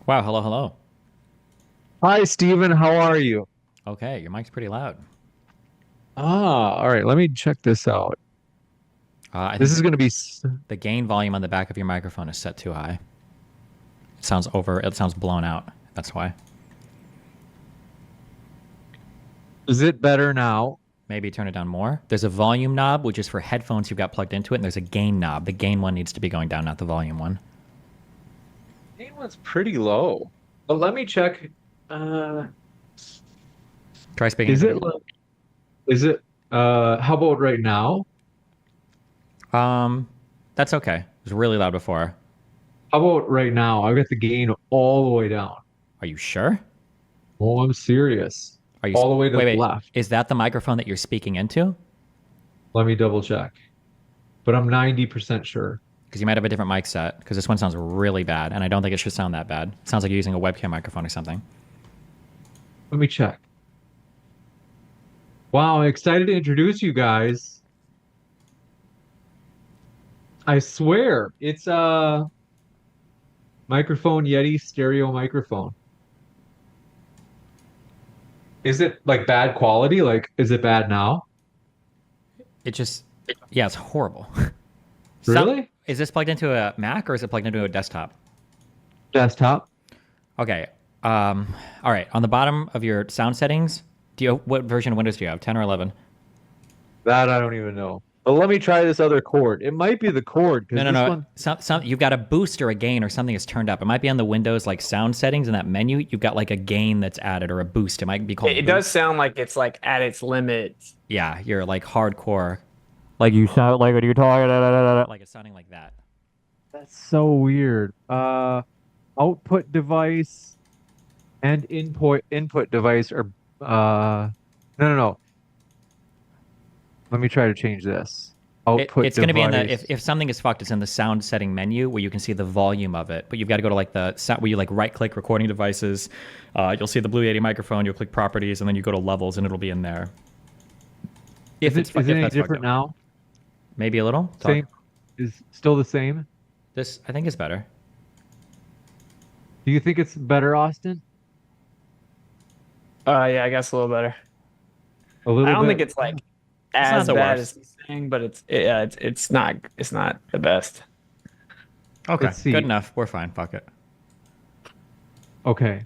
Wow, hello, hello. Hi, Steven. How are you? Okay, your mic's pretty loud. All right. Let me check this out. I This think is going to be, the gain volume on the back of your microphone is set too high. It sounds blown out. That's why. is it better now? Maybe turn it down more. There's a volume knob, which is for headphones you've got plugged into it, and there's a gain knob. The gain one needs to be going down, not the volume one. That one's pretty low. But let me check. Uh, Try speaking is into it, it. is it, how about right now? Um, that's okay. It was really loud before. How about right now? I've got the gain all the way down. Are you sure? Oh, I'm serious. Are you? All the way to Wait, the wait. left. Is that the microphone that you're speaking into? Let me double check. But I'm 90% sure. Because you might have a different mic set. Because this one sounds really bad, and I don't think it should sound that bad. It sounds like you're using a webcam microphone or something. Let me check. Wow, I'm excited to introduce you guys. I swear, it's microphone Yeti stereo microphone. Is it like bad quality? Like, is it bad now? It just, yeah, it's horrible. Sound Really? is this plugged into a Mac or is it plugged into a desktop? Desktop? Okay. All right. On the bottom of your sound settings, what version of Windows do you have? 10 or 11? That I don't even know. But let me try this other cord. It might be the cord No, because no, this no. one. You've got a boost or a gain or something is turned up. It might be on the Windows like sound settings in that menu. You've got like a gain that's added or a boost. It might be It, called it does boost. sound like it's like at its limit. Yeah, you're like hardcore. Like you sound like when you're talking, like it's sounding like that. That's so weird. Output device and input device are no, no, no. Let me try to change this. Output It's going to be in the device. if something is fucked, it's in the sound setting menu where you can see the volume of it. But you've got to go to like the where you like right click recording devices. You'll see the Blue Yeti microphone. You'll click properties, and then you go to levels, and it'll be in there. Is it If any that's fucked different up, now? maybe a little. Talk. Same is still the same. This I think is better. Do you think it's better, Austin? Yeah, I guess a little better. A I little don't bit. think it's like It's not as the bad as worst. he's saying, but it's not the best. Okay, Let's good see. enough. We're fine. Fuck it. Okay.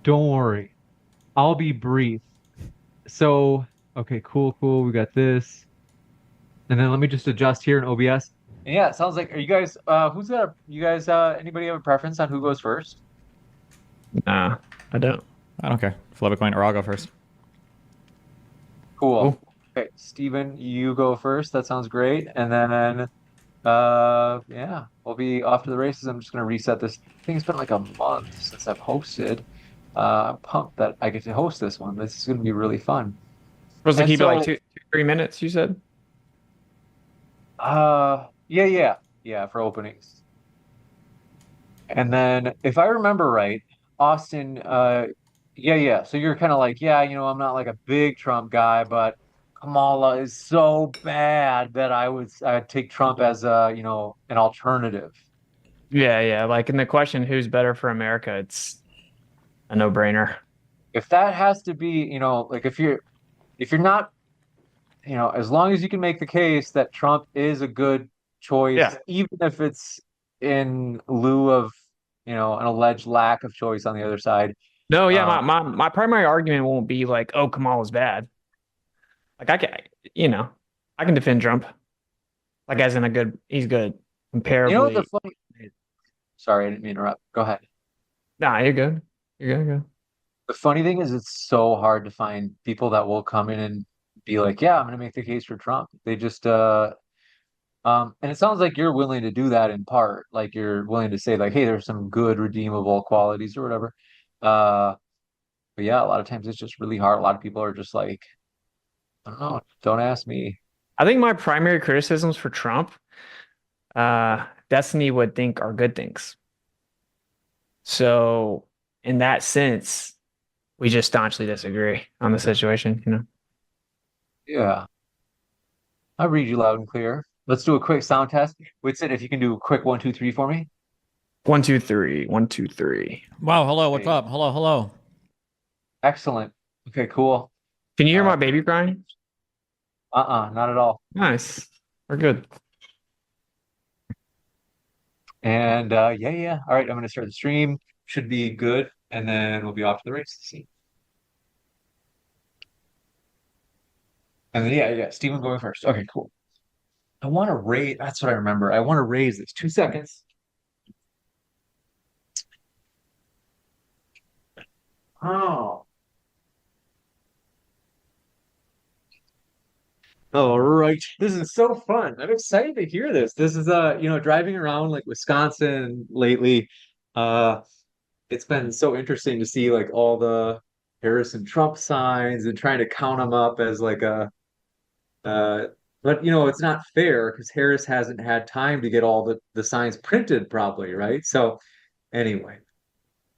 Don't worry. I'll be brief. So, okay, cool, cool. We got this. And then let me just adjust here in OBS. And yeah, it sounds like, are you guys, you guys, anybody have a preference on who goes first? Nah, I don't. I don't care. Flip a coin, or I'll go first. Cool. Cool. Okay, Steven, you go first. That sounds great. And then, yeah, we'll be off to the races. I'm just going to reset this. I think it's been like a month since I've hosted. I'm pumped that I get to host this one. This is going to be really fun. Supposed to And keep it like so, 2, 3 minutes, you said? yeah, yeah, yeah, for openings. And then if I remember right, Austin, yeah, yeah. So you're kind of like, yeah, I'm not like a big Trump guy, but Kamala is so bad that I'd take Trump as an alternative. Yeah, yeah. Like in the question, who's better for America? It's a no-brainer. If that has to be, like if you're not, as long as you can make the case that Trump is a good choice, Yeah. even if it's in lieu of, an alleged lack of choice on the other side. No, yeah, Um, my primary argument won't be like, oh, Kamala's bad. Like I can, you know, I can defend Trump. Like as in he's good the comparably. funny Sorry, I didn't mean to interrupt. Go ahead. Nah, you're good. You're good. The funny thing is, it's so hard to find people that will come in and be like, "Yeah, I'm going to make the case for Trump." They just, and it sounds like you're willing to do that in part. Like you're willing to say, like, "Hey, there's some good redeemable qualities or whatever." Uh, but yeah, a lot of times it's just really hard. A lot of people are just like, "I don't know. Don't ask me." I think my primary criticisms for Trump, Destiny would think are good things. So in that sense, we just staunchly disagree on the situation. Yeah, I read you loud and clear. Let's do a quick sound test. Whitson, if you can do a quick one, two, three for me. One, two, three. One, two, three. Wow, hello, what's Hey. up? Hello, hello. Excellent. Okay, cool. Can you hear my Uh, baby crying? not at all. Nice. We're good. And yeah. All right, I'm gonna start the stream. Should be good, and then we'll be off to the races. And then yeah, Steven going first. Okay, cool. I want to raise. That's what I remember. I want to raise this. 2 seconds. Oh. All right. This is so fun. I'm excited to hear this. This is driving around like Wisconsin lately. Uh it's been so interesting to see like all the Harris and Trump signs and trying to count them up as like a uh but it's not fair because Harris hasn't had time to get all the signs printed properly, right? So anyway,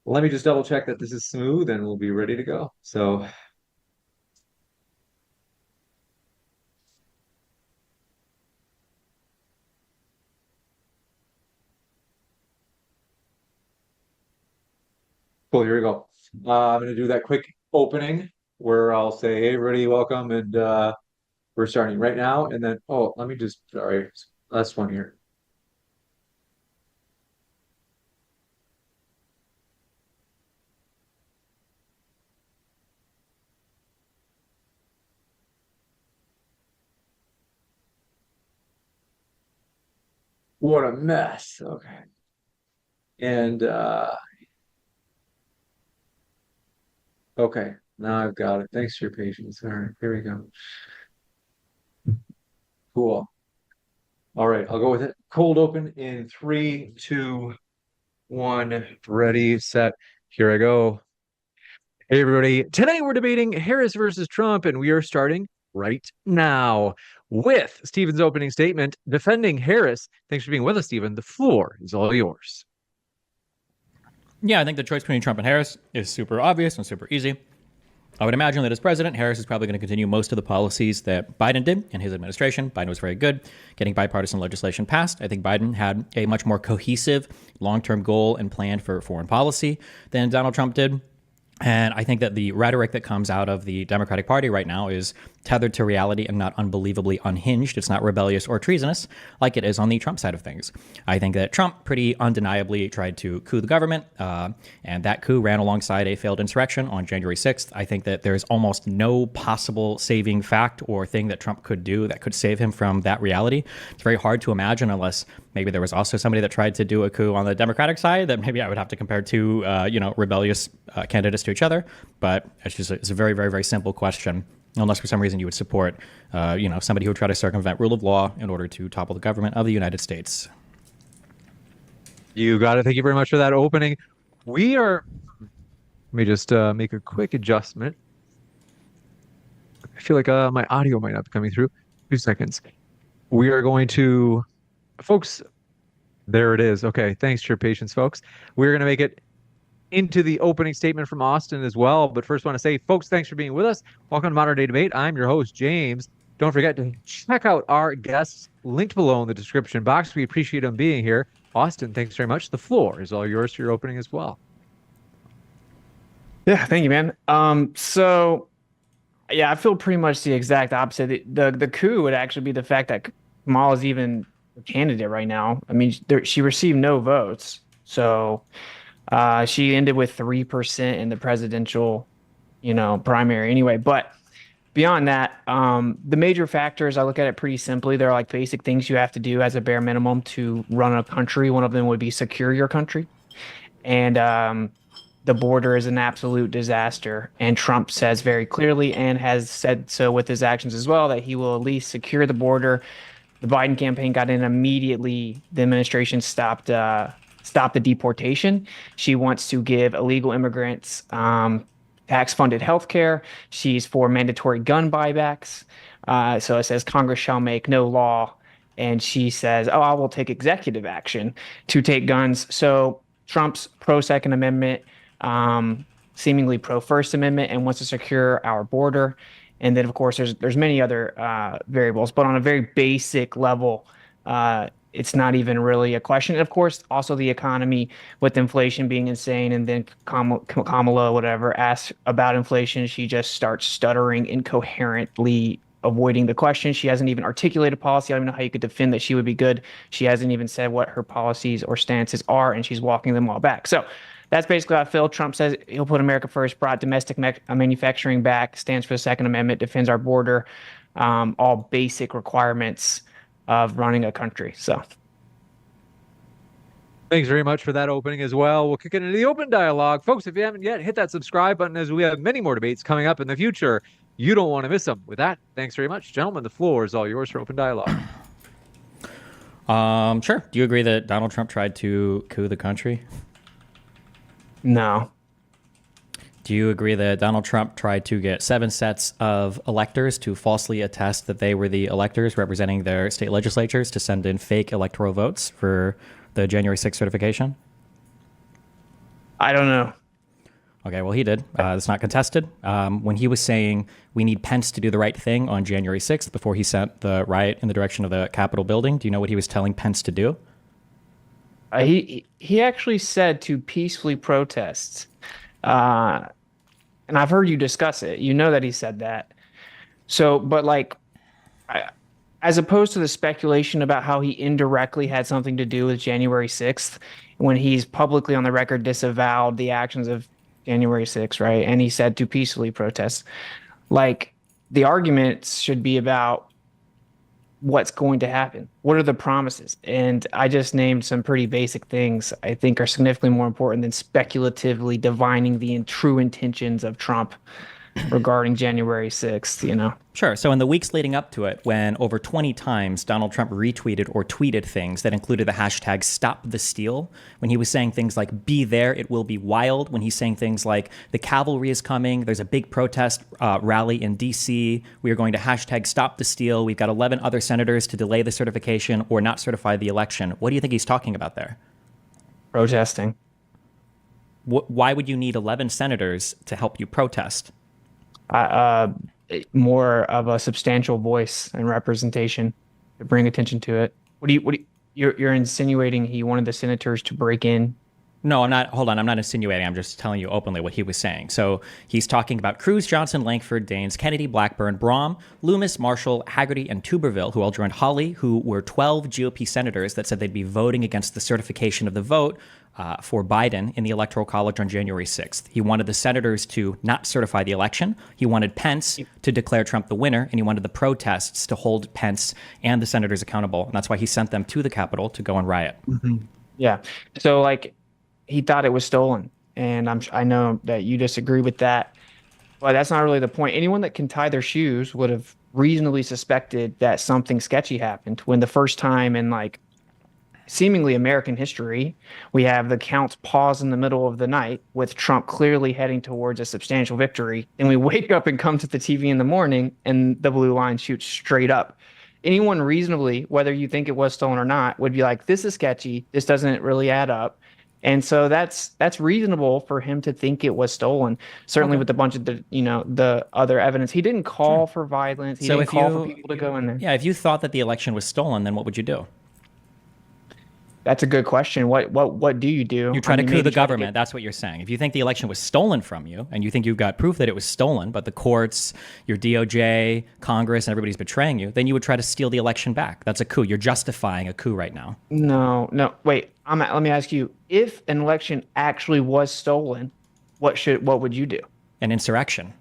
let me just double check that this is smooth and we'll be ready to go. So cool, here we go. I'm gonna do that quick opening where I'll say, hey everybody, welcome, and we're starting right now. And then let me just sorry, last one here. What a mess. Okay. And okay, now I've got it. Thanks for your patience. All right, here we go. Cool. All right, I'll go with it. Cold open in 3, 2, 1. Ready, set. Here I go. Hey, everybody. Today we're debating Harris versus Trump, and we are starting right now with Stephen's opening statement defending Harris. Thanks for being with us, Stephen. The floor is all yours. Yeah, I think the choice between Trump and Harris is super obvious and super easy. I would imagine that as president, Harris is probably going to continue most of the policies that Biden did in his administration. Biden was very good getting bipartisan legislation passed. I think Biden had a much more cohesive long-term goal and plan for foreign policy than Donald Trump did. And I think that the rhetoric that comes out of the Democratic Party right now is tethered to reality and not unbelievably unhinged. It's not rebellious or treasonous like it is on the Trump side of things. I think that Trump pretty undeniably tried to coup the government, and that coup ran alongside a failed insurrection on January 6th. I think that there's almost no possible saving fact or thing that Trump could do that could save him from that reality. It's very hard to imagine unless maybe there was also somebody that tried to do a coup on the Democratic side that maybe I would have to compare two, rebellious candidates to each other. But it's a very, very, very simple question. Unless for some reason you would support, somebody who would try to circumvent rule of law in order to topple the government of the United States. You got it. Thank you very much for that opening. Let me just make a quick adjustment. I feel like my audio might not be coming through. 2 seconds. We are going to, folks, there it is. Okay, thanks for your patience, folks. We're going to make it into the opening statement from Austin as well. But first, want to say, folks, thanks for being with us. Welcome to Modern Day Debate. I'm your host, James. Don't forget to check out our guests linked below in the description box. We appreciate them being here. Austin, thanks very much. The floor is all yours for your opening as well. Yeah, thank you, man. So yeah, I feel pretty much the exact opposite. The coup would actually be the fact that Kamala's even a candidate right now. I mean, she received no votes, so she ended with 3% in the presidential, primary anyway. But beyond that, the major factors, I look at it pretty simply. There are like basic things you have to do as a bare minimum to run a country. One of them would be secure your country. And the border is an absolute disaster. And Trump says very clearly and has said so with his actions as well that he will at least secure the border. The Biden campaign got in immediately. The administration stopped the deportation. She wants to give illegal immigrants tax-funded health care. She's for mandatory gun buybacks. So it says Congress shall make no law. And she says, oh, I will take executive action to take guns. So Trump's pro-Second Amendment, seemingly pro-First Amendment, and wants to secure our border. And then, of course, there's many other variables. But on a very basic level, it's not even really a question. And of course, also the economy with inflation being insane, and then Kamala, whatever, asks about inflation, she just starts stuttering incoherently, avoiding the question. She hasn't even articulated policy. I don't even know how you could defend that she would be good. She hasn't even said what her policies or stances are, and she's walking them all back. So that's basically how I feel. Trump says he'll put America first, brought domestic manufacturing back, stands for the Second Amendment, defends our border, all basic requirements of running a country. So Thanks very much for that opening as well. We'll kick it into the open dialogue. Folks, if you haven't yet, hit that subscribe button as we have many more debates coming up in the future. You don't want to miss them. With that, thanks very much. Gentlemen, the floor is all yours for open dialogue. Sure. Do you agree that Donald Trump tried to coup the country? no. Do you agree that Donald Trump tried to get 7 sets of electors to falsely attest that they were the electors representing their state legislatures to send in fake electoral votes for the January 6th certification? I don't know. Okay, well, he did. It's not contested. When he was saying we need Pence to do the right thing on January 6th before he sent the riot in the direction of the Capitol building, do you know what he was telling Pence to do? He actually said to peacefully protest. And I've heard you discuss it. You know that he said that. So, but like, as opposed to the speculation about how he indirectly had something to do with January 6th, when he's publicly on the record disavowed the actions of January 6th, right? And he said to peacefully protest. Like, the arguments should be about what's going to happen. What are the promises? And I just named some pretty basic things I think are significantly more important than speculatively divining the true intentions of Trump regarding January 6th, you know? Sure. So in the weeks leading up to it, when over 20 times Donald Trump retweeted or tweeted things that included the hashtag Stop the Steal, when he was saying things like, be there, it will be wild, when he's saying things like, the cavalry is coming, there's a big protest rally in D.C., we are going to hashtag Stop the Steal, we've got 11 other senators to delay the certification or not certify the election. What do you think he's talking about there? Protesting. Why would you need 11 senators to help you protest? More of a substantial voice and representation to bring attention to it. You're insinuating he wanted the senators to break in? No, I'm not. Hold on. I'm not insinuating. I'm just telling you openly what he was saying. So he's talking about Cruz, Johnson, Lankford, Daines, Kennedy, Blackburn, Braun, Loomis, Marshall, Haggerty, and Tuberville, who all joined Hawley, who were 12 GOP senators that said they'd be voting against the certification of the vote for Biden in the Electoral College on January 6th. He wanted the senators to not certify the election. He wanted Pence to declare Trump the winner, and he wanted the protests to hold Pence and the senators accountable. And that's why he sent them to the Capitol to go and riot. Mm-hmm. Yeah. So, like, he thought it was stolen, and I know that you disagree with that, but that's not really the point. Anyone that can tie their shoes would have reasonably suspected that something sketchy happened when the first time in like seemingly American history, we have the counts pause in the middle of the night with Trump clearly heading towards a substantial victory. And we wake up and come to the TV in the morning and the blue line shoots straight up. Anyone reasonably, whether you think it was stolen or not, would be like, this is sketchy. This doesn't really add up. And so that's reasonable for him to think it was stolen. Certainly with a bunch of the other evidence. He didn't call for violence. He didn't call for people to go in there. Yeah, if you thought that the election was stolen, then what would you do? That's a good question. What do you do? You try to coup the government. That's what you're saying. If you think the election was stolen from you and you think you've got proof that it was stolen, but the courts, your DOJ, Congress, and everybody's betraying you, then you would try to steal the election back. That's a coup. You're justifying a coup right now. No. Wait, let me ask you, if an election actually was stolen, what would you do? An insurrection.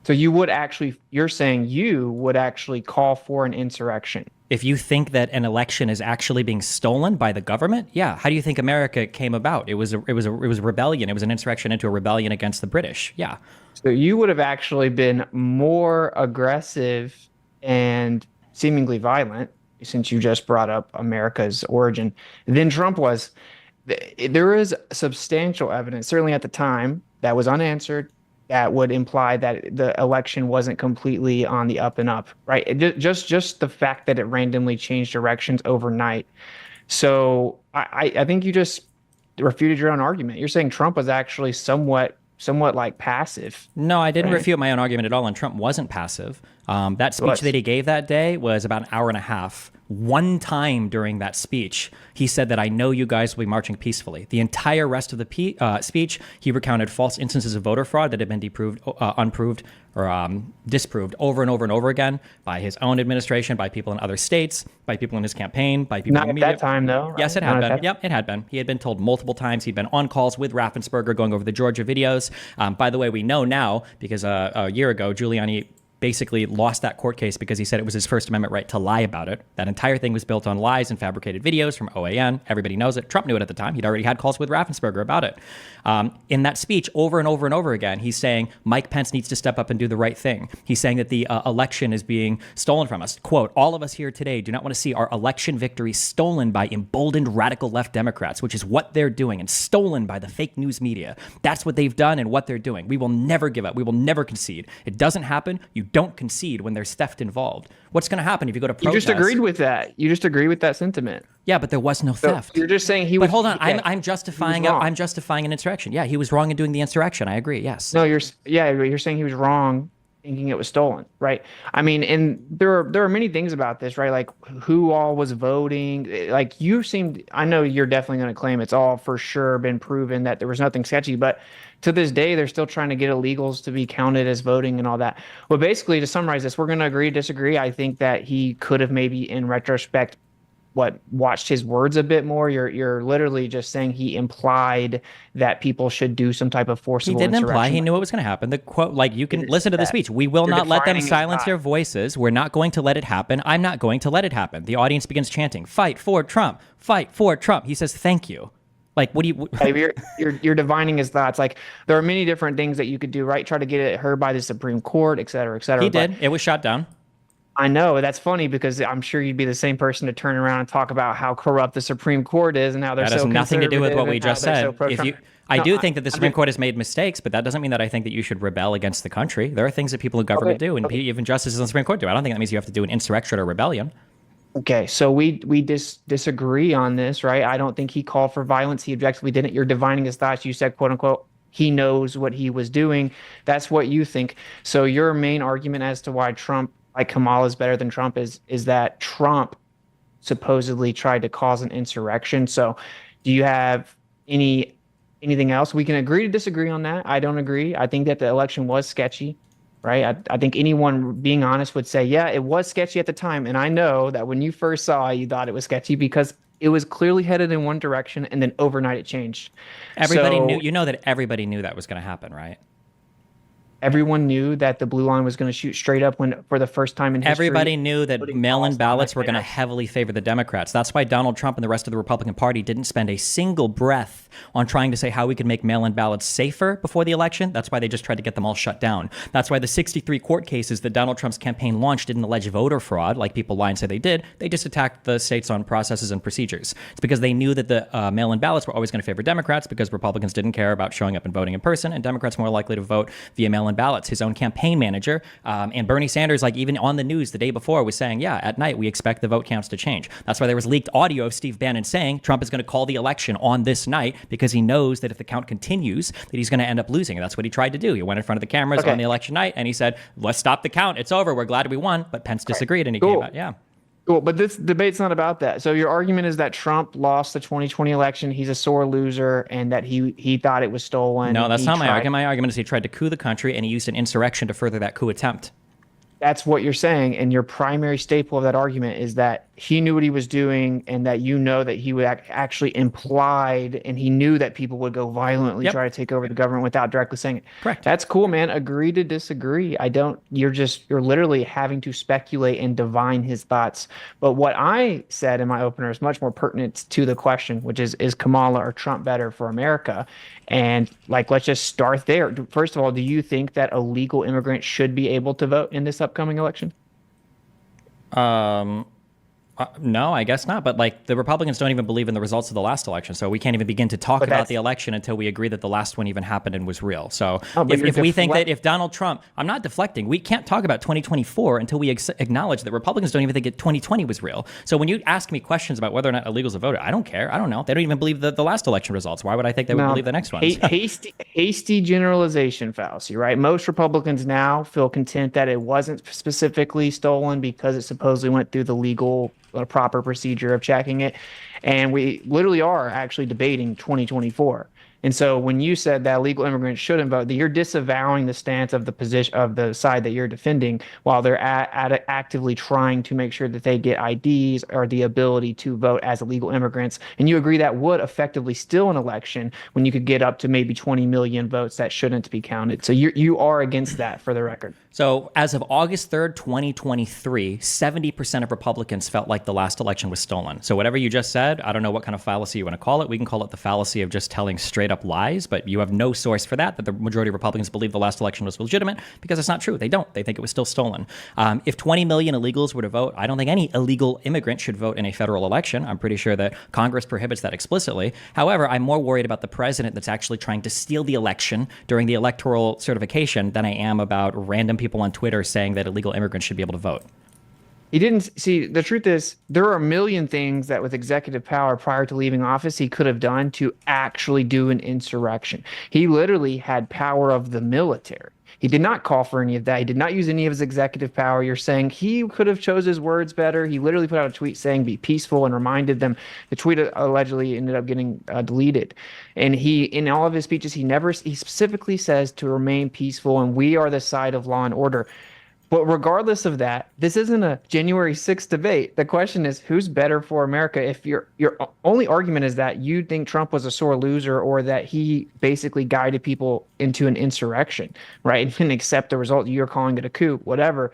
So you're saying you would actually call for an insurrection. If you think that an election is actually being stolen by the government, yeah. How do you think America came about? It was a rebellion. It was an insurrection into a rebellion against the British. Yeah. So you would have actually been more aggressive and seemingly violent, since you just brought up America's origin, than Trump was. There is substantial evidence, certainly at the time, that was unanswered, that would imply that the election wasn't completely on the up and up, right? Just the fact that it randomly changed directions overnight. So I think you just refuted your own argument. You're saying Trump was actually somewhat like passive. No, I didn't refute my own argument at all, and Trump wasn't passive. That speech that he gave that day was about an hour and a half One time during that speech, he said that I know you guys will be marching peacefully. The entire rest of the speech, he recounted false instances of voter fraud that had been unproved or disproved over and over and over again by his own administration, by people in other states, by people in his campaign, by people Not in the at media. that time, though. Right? Yes, it had been. Yep, it had been. He had been told multiple times. He'd been on calls with Raffensperger going over the Georgia videos. By the way, we know now because a year ago, Giuliani basically lost that court case because he said it was his First Amendment right to lie about it. That entire thing was built on lies and fabricated videos from OAN. Everybody knows it. Trump knew it at the time. He'd already had calls with Raffensperger about it. In that speech, over and over and over again, he's saying Mike Pence needs to step up and do the right thing. He's saying that the election is being stolen from us. Quote, all of us here today do not want to see our election victory stolen by emboldened radical left Democrats, which is what they're doing, and stolen by the fake news media. That's what they've done and what they're doing. We will never give up. We will never concede. It doesn't happen. You don't concede when there's theft involved. What's going to happen if you go to protest? You just agreed with that. You just agree with that sentiment. Yeah, but there was no theft. So you're just saying he was. But hold on, yeah, I'm justifying he was wrong. I'm justifying an insurrection. Yeah, he was wrong in doing the insurrection. I agree. Yes. No, you're saying he was wrong thinking it was stolen, right? I mean, and there are many things about this, right? Like who all was voting. Like you seemed, I know you're definitely going to claim it's all for sure been proven that there was nothing sketchy, but to this day, they're still trying to get illegals to be counted as voting and all that. Well, basically, to summarize this, we're going to agree, disagree. I think that he could have maybe in retrospect watched his words a bit more. You're literally just saying he implied that people should do some type of forcible He didn't imply. insurrection. He knew what was going to happen. The quote, like you can listen to the speech. We will not let them defining his silence thought. their voices. We're not going to let it happen. I'm not going to let it happen. The audience begins chanting, "Fight for Trump! Fight for Trump!" He says, "Thank you." Like, what do you? Hey, you're divining his thoughts. Like there are many different things that you could do, right? Try to get it heard by the Supreme Court, et cetera, et cetera. He But did. It was shot down. I know that's funny because I'm sure you'd be the same person to turn around and talk about how corrupt the Supreme Court is and how they're That so has nothing to do with what conservative we and how just they're said. so pro-Trump. I No, do think that the I'm Supreme just- Court has made mistakes, but that doesn't mean that I think that you should rebel against the country. There are things that people in government do, and even justices on the Supreme Court do. I don't think that means you have to do an insurrection or rebellion. Okay, so we disagree on this, right? I don't think he called for violence. He objectively didn't. You're divining his thoughts. You said, quote unquote, he knows what he was doing. That's what you think. So your main argument as to why Trump, like Kamala, is better than Trump is that Trump supposedly tried to cause an insurrection. So do you have anything else? We can agree to disagree on that. I don't agree. I think that the election was sketchy. Right. I think anyone being honest would say, yeah, it was sketchy at the time. And I know that when you first saw it, you thought it was sketchy because it was clearly headed in one direction and then overnight it changed. Everybody So knew. You know that everybody knew that was going to happen, right? everyone knew that the blue line was going to shoot straight up when for the first time in history. Everybody knew that voting mail-in ballots ballots were on going to that. heavily favor the Democrats. That's why Donald Trump and the rest of the Republican Party didn't spend a single breath on trying to say how we could make mail-in ballots safer before the election. That's why they just tried to get them all shut down. That's why the 63 court cases that Donald Trump's campaign launched didn't allege voter fraud, like people lie and say they did. They just attacked the states on processes and procedures. It's because they knew that the mail-in ballots were always going to favor Democrats because Republicans didn't care about showing up and voting in person, and Democrats more likely to vote via mail-in ballots. His own campaign manager and Bernie Sanders, like even on the news the day before, was saying, yeah, at night we expect the vote counts to change. That's why there was leaked audio of Steve Bannon saying Trump is going to call the election on this night because he knows that if the count continues, that he's going to end up losing. And that's what he tried to do. He went in front of the cameras on the election night and he said, let's stop the count. It's over. We're glad we won. But Pence disagreed and he came out. Yeah. Cool, but this debate's not about that. So your argument is that Trump lost the 2020 election, he's a sore loser, and that he thought it was stolen. No, that's He not my tried- argument. My argument is he tried to coup the country and he used an insurrection to further that coup attempt. That's what you're saying, and your primary staple of that argument is that he knew what he was doing, and that you know that he would actually implied, and he knew that people would go violently try to take over the government without directly saying it. Correct. That's cool, man. Agree to disagree. You're literally having to speculate and divine his thoughts. But what I said in my opener is much more pertinent to the question, which is Kamala or Trump better for America? And let's just start there. First of all, do you think that illegal immigrants should be able to vote in this upcoming election? No, I guess not. But the Republicans don't even believe in the results of the last election, so we can't even begin to talk about the election until we agree that the last one even happened and was real. So if we think that if Donald Trump, I'm not deflecting, we can't talk about 2024 until we acknowledge that Republicans don't even think that 2020 was real. So when you ask me questions about whether or not illegals have voted, I don't care. I don't know. They don't even believe the last election results. Why would I think they would believe the next ones? Hasty generalization fallacy, right? Most Republicans now feel content that it wasn't specifically stolen because it supposedly went through the legal a proper procedure of checking it. And we literally are actually debating 2024. And so when you said that illegal immigrants shouldn't vote, that you're disavowing the stance of the position of the side that you're defending, while they're actively trying to make sure that they get IDs or the ability to vote as illegal immigrants. And you agree that would effectively still an election when you could get up to maybe 20 million votes that shouldn't be counted. So you are against that, for the record. So as of August 3rd, 2023, 70% of Republicans felt like the last election was stolen. So whatever you just said, I don't know what kind of fallacy you want to call it. We can call it the fallacy of just telling straight up lies, but you have no source for that the majority of Republicans believe the last election was legitimate, because it's not true. They don't. They think it was still stolen. If 20 million illegals were to vote, I don't think any illegal immigrant should vote in a federal election. I'm pretty sure that Congress prohibits that explicitly. However, I'm more worried about the president that's actually trying to steal the election during the electoral certification than I am about random people on Twitter saying that illegal immigrants should be able to vote. He didn't see. The truth is, there are a million things that with executive power prior to leaving office he could have done to actually do an insurrection. He literally had power of the military. He did not call for any of that. He did not use any of his executive power. You're saying he could have chose his words better. He literally put out a tweet saying be peaceful and reminded them. The tweet allegedly ended up getting deleted. And he, in all of his speeches, he specifically says to remain peaceful and we are the side of law and order. But regardless of that, this isn't a January 6th debate. The question is, who's better for America? If your only argument is that you think Trump was a sore loser or that he basically guided people into an insurrection, right? And accept the result, you're calling it a coup, whatever.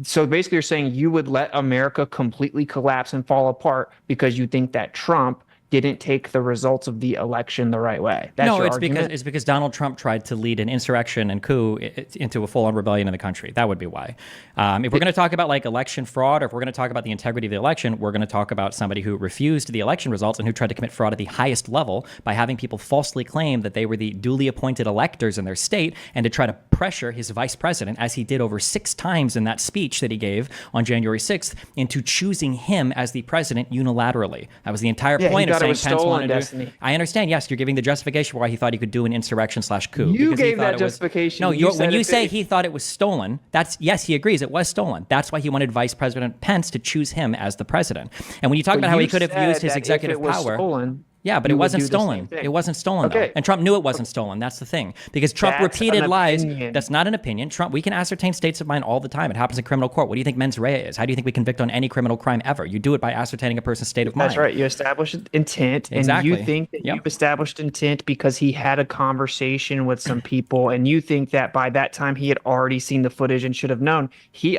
So basically you're saying you would let America completely collapse and fall apart because you think that Trump didn't take the results of the election the right way. That's no, your it's argument? because Donald Trump tried to lead an insurrection and coup into a full-on rebellion in the country. That would be why. If we're going to talk about like election fraud, or if we're going to talk about the integrity of the election, we're going to talk about somebody who refused the election results and who tried to commit fraud at the highest level by having people falsely claim that they were the duly appointed electors in their state, and to try to pressure his vice president, as he did over 6 times in that speech that he gave on January 6th, into choosing him as the president unilaterally. That was the entire point of saying Pence wanted to. I understand. Yes, you're giving the justification for why he thought he could do an insurrection/coup. You gave that justification. No, when you say he thought it was stolen, that's yes, he agrees it was stolen. That's why he wanted Vice President Pence to choose him as the president. And when you talk about how he could have used his executive power. Yeah, but it wasn't stolen. It wasn't stolen, though. And Trump knew it wasn't stolen. That's the thing. Because Trump repeated lies. That's not an opinion. Trump, we can ascertain states of mind all the time. It happens in criminal court. What do you think mens rea is? How do you think we convict on any criminal crime ever? You do it by ascertaining a person's state of mind. That's right. You establish intent. Exactly. And you think that you've established intent because he had a conversation with some people. And you think that by that time he had already seen the footage and should have known.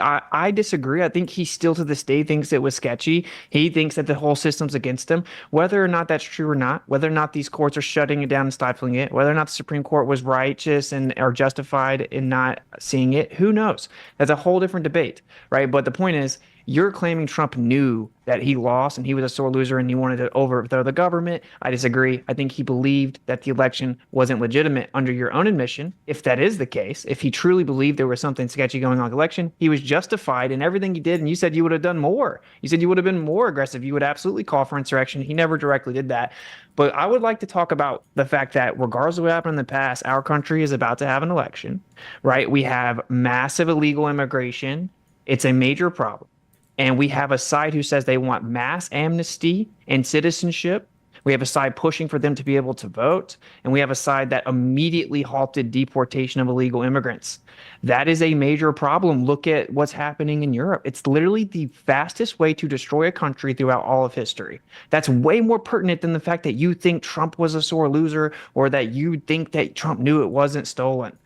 I disagree. I think he still to this day thinks it was sketchy. He thinks that the whole system's against him. Whether or not that's true or not, whether or not these courts are shutting it down and stifling it, whether or not the Supreme Court was righteous and are justified in not seeing it, who knows? That's a whole different debate, right? But the point is, you're claiming Trump knew that he lost and he was a sore loser and he wanted to overthrow the government. I disagree. I think he believed that the election wasn't legitimate under your own admission. If that is the case, if he truly believed there was something sketchy going on with the election, he was justified in everything he did. And you said you would have done more. You said you would have been more aggressive. You would absolutely call for insurrection. He never directly did that. But I would like to talk about the fact that regardless of what happened in the past, our country is about to have an election, right? We have massive illegal immigration. It's a major problem. And we have a side who says they want mass amnesty and citizenship. We have a side pushing for them to be able to vote. And we have a side that immediately halted deportation of illegal immigrants. That is a major problem. Look at what's happening in Europe. It's literally the fastest way to destroy a country throughout all of history. That's way more pertinent than the fact that you think Trump was a sore loser or that you think that Trump knew it wasn't stolen.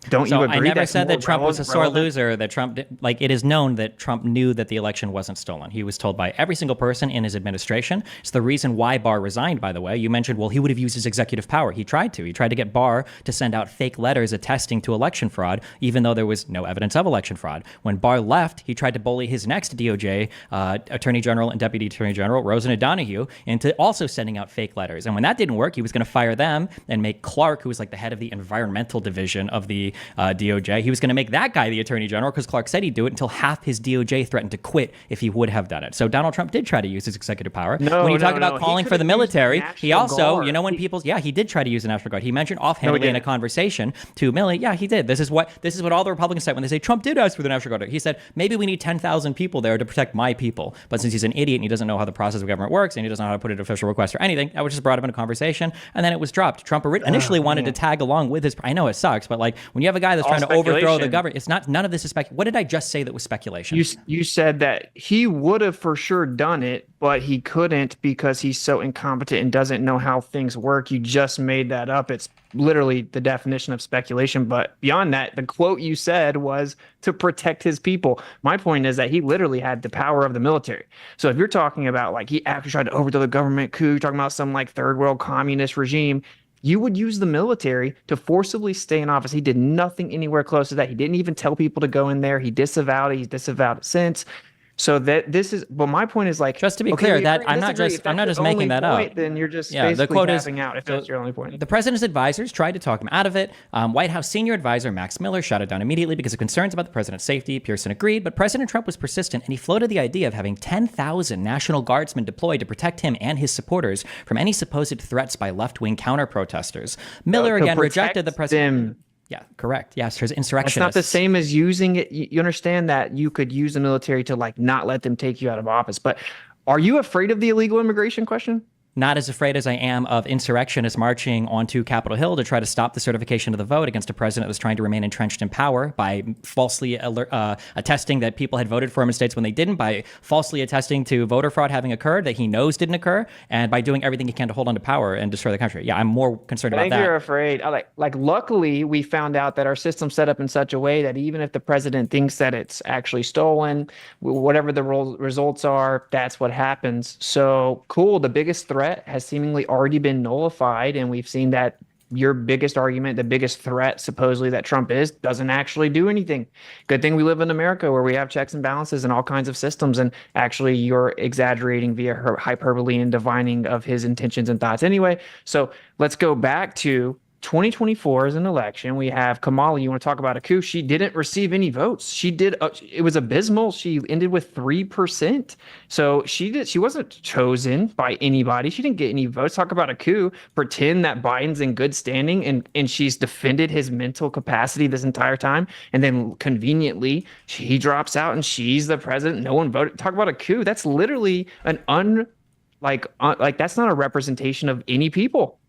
Don't you agree? I never said that Trump was a sore loser, that Trump, it is known that Trump knew that the election wasn't stolen. He was told by every single person in his administration. It's the reason why Barr resigned, by the way. You mentioned, well, he would have used his executive power. He tried to. He tried to get Barr to send out fake letters attesting to election fraud, even though there was no evidence of election fraud. When Barr left, he tried to bully his next DOJ Attorney General and Deputy Attorney General, Rosen Donahue, into also sending out fake letters. And when that didn't work, he was going to fire them and make Clark, who was like the head of the environmental division of the DOJ. He was going to make that guy the attorney general because Clark said he'd do it until half his DOJ threatened to quit if he would have done it. So Donald Trump did try to use his executive power. When you talk about calling for the military, he also, you know, when people's, he did try to use the National Guard. He mentioned offhandedly in a conversation to Milley, he did. This is what all the Republicans say when they say Trump did ask for the National Guard. He said, maybe we need 10,000 people there to protect my people. But since he's an idiot and he doesn't know how the process of government works and he doesn't know how to put an official request or anything, I was just brought up in a conversation and then it was dropped. Trump initially wanted to tag along with his, I know it sucks, but like when you have a guy that's trying to overthrow the government, it's not, none of this is speculation. What did I just say that was speculation? You said that he would have for sure done it, but he couldn't because he's so incompetent and doesn't know how things work. You just made that up. It's literally the definition of speculation. But beyond that, the quote you said was to protect his people. My point is that he literally had the power of the military. So if you're talking about like he actually tried to overthrow the government coup, you're talking about some like third world communist regime, you would use the military to forcibly stay in office. He did nothing anywhere close to that. He didn't even tell people to go in there. He disavowed it. He's disavowed it since. So that this is, but my point is like, just to be clear, that I'm not just making that up. Then you're just basically tapping out if that's your only point. The president's advisors tried to talk him out of it. White House senior advisor Max Miller shot it down immediately because of concerns about the president's safety. Pearson agreed, but President Trump was persistent and he floated the idea of having 10,000 National Guardsmen deployed to protect him and his supporters from any supposed threats by left-wing counter-protesters. Miller again rejected the president. Yeah, correct. Yes, there's insurrectionists. It's not the same as using it. You understand that you could use the military to like not let them take you out of office. But are you afraid of the illegal immigration question? Not as afraid as I am of insurrectionists marching onto Capitol Hill to try to stop the certification of the vote against a president that's trying to remain entrenched in power by falsely attesting that people had voted for him in states when they didn't, by falsely attesting to voter fraud having occurred that he knows didn't occur, and by doing everything he can to hold on to power and destroy the country. Yeah, I'm more concerned about that. I think you're afraid. Like, luckily, we found out that our system's set up in such a way that even if the president thinks that it's actually stolen, whatever the results are, that's what happens. So, cool. The biggest threat has seemingly already been nullified, and we've seen that your biggest argument, the biggest threat supposedly that Trump is, doesn't actually do anything. Good thing we live in America where we have checks and balances and all kinds of systems, and actually you're exaggerating via her hyperbole and divining of his intentions and thoughts anyway. So let's go back to 2024 is an election. We have Kamala. You want to talk about a coup? She didn't receive any votes. She did. It was abysmal. She ended with 3%. So she wasn't chosen by anybody. She didn't get any votes. Talk about a coup. Pretend that Biden's in good standing and she's defended his mental capacity this entire time. And then conveniently he drops out and she's the president. No one voted. Talk about a coup. That's literally an that's not a representation of any people.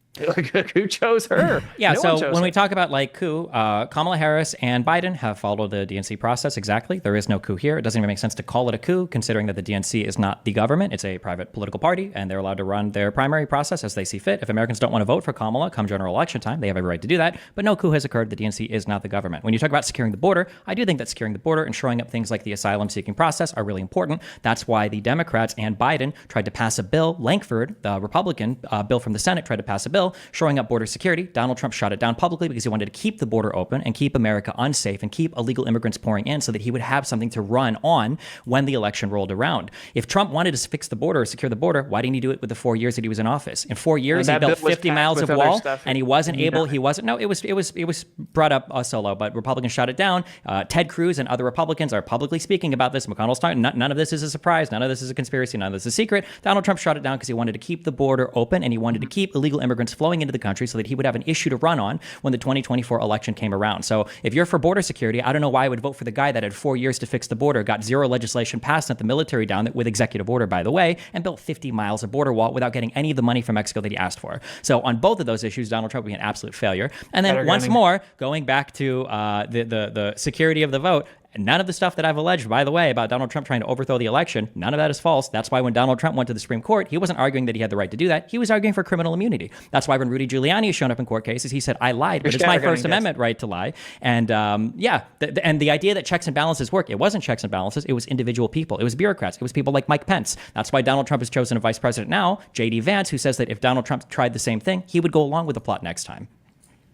Who chose her? Yeah, so when we talk about like coup, Kamala Harris and Biden have followed the DNC process exactly. There is no coup here. It doesn't even make sense to call it a coup, considering that the DNC is not the government. It's a private political party, and they're allowed to run their primary process as they see fit. If Americans don't want to vote for Kamala come general election time, they have every right to do that. But no coup has occurred. The DNC is not the government. When you talk about securing the border, I do think that securing the border and shoring up things like the asylum-seeking process are really important. That's why the Democrats and Biden tried to pass a bill. Lankford, the Republican bill from the Senate, tried to pass a bill shoring up border security. Donald Trump shot it down publicly because he wanted to keep the border open and keep America unsafe and keep illegal immigrants pouring in so that he would have something to run on when the election rolled around. If Trump wanted to fix the border or secure the border, why didn't he do it with the 4 years that he was in office? In 4 years, he built 50 miles of wall and he wasn't able, it was brought up solo, but Republicans shot it down. Ted Cruz and other Republicans are publicly speaking about this. McConnell's talking, none of this is a surprise. None of this is a conspiracy. None of this is a secret. Donald Trump shot it down because he wanted to keep the border open and he wanted to keep illegal immigrants flowing into the country so that he would have an issue to run on when the 2024 election came around. So if you're for border security, I don't know why I would vote for the guy that had 4 years to fix the border, got zero legislation passed, sent the military down with executive order, by the way, and built 50 miles of border wall without getting any of the money from Mexico that he asked for. So on both of those issues, Donald Trump would be an absolute failure. And then once more, going back to the security of the vote, none of the stuff that I've alleged, by the way, about Donald Trump trying to overthrow the election, none of that is false. That's why when Donald Trump went to the Supreme Court, he wasn't arguing that he had the right to do that. He was arguing for criminal immunity. That's why when Rudy Giuliani has shown up in court cases, he said, I lied, but it's my First Amendment right to lie. And and the idea that checks and balances work, it wasn't checks and balances. It was individual people. It was bureaucrats. It was people like Mike Pence. That's why Donald Trump has chosen a vice president now, J.D. Vance, who says that if Donald Trump tried the same thing, he would go along with the plot next time.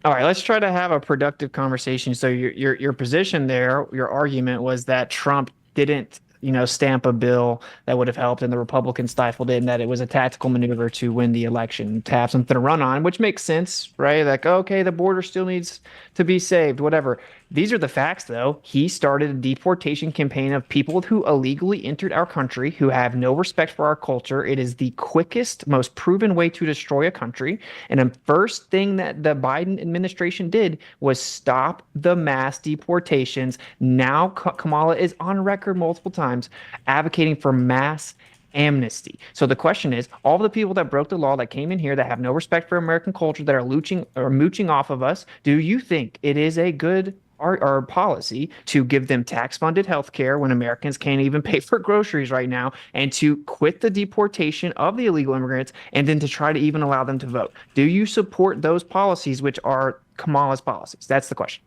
All right, let's try to have a productive conversation. So your position there, your argument was that Trump didn't stamp a bill that would have helped, and the Republicans stifled it, and that it was a tactical maneuver to win the election, to have something to run on, which makes sense, right? Like, okay, the border still needs to be saved, whatever. These are the facts, though. He started a deportation campaign of people who illegally entered our country, who have no respect for our culture. It is the quickest, most proven way to destroy a country. And the first thing that the Biden administration did was stop the mass deportations. Now Kamala is on record multiple times advocating for mass amnesty. So the question is, all the people that broke the law, that came in here, that have no respect for American culture, that are mooching off of us, do you think it is a good our policy to give them tax-funded health care when Americans can't even pay for groceries right now, and to quit the deportation of the illegal immigrants, and then to try to even allow them to vote? Do you support those policies, which are Kamala's policies? That's the question.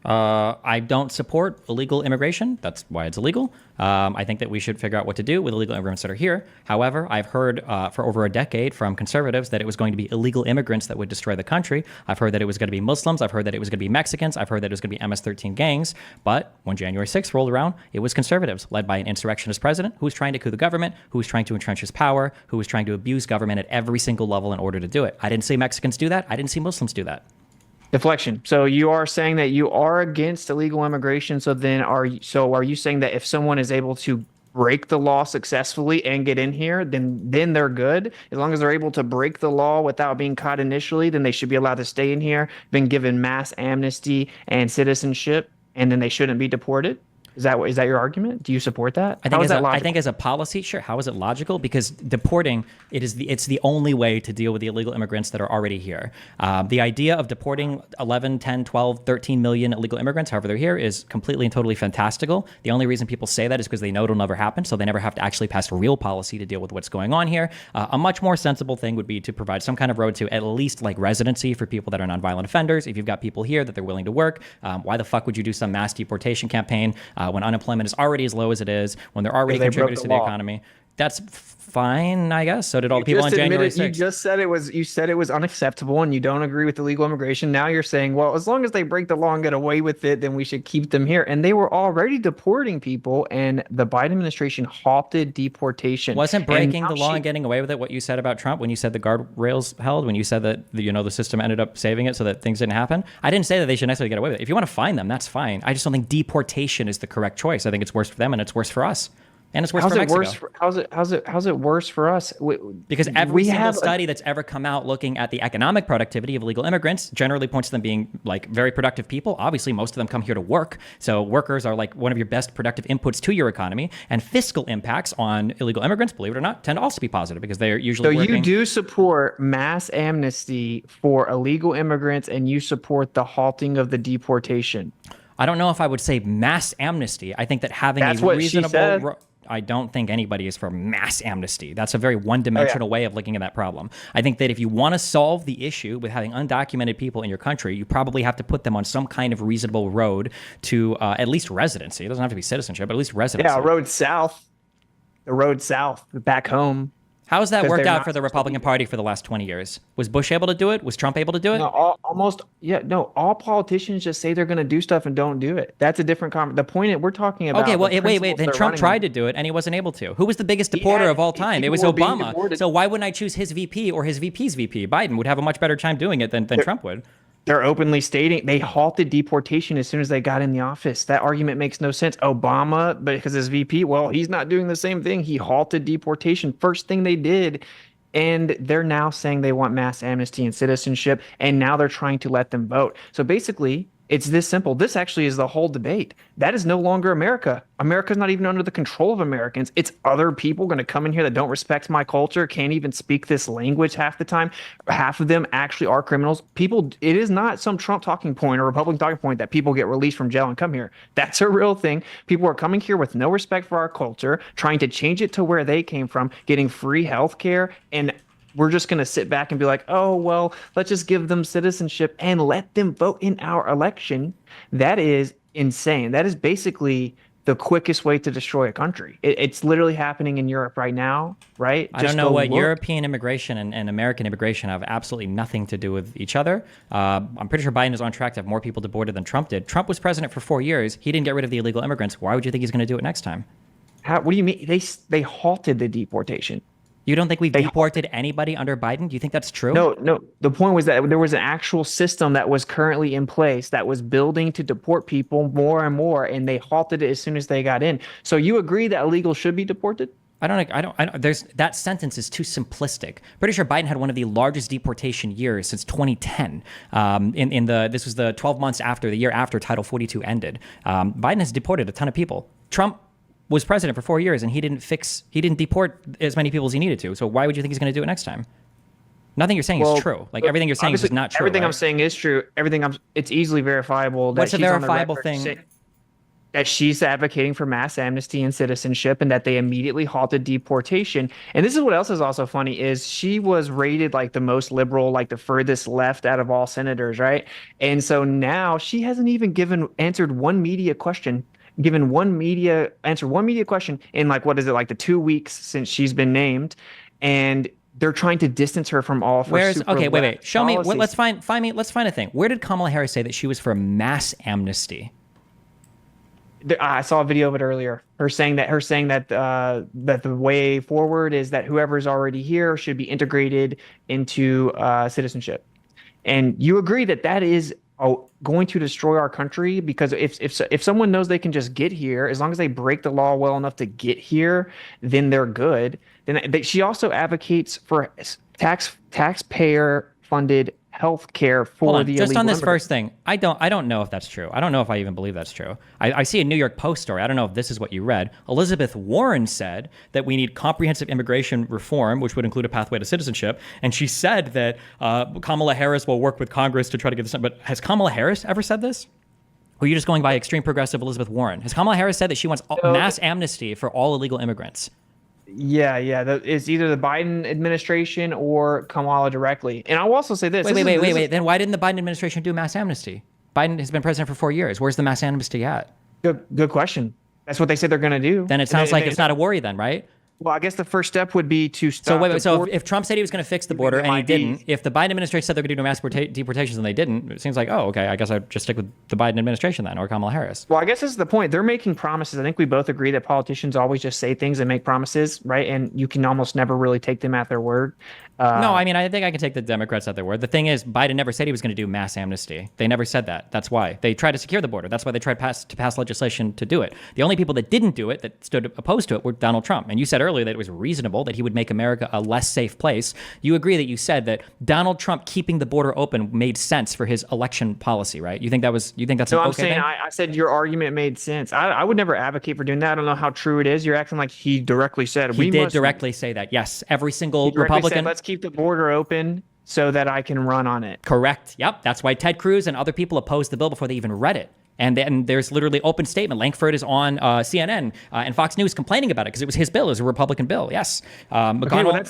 I don't support illegal immigration. That's why it's illegal. I think that we should figure out what to do with illegal immigrants that are here. However, I've heard for over a decade from conservatives that it was going to be illegal immigrants that would destroy the country. I've heard that it was going to be Muslims. I've heard that it was going to be Mexicans. I've heard that it was going to be MS-13 gangs. But when January 6th rolled around, it was conservatives led by an insurrectionist president who was trying to coup the government, who was trying to entrench his power, who was trying to abuse government at every single level in order to do it. I didn't see Mexicans do that. I didn't see Muslims do that. Deflection. So you are saying that you are against illegal immigration. So then are you saying that if someone is able to break the law successfully and get in here, then they're good? As long as they're able to break the law without being caught initially, then they should be allowed to stay in here, been given mass amnesty and citizenship, and then they shouldn't be deported? Is that your argument? Do you support that? I think as a policy, sure. How is it logical? Because deporting, it's the only way to deal with the illegal immigrants that are already here. The idea of deporting 11, 10, 12, 13 million illegal immigrants, however they're here, is completely and totally fantastical. The only reason people say that is because they know it'll never happen, so they never have to actually pass real policy to deal with what's going on here. A much more sensible thing would be to provide some kind of road to at least like residency for people that are nonviolent offenders. If you've got people here that they're willing to work, why the fuck would you do some mass deportation campaign when unemployment is already as low as it is, when they're already contributors to the economy? That's fine, I guess. So did all the people on January 6th. You just said it was unacceptable, and you don't agree with illegal immigration. Now you're saying, well, as long as they break the law and get away with it, then we should keep them here. And they were already deporting people, and the Biden administration halted deportation. Wasn't breaking the law and getting away with it what you said about Trump when you said the guardrails held, when you said that the system ended up saving it so that things didn't happen? I didn't say that they should necessarily get away with it. If you want to fine them, that's fine. I just don't think deportation is the correct choice. I think it's worse for them and it's worse for us. And it's worse for Mexico. How's it worse for us? Because every single study that's ever come out looking at the economic productivity of illegal immigrants generally points to them being like very productive people. Obviously, most of them come here to work. So workers are like one of your best productive inputs to your economy. And fiscal impacts on illegal immigrants, believe it or not, tend to also be positive because they're usually working. So you do support mass amnesty for illegal immigrants, and you support the halting of the deportation. I don't know if I would say mass amnesty. I think that having That's a what she reasonable... said. I don't think anybody is for mass amnesty. That's a very one-dimensional way of looking at that problem. I think that if you want to solve the issue with having undocumented people in your country, you probably have to put them on some kind of reasonable road to at least residency. It doesn't have to be citizenship, but at least residency. Yeah, road south. The road south, back home. How has that worked out for the Republican Party for the last 20 years? Was Bush able to do it? Was Trump able to do it? No, all politicians just say they're going to do stuff and don't do it. That's a different the point we're talking about. Okay, well, wait. Then Trump tried to do it and he wasn't able to. Who was the biggest deporter of all time? It was Obama. So why wouldn't I choose his VP or his VP's VP? Biden would have a much better time doing it than Trump would. They're openly stating they halted deportation as soon as they got in the office. That argument makes no sense. Obama, because his VP, well, he's not doing the same thing. He halted deportation. First thing they did. And they're now saying they want mass amnesty and citizenship. And now they're trying to let them vote. So basically, it's this simple. This actually is the whole debate. That is no longer America. America's not even under the control of Americans. It's other people going to come in here that don't respect my culture, can't even speak this language half the time. Half of them actually are criminals. It is not some Trump talking point or Republican talking point that people get released from jail and come here. That's a real thing. People are coming here with no respect for our culture, trying to change it to where they came from, getting free health care, and we're just going to sit back and be like, oh, well, let's just give them citizenship and let them vote in our election. That is insane. That is basically the quickest way to destroy a country. It's literally happening in Europe right now, right? I don't know what European immigration and American immigration have absolutely nothing to do with each other. I'm pretty sure Biden is on track to have more people deported than Trump did. Trump was president for 4 years. He didn't get rid of the illegal immigrants. Why would you think he's going to do it next time? What do you mean? They halted the deportation. You don't think we've They deported anybody under Biden? Do you think that's true? No. The point was that there was an actual system that was currently in place that was building to deport people more and more, and they halted it as soon as they got in. So you agree that illegals should be deported? I don't, there's, that sentence is too simplistic. Pretty sure Biden had one of the largest deportation years since 2010. This was the 12 months after, the year after Title 42 ended. Biden has deported a ton of people. Trump was president for 4 years and he didn't deport as many people as he needed to. So why would you think he's going to do it next time? Nothing you're saying is true. Like everything you're saying is just not true. Everything right? I'm saying is true. It's easily verifiable. What's a she's on the verifiable record thing? that she's advocating for mass amnesty and citizenship, and that they immediately halted deportation. And this is what else is also funny is she was rated like the most liberal, like the furthest left out of all senators, right? And so now she hasn't even answered one media question in like, what is it, like the 2 weeks since she's been named, and they're trying to distance her from all of her wait. Show me. policies. Let's find a thing. Where did Kamala Harris say that she was for mass amnesty? I saw a video of it earlier. Her saying that that the way forward is that whoever's already here should be integrated into citizenship. And you agree that is going to destroy our country, because if someone knows they can just get here, as long as they break the law well enough to get here, then they're good. Then she also advocates for taxpayer funded health care for Hold on, the just illegal on this immigrants. first thing, I don't know if that's true. I don't know if I even believe that's true. I see a New York Post story. I don't know if this is what you read. Elizabeth Warren said that we need comprehensive immigration reform, which would include a pathway to citizenship. And she said that Kamala Harris will work with Congress to try to get this done. But has Kamala Harris ever said this? Or are you just going by extreme progressive Elizabeth Warren? Has Kamala Harris said that she wants mass amnesty for all illegal immigrants? Yeah. It's either the Biden administration or Kamala directly. And I'll also say this. Wait. Then why didn't the Biden administration do mass amnesty? Biden has been president for 4 years. Where's the mass amnesty at? Good question. That's what they said they're going to do. Then it sounds like it's not a worry then, right? Well, I guess the first step would be to stop. So wait. So border- if Trump said he was going to fix the border and he didn't, if the Biden administration said they're going to do mass deportations and they didn't, it seems like, oh, okay, I guess I'd just stick with the Biden administration then, or Kamala Harris. Well, I guess this is the point. They're making promises. I think we both agree that politicians always just say things and make promises, right? And you can almost never really take them at their word. No, I mean, I think I can take the Democrats at their word. The thing is, Biden never said he was going to do mass amnesty. They never said that. That's why. They tried to secure the border. That's why they tried to pass legislation to do it. The only people that didn't do it, that stood opposed to it, were Donald Trump. And you said earlier that it was reasonable that he would make America a less safe place. You agree that you said that Donald Trump keeping the border open made sense for his election policy, right? You think that's No, an I'm okay saying thing? I said your argument made sense. I would never advocate for doing that. I don't know how true it is. You're acting like he directly said He did directly say that. Yes, every single He directly Republican. said, let's keep the border open so that I can run on it. Correct. Yep. That's why Ted Cruz and other people opposed the bill before they even read it. And then there's literally open statement. Langford is on CNN and Fox News complaining about it because it was his bill. It was a Republican bill. Yes. Okay, well,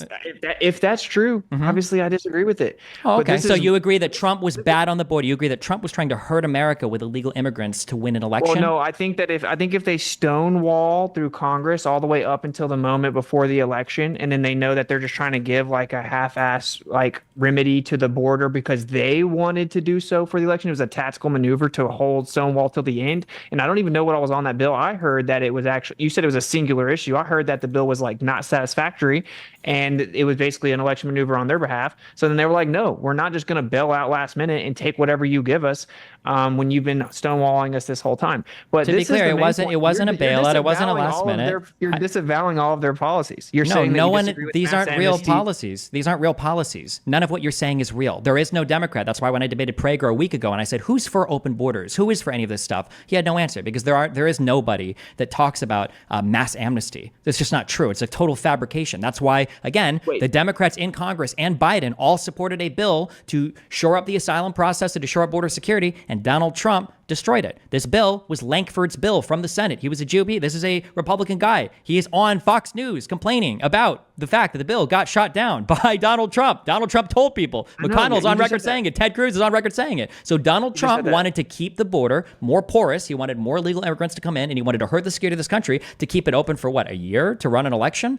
if that's true, obviously I disagree with it. Oh, But okay. this So is- you agree that Trump was bad on the border. You agree that Trump was trying to hurt America with illegal immigrants to win an election? Well, no, I think if they stonewall through Congress all the way up until the moment before the election, and then they know that they're just trying to give like a half-ass like remedy to the border because they wanted to do so for the election. It was a tactical maneuver to hold Stonewall till the end. And I don't even know what was on that bill. I heard that it was actually, you said it was a singular issue. I heard that the bill was like not satisfactory and it was basically an election maneuver on their behalf. So then they were like, no, we're not just going to bail out last minute and take whatever you give us when you've been stonewalling us this whole time. But To be clear, it wasn't a bailout. It wasn't a last minute. You're disavowing all of their policies. You're No, saying that no you one. disagree with These mass aren't real amnesty. policies. These aren't real policies. None of what you're saying is real. There is no Democrat. That's why when I debated Prager a week ago and I said, "Who's for open borders? Who is for any of this stuff?" He had no answer because there is nobody that talks about mass amnesty. It's just not true. It's a total fabrication. That's why, again, the Democrats in Congress and Biden all supported a bill to shore up the asylum process and to shore up border security, and Donald Trump destroyed it. This bill was Langford's bill from the Senate. He was a GOP. This is a Republican guy. He is on Fox News complaining about the fact that the bill got shot down by Donald Trump. Donald Trump told people. I know, McConnell's you on just record said that. saying it. Ted Cruz is on record saying it. So Donald just Trump said that. wanted to keep the border more porous. He wanted more illegal immigrants to come in, and he wanted to hurt the security of this country to keep it open for what, a year to run an election?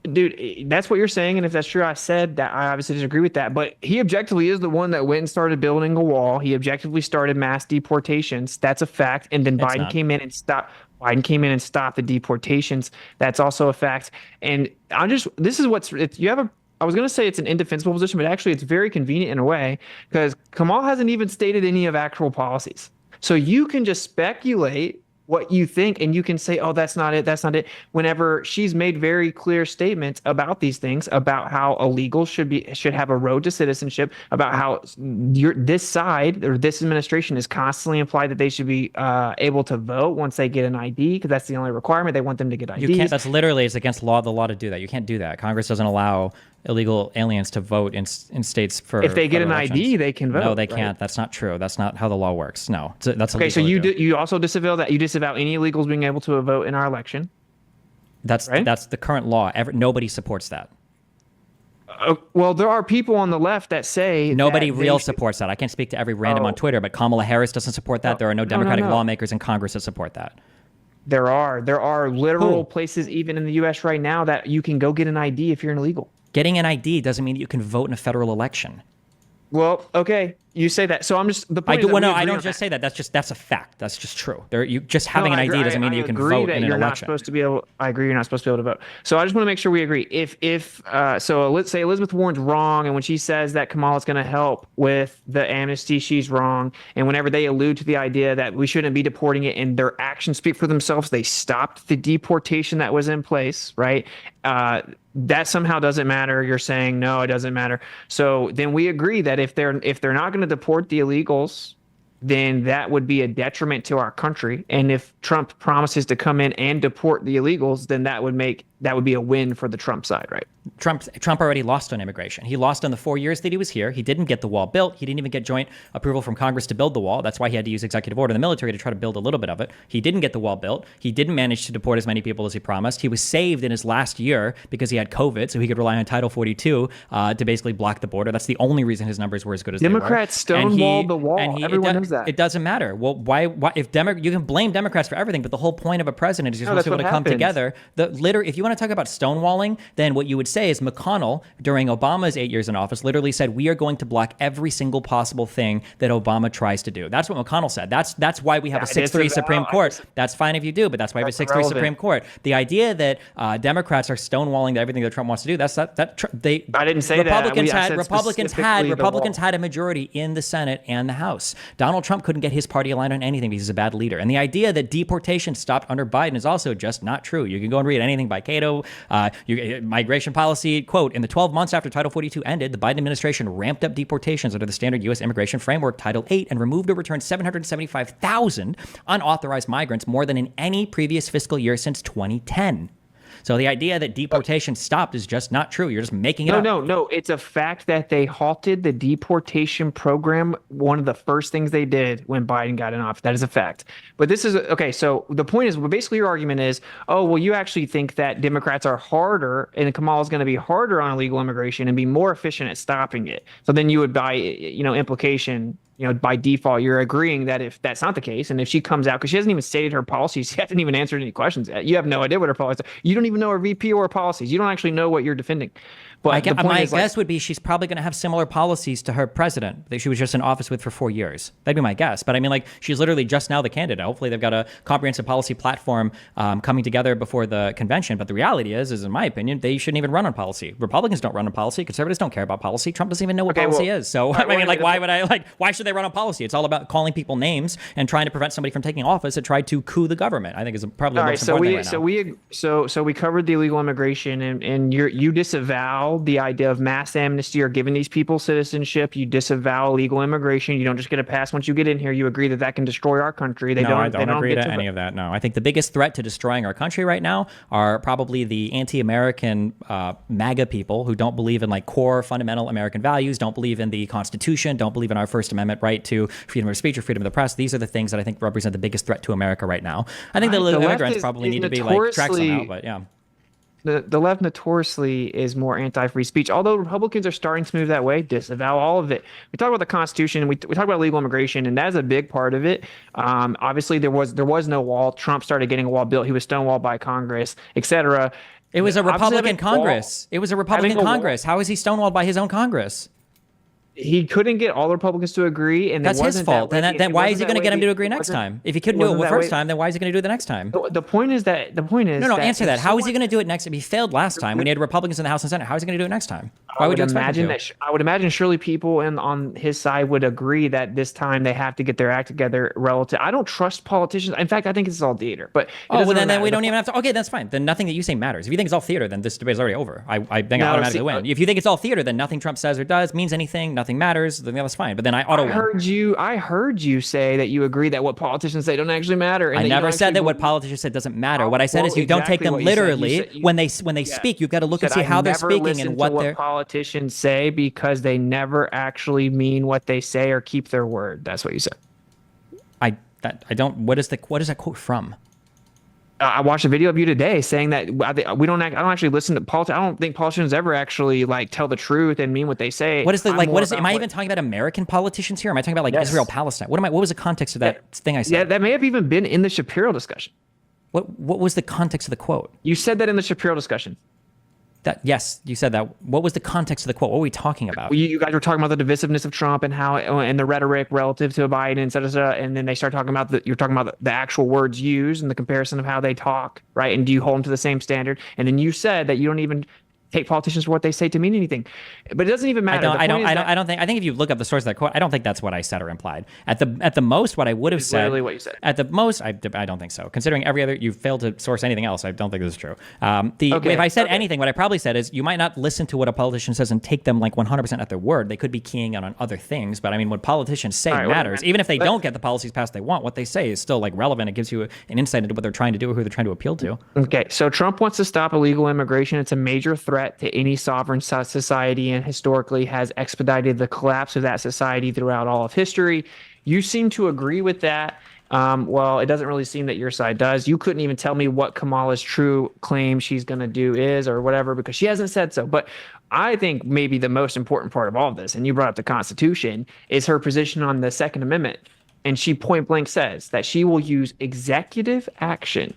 Dude, that's what you're saying, and if that's true, I said that I obviously disagree with that. But he objectively is the one that went and started building a wall. He objectively started mass deportations. That's a fact. And then It's Biden not. came in and stopped. Biden came in and stopped the deportations. That's also a fact. And this is what's you have a. I was gonna say it's an indefensible position, but actually it's very convenient in a way because Kamal hasn't even stated any of actual policies. So you can just speculate what you think and you can say, oh, that's not it, that's not it, whenever she's made very clear statements about these things, about how illegals should have a road to citizenship, about how this side or this administration is constantly implied that they should be able to vote once they get an ID, because that's the only requirement. They want them to get IDs. You can't. That's literally, it's against the law to do that. You can't do that. Congress doesn't allow illegal aliens to vote in states for. If they get an federal ID, elections. they can vote. No, they right? can't. That's not true. That's not how the law works. No, that's Okay, so illegal to do. you also disavow that. You disavow any illegals being able to vote in our election. That's right? That's the current law. Nobody supports that. Well, there are people on the left that say Nobody that they real should- supports that. I can't speak to every random on Oh. Twitter, but Kamala Harris doesn't support that. There are no Democratic no. lawmakers in Congress that support that. There are literal Who? places even in the U.S. right now that you can go get an ID if you're an illegal. Getting an ID doesn't mean that you can vote in a federal election. Well, okay, you say that. So I'm just the I point. do. Is that Well, we no, I agree don't on just that. say that. That's a fact. That's just true. You just having No, an I ID agree- doesn't mean I that you can agree vote that in an you're not election. supposed to be able. I agree, you're not supposed to be able to vote. So I just want to make sure we agree. If so, let's say Elizabeth Warren's wrong, and when she says that Kamala's going to help with the amnesty, she's wrong. And whenever they allude to the idea that we shouldn't be deporting it, and their actions speak for themselves, they stopped the deportation that was in place, right? That somehow doesn't matter. You're saying no, it doesn't matter. So then we agree that if they're not going to deport the illegals, then that would be a detriment to our country. And if Trump promises to come in and deport the illegals, then that would be a win for the Trump side, right? Trump already lost on immigration. He lost on the 4 years that he was here. He didn't get the wall built. He didn't even get joint approval from Congress to build the wall. That's why he had to use executive order in the military to try to build a little bit of it. He didn't get the wall built. He didn't manage to deport as many people as he promised. He was saved in his last year because he had COVID, so he could rely on Title 42 to basically block the border. That's the only reason his numbers were as good as Democrats they were. stonewalled the wall. Everyone knows that. It doesn't matter. Well, why if you can blame Democrats for everything, but the whole point of a president is you're supposed to be able to come together. If you want to talk about stonewalling, then what you would say is McConnell, during Obama's 8 years in office, literally said, we are going to block every single possible thing that Obama tries to do. That's what McConnell said. That's why we have a 6-3 Supreme Court. That's fine if you do, but that's why we have a 6-3 Supreme Court. The idea that Democrats are stonewalling everything that Trump wants to do, I didn't say Republicans that. Republicans had a majority in the Senate and the House. Donald Trump couldn't get his party aligned on anything because he's a bad leader. And the idea that deportation stopped under Biden is also just not true. You can go and read anything by Cato. Migration policy, quote, in the 12 months after Title 42 ended, the Biden administration ramped up deportations under the standard U.S. immigration framework, Title 8, and removed or returned 775,000 unauthorized migrants, more than in any previous fiscal year since 2010. So the idea that deportation stopped is just not true. You're just making it up. No. It's a fact that they halted the deportation program. One of the first things they did when Biden got in office. That is a fact. But this is okay. So the point is, basically, your argument is, oh, well, you actually think that Democrats are harder, and Kamala is going to be harder on illegal immigration and be more efficient at stopping it. So then you would, by implication, by default, you're agreeing that if that's not the case, and if she comes out, because she hasn't even stated her policies, she hasn't even answered any questions yet. You have no idea what her policies are. You don't even know her VP or her policies. You don't actually know what you're defending. But my guess would be she's probably going to have similar policies to her president that she was just in office with for 4 years. That'd be my guess. But I mean, she's literally just now the candidate. Hopefully they've got a comprehensive policy platform coming together before the convention. But the reality is in my opinion, they shouldn't even run on policy. Republicans don't run on policy. Conservatives don't care about policy. Trump doesn't even know what policy is. So why should they run on policy? It's all about calling people names and trying to prevent somebody from taking office and try to coup the government. I think is probably the most important thing right now. So we covered the illegal immigration, and you disavow the idea of mass amnesty or giving these people citizenship. You disavow illegal immigration. You don't just get a pass once you get in here. You agree that can destroy our country. I don't agree to any of that. No, I think the biggest threat to destroying our country right now are probably the anti-American MAGA people who don't believe in core fundamental American values, don't believe in the Constitution, don't believe in our First Amendment right to freedom of speech or freedom of the press. These are the things that I think represent the biggest threat to America right now. I think the immigrants probably need to be tracked somehow, but yeah. The left notoriously is more anti-free speech, although Republicans are starting to move that way. Disavow all of it. We talk about the Constitution, we talk about legal immigration, and that's a big part of it. Obviously, there was no wall. Trump started getting a wall built. He was stonewalled by Congress, etc. It was a Obviously, Republican having Congress. It was a Republican having a wall- Congress. How is he stonewalled by his own Congress? He couldn't get all the Republicans to agree, and That's it his wasn't fault. That way. Then why It is he wasn't going to that get him way. to agree It next wasn't- time? If he couldn't do it wasn't the that first way. time, then why is he going to do it the next time? The point is that No, that answer if that. How is he someone- going to do it next? If he failed last time, when he had Republicans in the House and Senate, how is he going to do it next time? I Why would would you expect imagine him to? that I would imagine surely people on his side would agree that this time they have to get their act together relative. I don't trust politicians. In fact, I think it's all theater. But Oh, well, then we don't even have to. Okay, that's fine. Then nothing that you say matters. If you think it's all theater, then this debate is already over. I think I No, automatically see, win. If you think it's all theater, then nothing Trump says or does means anything, nothing matters, then that's fine. But then I auto win. I heard you say that you agree that what politicians say don't actually matter. And I that you never don't said actually that what believe- politicians said doesn't matter. What I said Well, is you don't take exactly them what you said. You literally said- when they speak. You've got to look and said, see how "I they're never speaking listen and to what they're. politicians say because they never actually mean what they say or keep their word." That's what you said. I don't. What is that quote from? I watched a video of you today saying that we don't. I don't actually listen to politics. I don't think politicians ever actually like tell the truth and mean what they say. What is the I'm like? more What is? about Am I what- even talking about American politicians here? Am I talking about like Yes. Israel, Palestine? What was the context of that thing I said? Yeah, that may have even been in the Shapiro discussion. What was the context of the quote? You said that in the Shapiro discussion. That yes, you said that. What was the context of the quote? What were we talking about? You guys were talking about the divisiveness of Trump and how and the rhetoric relative to Biden, et cetera, et cetera, and then they start talking about you're talking about the actual words used and the comparison of how they talk, right? And do you hold them to the same standard? And then you said that you don't even take politicians for what they say to mean anything, but it doesn't even matter. I don't think. I think if you look up the source of that quote, I don't think that's what I said or implied. At the most, what I would have said. Literally what you said. At the most, I don't think so. Considering every other, you failed to source anything else. I don't think this is true. Okay, if I said anything, what I probably said is you might not listen to what a politician says and take them like 100% at their word. They could be keying on other things, but I mean, what politicians say right, matters. Even if they don't get the policies passed they want, what they say is still like relevant. It gives you an insight into what they're trying to do or who they're trying to appeal to. Okay, so Trump wants to stop illegal immigration. It's a major threat to any sovereign society and historically has expedited the collapse of that society throughout all of history. You seem to agree with that. Well, it doesn't really seem that your side does. You couldn't even tell me what Kamala's true claim she's going to do is or whatever because she hasn't said so. But I think maybe the most important part of all of this, and you brought up the Constitution, is her position on the Second Amendment. And she point blank says that she will use executive action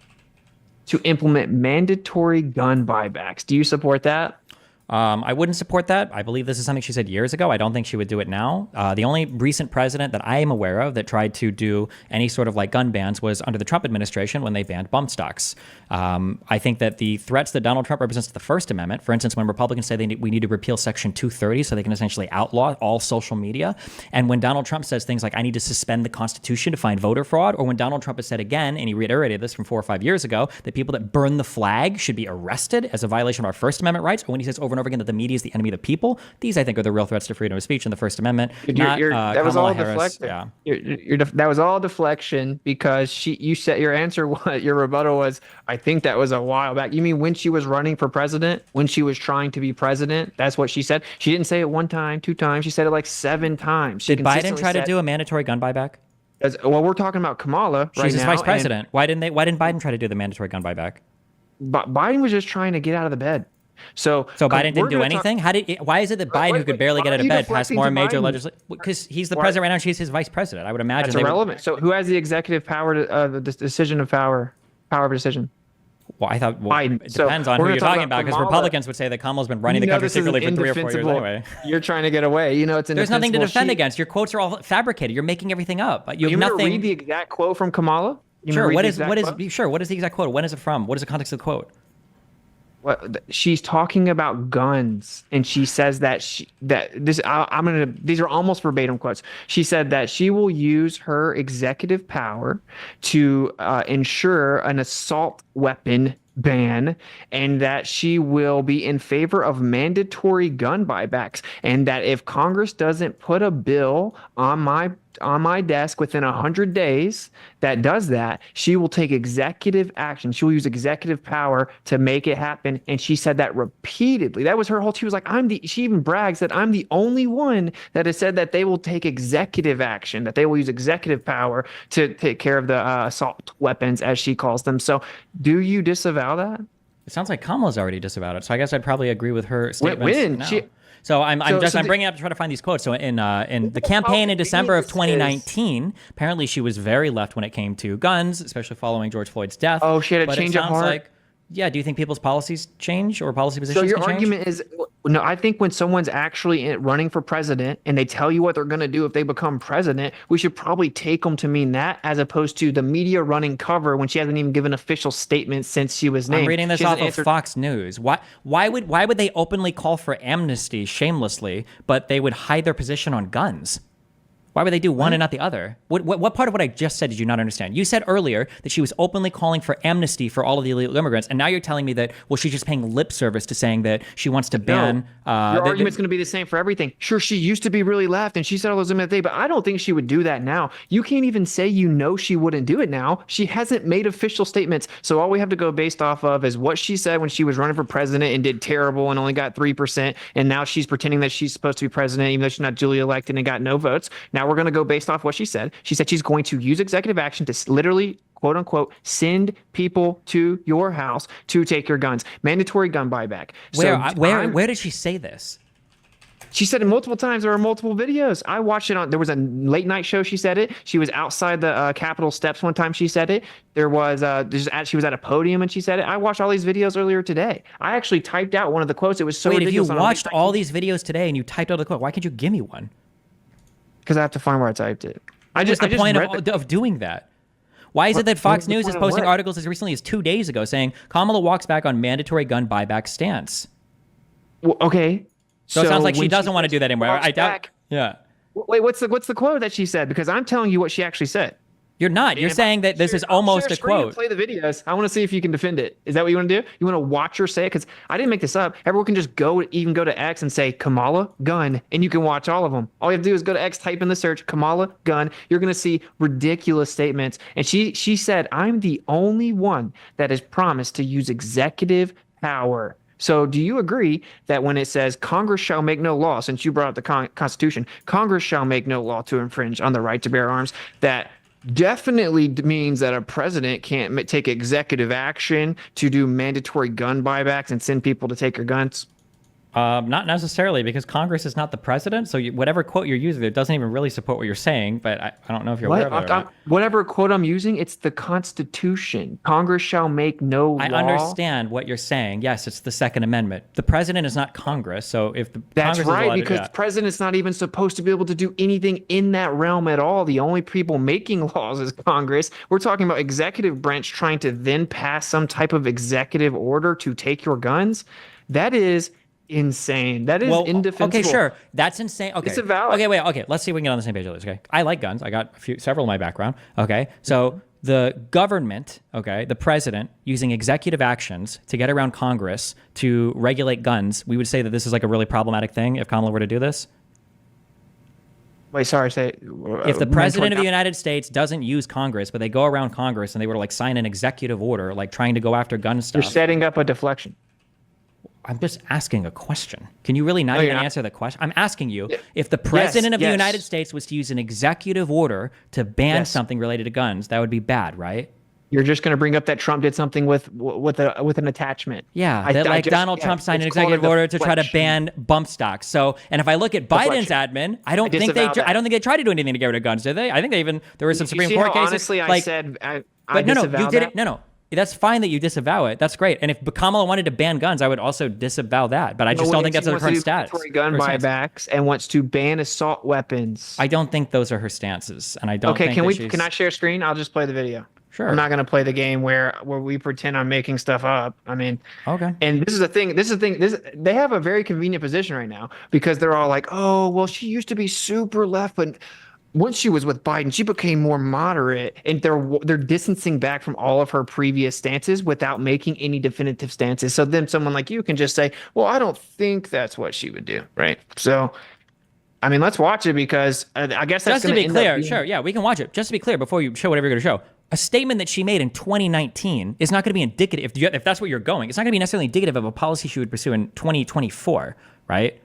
to implement mandatory gun buybacks. Do you support that? I wouldn't support that. I believe this is something she said years ago. I don't think she would do it now. The only recent president that I am aware of that tried to do any sort of like gun bans was under the Trump administration when they banned bump stocks. I think that the threats that Donald Trump represents to the First Amendment, for instance, when Republicans say we need to repeal Section 230 so they can essentially outlaw all social media, and when Donald Trump says things like I need to suspend the Constitution to find voter fraud, or when Donald Trump has said again, and he reiterated this from 4 or 5 years ago, that people that burn the flag should be arrested as a violation of our First Amendment rights, or when he says over and over again that the media is the enemy of the people, these I think are the real threats to freedom of speech in the First Amendment. That was Kamala all Harris. deflection. Yeah. That was all deflection because you said your answer was your rebuttal was I think that was a while back. You mean when she was running for president, when she was trying to be president? That's what she said. She didn't say it one time, 2 times. She said it like 7 times. Did Biden try to do a mandatory gun buyback? Well, we're talking about Kamala right now. She's his vice president. Why didn't Biden try to do the mandatory gun buyback? But Biden was just trying to get out of the bed. So Biden didn't do anything. Why is it that Biden, who could barely get out of bed, passed more major legislation? Because he's the president right now. She's his vice president. I would imagine that's irrelevant. So who has the executive power to the decision of power of decision? Well, I thought Biden. It depends on who you're talking about because Republicans would say that Kamala's been running the country secretly for 3 or 4 years anyway. You're trying to get away. You know, it's there's nothing to defend against. Your quotes are all fabricated. You're making everything up. You have nothing. Read the exact quote from Kamala? Sure. What is the exact quote? When is it from? What is the context of the quote? She's talking about guns, and she says that these are almost verbatim quotes. She said that she will use her executive power to ensure an assault weapon ban, and that she will be in favor of mandatory gun buybacks, and that if Congress doesn't put a bill on my desk within 100 days that does that, she will take executive action. She will use executive power to make it happen. And she said that repeatedly. That was her whole, she was like, she even brags that I'm the only one that has said that they will take executive action, that they will use executive power to take care of the assault weapons, as she calls them. So do you disavow that? It sounds like Kamala's already disavowed it. So I guess I'd probably agree with her statements. When? Now. So I'm bringing it up to try to find these quotes. So in the campaign in December of 2019, apparently she was very left when it came to guns, especially following George Floyd's death. Oh, she had a change of heart. Yeah. Do you think people's policies change or policy So positions your can change? argument is no, I think when someone's actually running for president and they tell you what they're going to do if they become president, we should probably take them to mean that as opposed to the media running cover when she hasn't even given official statements since she was named. I'm reading this She off hasn't of answered- Fox News. Why would they openly call for amnesty shamelessly, but they would hide their position on guns? Why would they do one and not the other? What part of what I just said did you not understand? You said earlier that she was openly calling for amnesty for all of the illegal immigrants, and now you're telling me that, well, she's just paying lip service to saying that she wants to ban. Your argument's going to be the same for everything. Sure, she used to be really left, and she said all those things, but I don't think she would do that now. You can't even say she wouldn't do it now. She hasn't made official statements, so all we have to go based off of is what she said when she was running for president and did terrible and only got 3%, and now she's pretending that she's supposed to be president even though she's not duly elected and got no votes. Now we're going to go based off what she said. She said she's going to use executive action to literally, quote unquote, send people to your house to take your guns. Mandatory gun buyback. Where did she say this? She said it multiple times. There are multiple videos. I watched it on. There was a late night show. She said it. She was outside the Capitol steps one time. She said it. There was she was at a podium and she said it. I watched all these videos earlier today. I actually typed out one of the quotes. It was so Wait, if you ridiculous. watched all these videos today and you typed out a quote, why can't you give me one? Because I have to find where I typed it. What's the point read of doing that? Why is it that Fox what's the News is point of posting what? articles as recently as 2 days ago saying Kamala walks back on mandatory gun buyback stance? Well, okay. So it sounds like she when doesn't want to do that anymore. walks I doubt. back- Yeah. Wait, what's the quote that she said? Because I'm telling you what she actually said. You're not. You're If saying that this is almost a quote. Play the videos. I want to see if you can defend it. Is that what you want to do? You want to watch her say it? Because I didn't make this up. Everyone can just go to X and say Kamala gun, and you can watch all of them. All you have to do is go to X, type in the search Kamala gun. You're going to see ridiculous statements. And she said, "I'm the only one that has promised to use executive power." So do you agree that when it says Congress shall make no law, since you brought up the Constitution, Congress shall make no law to infringe on the right to bear arms, that definitely means that a president can't take executive action to do mandatory gun buybacks and send people to take your guns? Not necessarily, because Congress is not the president. So whatever quote you're using, it doesn't even really support what you're saying. But I don't know if you're aware of it or not. Whatever quote I'm using, it's the Constitution. Congress shall make no law. I understand what you're saying. Yes, it's the Second Amendment. The president is not Congress. So if the That's Congress is right, allowed because to, the president's not even supposed to be able to do anything in that realm at all. The only people making laws is Congress. We're talking about executive branch trying to then pass some type of executive order to take your guns. That is insane. That is indefensible. Okay, sure. That's insane. Okay. Disavow it. Okay, wait. Okay, let's see if we can get on the same page with this. Okay. I like guns. I got several in my background. Okay. So the government, okay, the president using executive actions to get around Congress to regulate guns, we would say that this is like a really problematic thing if Kamala were to do this. Wait, sorry, say If the president of the United States doesn't use Congress, but they go around Congress and they were to like sign an executive order, like trying to go after gun stuff. You're setting up a deflection. I'm just asking a question. Can you really not No, even you're not. answer the question? I'm asking you, if the president of the yes. United States was to use an executive order to ban Yes. something related to guns, that would be bad, right? You're just going to bring up that Trump did something with an attachment. Yeah, Donald Trump signed an executive order to try to ban bump stocks. So, and if I look at Biden's admin, I don't think they tried to do anything to get rid of guns, did they? I think they even there were some Supreme Court cases. Honestly, I said I but no, you disavow did that. it. No. That's fine that you disavow it. That's great. And if Kamala wanted to ban guns, I would also disavow that. But I just don't think that's her current stance. Gun buybacks and wants to ban assault weapons. I don't think those are her stances, and I don't. Okay, think can I share screen? I'll just play the video. Sure. I'm not going to play the game where we pretend I'm making stuff up. I mean, okay. And this is the thing. They have a very convenient position right now because they're all like, "Oh, well, she used to be super left, but once she was with Biden, she became more moderate." And they're distancing back from all of her previous stances without making any definitive stances. So then someone like you can just say, "Well, I don't think that's what she would do," right? So. I mean, let's watch it because I guess that's just to be clear. Sure, yeah, we can watch it. Just to be clear, before you show whatever you're going to show, a statement that she made in 2019 is not going to be indicative. If that's what you're going, it's not going to be necessarily indicative of a policy she would pursue in 2024, right?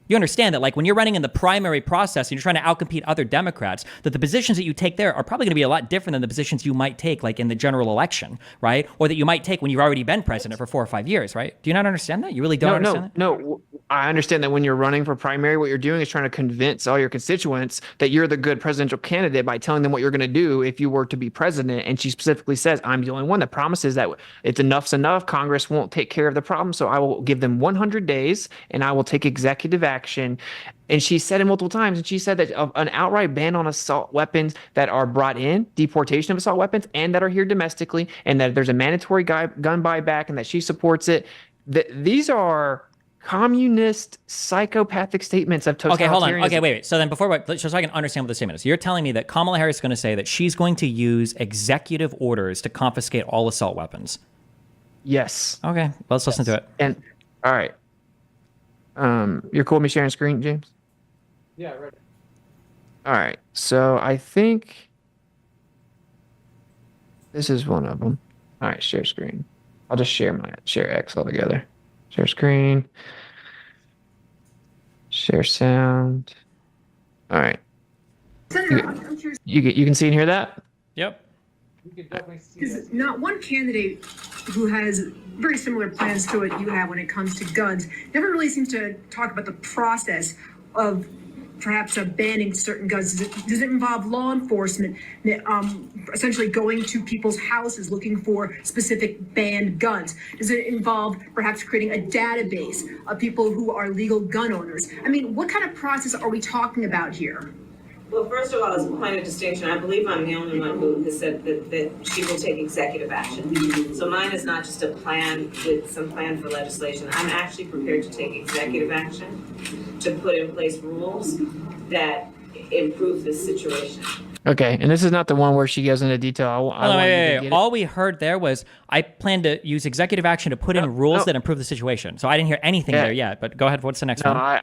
You understand that, like, when you're running in the primary process and you're trying to outcompete other Democrats, that the positions that you take there are probably going to be a lot different than the positions you might take, like, in the general election, right? Or that you might take when you've already been president for 4 or 5 years, right? Do you not understand that? You really don't understand that? No. I understand that when you're running for primary, what you're doing is trying to convince all your constituents that you're the good presidential candidate by telling them what you're going to do if you were to be president. And she specifically says, I'm the only one that promises that it's enough's enough. Congress won't take care of the problem. So I will give them 100 days and I will take executive action. And she said it multiple times, and she said that an outright ban on assault weapons that are brought in, deportation of assault weapons, and that are here domestically, and that there's a mandatory gun buyback, and that she supports it. These are communist, psychopathic statements of totalitarianism. Okay, hold on. Okay, wait. So then so I can understand what the statement is. You're telling me that Kamala Harris is going to say that she's going to use executive orders to confiscate all assault weapons. Yes. Okay, let's listen to it. And all right. You're cool with me sharing screen, James? Yeah, right. All right. So I think this is one of them. All right, share screen. I'll just share X altogether. Share screen. Share sound. All right. Senator, I'm curious, You can see and hear that? Yep. We can definitely see because that. not one candidate who has very similar plans to what you have when it comes to guns never really seems to talk about the process of perhaps banning certain guns. Does it involve law enforcement essentially going to people's houses looking for specific banned guns? Does it involve perhaps creating a database of people who are legal gun owners? I mean, what kind of process are we talking about here? Well, first of all, as a point of distinction, I believe I'm the only one who has said that she will take executive action. So mine is not just a plan with some plan for legislation. I'm actually prepared to take executive action to put in place rules that improve this situation. Okay, and this is not the one where she goes into detail. All we heard there was, I plan to use executive action to put in rules that improve the situation. So I didn't hear anything there yet, but go ahead. What's the next one?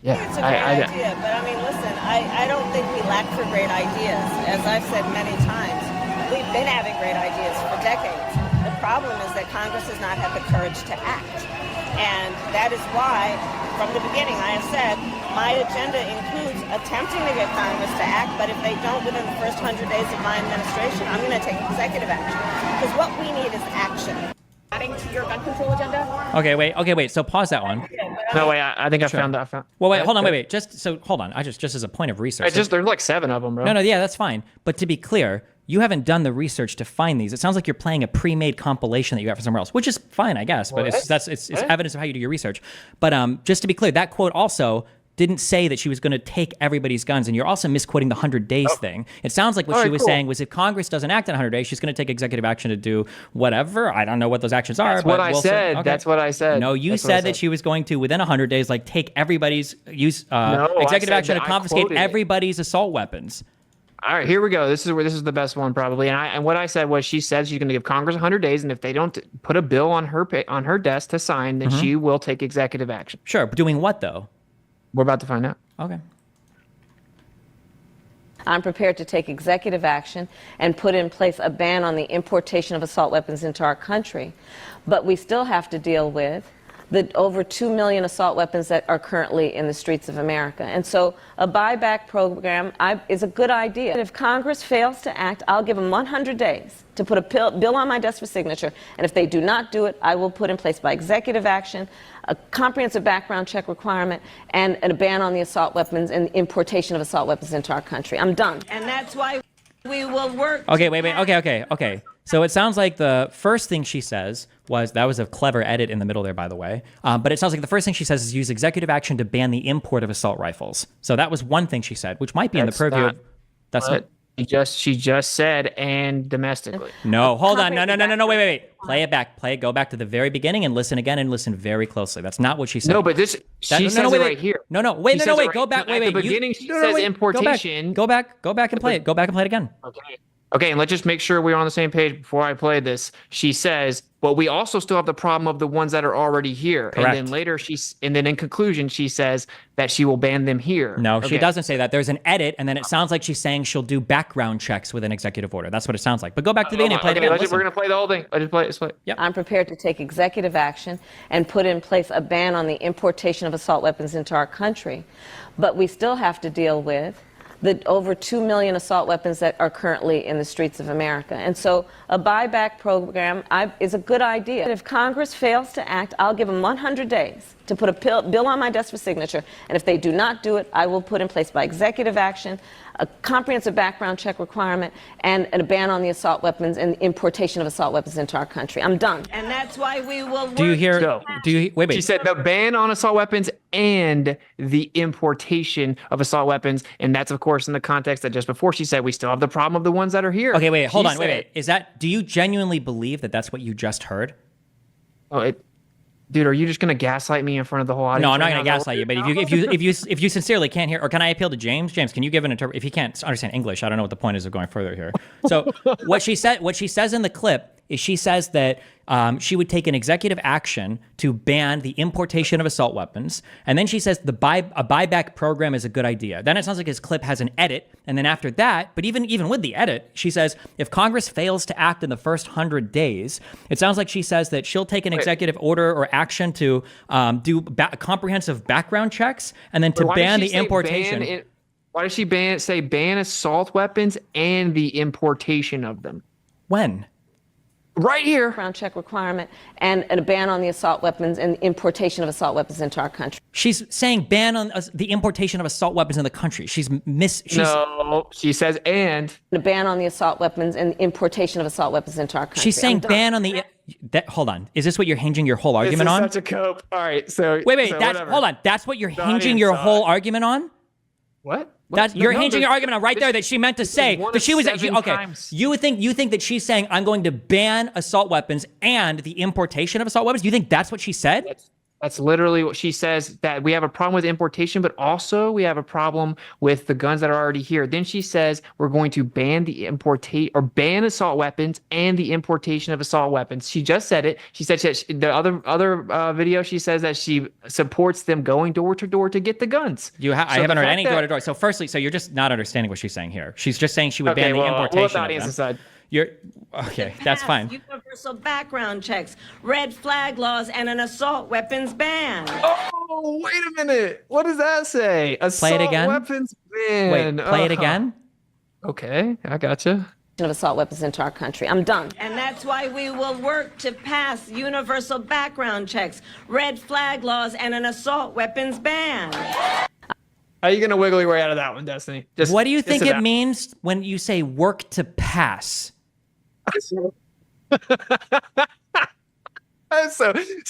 It's a great idea, but I mean, listen, I don't think we lack for great ideas. As I've said many times, we've been having great ideas for decades. The problem is that Congress has not had the courage to act. And that is why, from the beginning, I have said, my agenda includes attempting to get Congress to act, but if they don't within the first 100 days of my administration, I'm going to take executive action. Because what we need is action. Adding to your gun control agenda? Okay, wait. So pause that one. No, wait. I think I found that. Well, wait, hold on, wait. Hold on. Just as a point of research. There's like 7 of them, bro. No, yeah, that's fine. But to be clear, you haven't done the research to find these. It sounds like you're playing a pre-made compilation that you got from somewhere else, which is fine, I guess. But it's evidence of how you do your research. But just to be clear, that quote also didn't say that she was going to take everybody's guns, and you're also misquoting the 100 days thing. It sounds like what she was saying was if Congress doesn't act in 100 days, she's going to take executive action to do whatever. I don't know what those actions are. That's what I said. Okay. That's what I said. No, you said that she was going to, within 100 days, like take everybody's executive action to confiscate everybody's assault weapons. All right, here we go. This is the best one probably. And what I said was, she said she's going to give Congress 100 days, and if they don't put a bill on her desk to sign, then she will take executive action. Sure, but doing what though? We're about to find out. Okay. I'm prepared to take executive action and put in place a ban on the importation of assault weapons into our country. But we still have to deal with the over 2 million assault weapons that are currently in the streets of America. And so a buyback program is a good idea. If Congress fails to act, I'll give them 100 days to put a bill on my desk for signature. And if they do not do it, I will put in place by executive action a comprehensive background check requirement and a ban on the assault weapons and the importation of assault weapons into our country. I'm done. And that's why we will work. Okay, wait. Okay. So it sounds like the first thing she says that was a clever edit in the middle there, by the way. But it sounds like the first thing she says is use executive action to ban the import of assault rifles. So that was one thing she said, which might be in the purview of... That's not... She just said, and domestically. No, hold on. No, wait. Play it back. Go back to the very beginning and listen again and listen very closely. That's not what she said. No, but she says it right here. Wait. Go back. At the beginning, she says importation. Go back and play it. Go back and play it again. Okay. Okay, and let's just make sure we're on the same page before I play this. She says, but we also still have the problem of the ones that are already here. Correct. And then later and then in conclusion, she says that she will ban them here. No, she Okay. doesn't say that. There's an edit, and then it sounds like she's saying she'll do background checks with an executive order. That's what it sounds like. But go back to the beginning and play it again. We're Listen. going to play the whole thing. Let's play it. Yep. I'm prepared to take executive action and put in place a ban on the importation of assault weapons into our country. But we still have to deal with the over 2 million assault weapons that are currently in the streets of America. And so a buyback program is a good idea. If Congress fails to act, I'll give them 100 days to put a bill on my desk for signature. And if they do not do it, I will put in place by executive action a comprehensive background check requirement and a ban on the assault weapons and the importation of assault weapons into our country. I'm done. And that's why we will Do you hear? So, Wait. She said the ban on assault weapons and the importation of assault weapons. And that's, of course, in the context that just before she said we still have the problem of the ones that are here. Okay, wait, hold She on, wait. Do you genuinely believe that that's what you just heard? Dude, are you just gonna gaslight me in front of the whole audience? No, I'm not right going to now? gaslight you. But if you sincerely can't hear, or can I appeal to James? James, can you give an interpret? If he can't understand English, I don't know what the point is of going further here. So what she says in the clip is she says that she would take an executive action to ban the importation of assault weapons, and then she says a buyback program is a good idea. Then it sounds like his clip has an edit, and then after that, but even with the edit, she says if Congress fails to act in the first 100 days, it sounds like she says that she'll take an executive order or action to do comprehensive background checks, and then to ban the importation. Why does she ban assault weapons and the importation of them? When? Right here. background check requirement and a ban on the assault weapons and the importation of assault weapons into our country. She's saying ban on the importation of assault weapons in the country. No, she says and. A ban on the assault weapons and the importation of assault weapons into our country. She's saying ban on the. Hold on. Is this what you're hinging your whole argument on? This is such a cope. All right, so wait. So Hold on. That's what you're hinging your whole argument on? What? You're hinging your argument on right there that she meant to say that she was okay. Times. You think that she's saying I'm going to ban assault weapons and the importation of assault weapons? You think that's what she said? That's literally what she says, that we have a problem with importation, but also we have a problem with the guns that are already here. Then she says we're going to ban ban assault weapons and the importation of assault weapons. She just said it. She said the other video, she says that she supports them going door to door to get the guns. I haven't heard any door to door. So firstly, you're just not understanding what she's saying here. She's just saying she would ban the importation of them. Aside. Okay, that's fine. Universal background checks, red flag laws, and an assault weapons ban. Oh, wait a minute. What does that say? Assault again? weapons ban. Wait, play it again? Okay, I gotcha. Of assault weapons into our country. I'm done. And that's why we will work to pass universal background checks, red flag laws, and an assault weapons ban. How are you going to wiggle your way out of that one, Destiny? What do you think it means when you say work to pass? So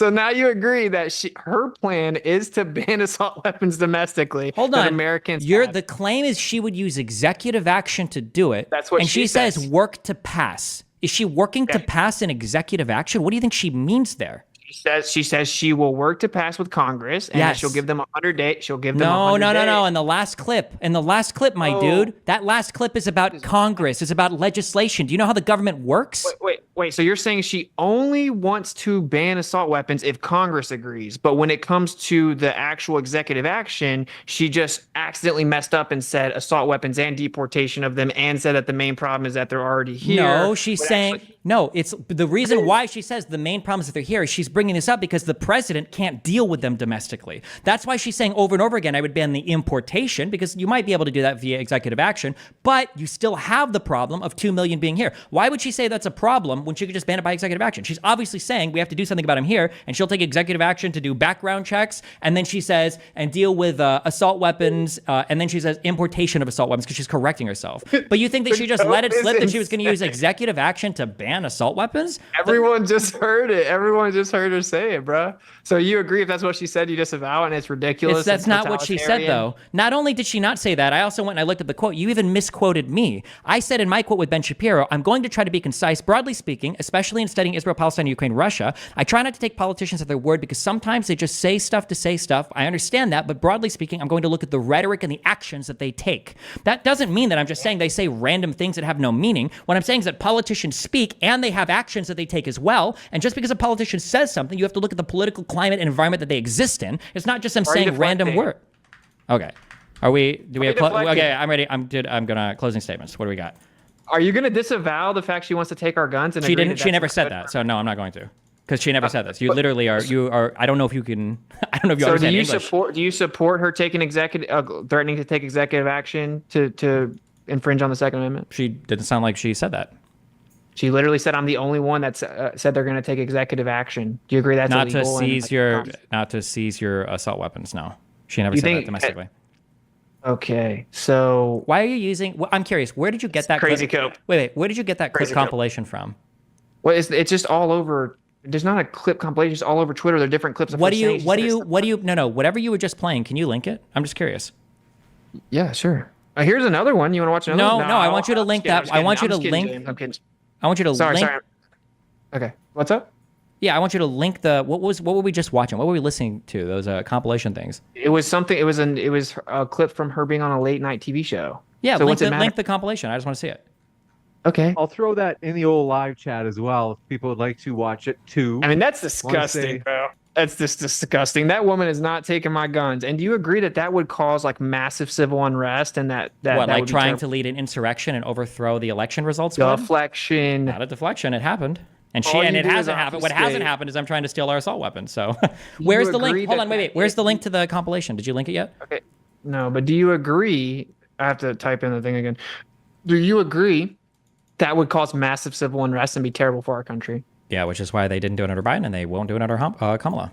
now you agree that her plan is to ban assault weapons domestically. Hold on. Americans. The claim is she would use executive action to do it. That's what and she says says. Work to pass. Is she working to pass an executive action? What do you think she means there? She says she will work to pass with Congress, and that she'll give them 100 days. She'll give them 100 days. No. In the last clip, my dude, that last clip is about Congress. It's about legislation. Do you know how the government works? Wait. So you're saying she only wants to ban assault weapons if Congress agrees, but when it comes to the actual executive action, she just accidentally messed up and said assault weapons and deportation of them, and said that the main problem is that they're already here. No, she's saying no. It's the reason why she says the main problem is that they're here. She's bringing this up because the president can't deal with them domestically. That's why she's saying over and over again, I would ban the importation, because you might be able to do that via executive action, but you still have the problem of 2 million being here. Why would she say that's a problem when she could just ban it by executive action? She's obviously saying we have to do something about him here, and she'll take executive action to do background checks, and then she says, and deal with assault weapons, and then she says importation of assault weapons, because she's correcting herself. But you think that she just let it slip that she was going to use executive action to ban assault weapons? Everyone just heard it. Everyone just heard her say it, bro. So you agree if that's what she said, you disavow, and it's ridiculous. That's not what she said, though. Not only did she not say that, I also went and I looked at the quote. You even misquoted me. I said in my quote with Ben Shapiro, I'm going to try to be concise. Broadly speaking, speaking, especially in studying Israel, Palestine, Ukraine, Russia, I try not to take politicians at their word because sometimes they just say stuff to say stuff. I understand that, but broadly speaking, I'm going to look at the rhetoric and the actions that they take. That doesn't mean that I'm just saying they say random things that have no meaning. What I'm saying is that politicians speak and they have actions that they take as well. And just because a politician says something, you have to look at the political climate and environment that they exist in. It's not just them saying random words. Okay. Do we have okay, I'm ready. I'm gonna closing statements. What do we got? Are you gonna disavow the fact she wants to take our guns? And She didn't. She never said that. So no, I'm not going to. Because she never said this. You literally are. You are. I don't know if you can. I don't know if you understand English. Do you support her taking threatening to take executive action to infringe on the Second Amendment? She didn't sound like she said that. She literally said, "I'm the only one that said they're going to take executive action." Do you agree that's not illegal? To seize your assault weapons? No, she never said that domestically. Okay, so why are you using? Well, I'm curious. Where did you get that crazy clip? Wait. Where did you get that clip compilation from? Well, it's just all over. There's not a clip compilation. It's all over Twitter. There are different clips of what do you? No. Whatever you were just playing. Can you link it? I'm just curious. Yeah, sure. Here's another one. You want to watch another? No. I want you to link that. I want you to link. I'm kidding. I want you to link. Sorry. Okay. What's up? Yeah, I want you to link the what were we just watching? What were we listening to? Those compilation things. It was something. It was a clip from her being on a late night TV show. Yeah, so link the compilation. I just want to see it. Okay. I'll throw that in the old live chat as well if people would like to watch it too. I mean, that's disgusting, bro. That's just disgusting. That woman is not taking my guns. And do you agree that would cause like massive civil unrest and that like trying to lead an insurrection and overthrow the election results? Deflection. Not a deflection. It happened. And it hasn't happened. What hasn't happened is I'm trying to steal our assault weapons. So where's the link? Hold on, wait. Where's the link to the compilation? Did you link it yet? Okay. No, but do you agree? I have to type in the thing again. Do you agree that would cause massive civil unrest and be terrible for our country? Yeah, which is why they didn't do it under Biden and they won't do it under Kamala.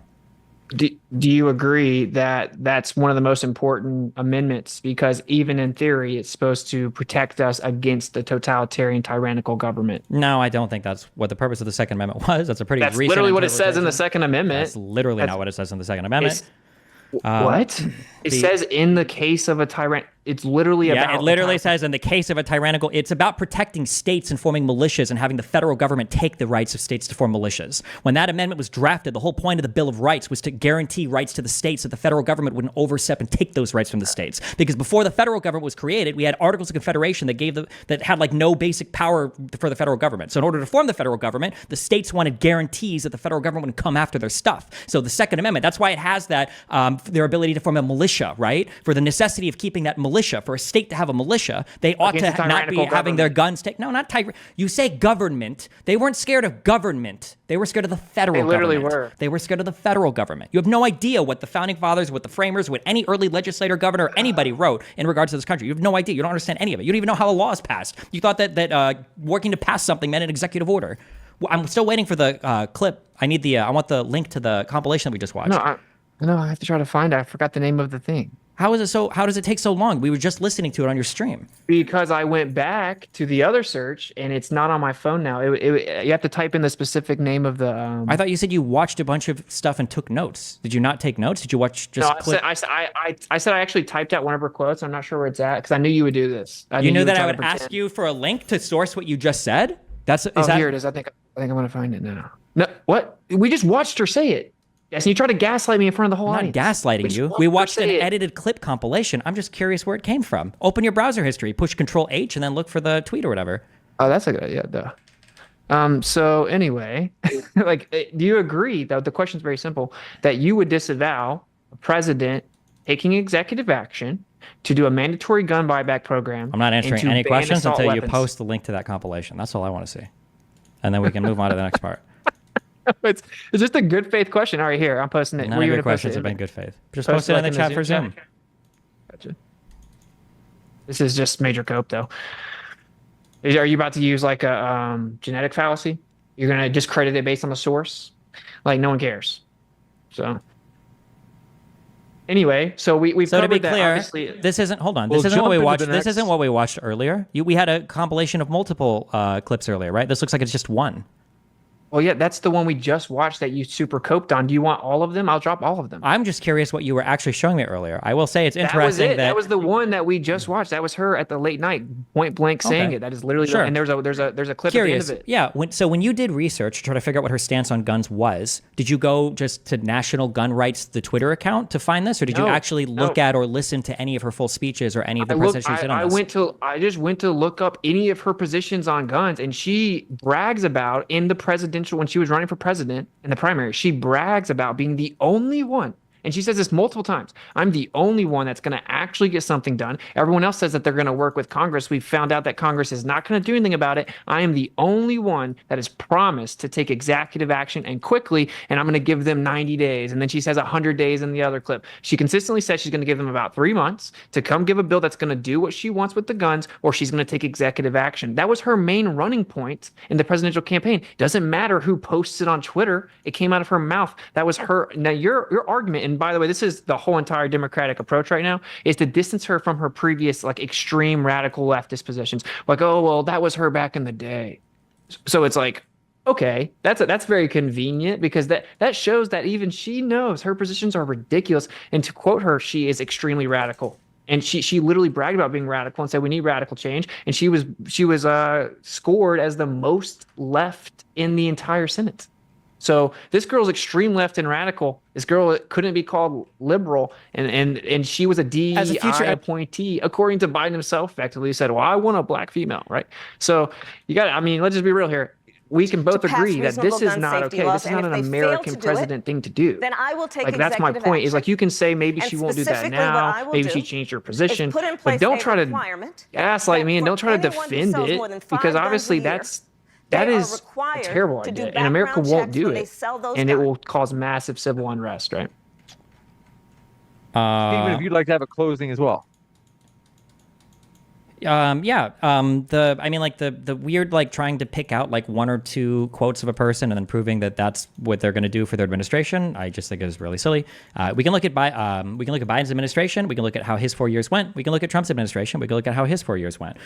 Do you agree that that's one of the most important amendments? Because even in theory, it's supposed to protect us against the totalitarian, tyrannical government. No, I don't think that's what the purpose of the Second Amendment was. That's a pretty recent literally what it says in the Second Amendment. That's literally not what it says in the Second Amendment. What? It says in the case of a tyrant. It's literally about. Yeah, it literally says in the case of a tyrannical. It's about protecting states and forming militias and having the federal government take the rights of states to form militias. When that amendment was drafted, the whole point of the Bill of Rights was to guarantee rights to the states so the federal government wouldn't overstep and take those rights from the states. Because before the federal government was created, we had Articles of Confederation that had like no basic power for the federal government. So in order to form the federal government, the states wanted guarantees that the federal government wouldn't come after their stuff. So the Second Amendment, that's why it has that their ability to form a militia, right? For the necessity of keeping that militia, for a state to have a militia, they ought to not be having their guns taken. No, not tyrannical. You say government. They weren't scared of government. They were scared of the federal government. They literally were. They were scared of the federal government. You have no idea what the founding fathers, what the framers, what any early legislator, governor, or anybody wrote in regards to this country. You have no idea. You don't understand any of it. You don't even know how a law is passed. You thought that working to pass something meant an executive order. Well, I'm still waiting for the clip. I want the link to the compilation that we just watched. No, I have to try to find it. I forgot the name of the thing. How does it take so long? We were just listening to it on your stream. Because I went back to the other search and it's not on my phone now. You have to type in the specific name of the. I thought you said you watched a bunch of stuff and took notes. Did you not take notes? Did you watch just? No, I said I actually typed out one of her quotes. I'm not sure where it's at because I knew you would do this. You knew that I would ask you for a link to source what you just said. Here it is. I think I'm gonna find it now. No, what? We just watched her say it. Yes, and you tried to gaslight me in front of the whole audience. I'm not gaslighting you. We watched an edited clip compilation. I'm just curious where it came from. Open your browser history, push Control H, and then look for the tweet or whatever. Oh, that's a good idea, duh. So anyway, do you agree that the question is very simple, that you would disavow a president taking executive action to do a mandatory gun buyback program? I'm not answering any questions until you post the link to that compilation. That's all I want to see. And then we can move on to the next part. It's just a good faith question. All right, here, I'm posting it. None of your questions have been good faith. Just post it in the chat for Zoom. Gotcha. This is just major cope, though. Are you about to use like a genetic fallacy? You're going to discredit it based on the source? Like, no one cares. So, anyway, so we've so covered to be clear, obviously. This isn't, hold on, this isn't what we watched. This isn't what we watched earlier. We had a compilation of multiple clips earlier, right? This looks like it's just one. Well, yeah, that's the one we just watched that you super coped on. Do you want all of them? I'll drop all of them. I'm just curious what you were actually showing me earlier. I will say it's That was interesting it. That was the one that we just watched. That was her at the late night, point blank saying Okay. it. That is literally Sure. and there's a clip curious. at the end of it. Yeah. So when you did research to try to figure out what her stance on guns was, did you go just to National Gun Rights, the Twitter account, to find this, or did you No, actually look no. at or listen to any of her full speeches or any of the I looked, presentations she did on this? I just went to look up any of her positions on guns, and she brags about in the presidential when she was running for president in the primary, she brags about being the only one. And she says this multiple times. I'm the only one that's going to actually get something done. Everyone else says that they're going to work with Congress. We've found out that Congress is not going to do anything about it. I am the only one that has promised to take executive action and quickly, and I'm going to give them 90 days. And then she says 100 days in the other clip. She consistently says she's going to give them about 3 months to come give a bill that's going to do what she wants with the guns, or she's going to take executive action. That was her main running point in the presidential campaign. Doesn't matter who posts it on Twitter. It came out of her mouth. That was her. Now, your argument, and by the way, this is the whole entire Democratic approach right now, is to distance her from her previous like extreme radical leftist positions. Like, oh, well, that was her back in the day. So it's like, okay, that's very convenient because that shows that even she knows her positions are ridiculous. And to quote her, she is extremely radical. And she literally bragged about being radical and said we need radical change. And she was scored as the most left in the entire Senate. So this girl's extreme left and radical. This girl couldn't be called liberal, and she was a DEI appointee, according to Biden himself. Effectively said, "Well, I want a black female," right? So you got. I mean, let's just be real here. We can both agree that this is not okay. This is not an American president thing to do. Then I will take like that's my point. Is like you can say maybe she won't do that now. Maybe she changed her position, but don't try to gaslight me and don't try to defend it because obviously that is a terrible idea, and America won't do it, and it will cause massive civil unrest, right? Even if you'd like to have a closing as well. I mean, like the weird, like trying to pick out like 1 or 2 quotes of a person and then proving that that's what they're going to do for their administration. I just think is really silly. We can look at Biden's administration. We can look at how his 4 years went. We can look at Trump's administration. We can look at how his 4 years went.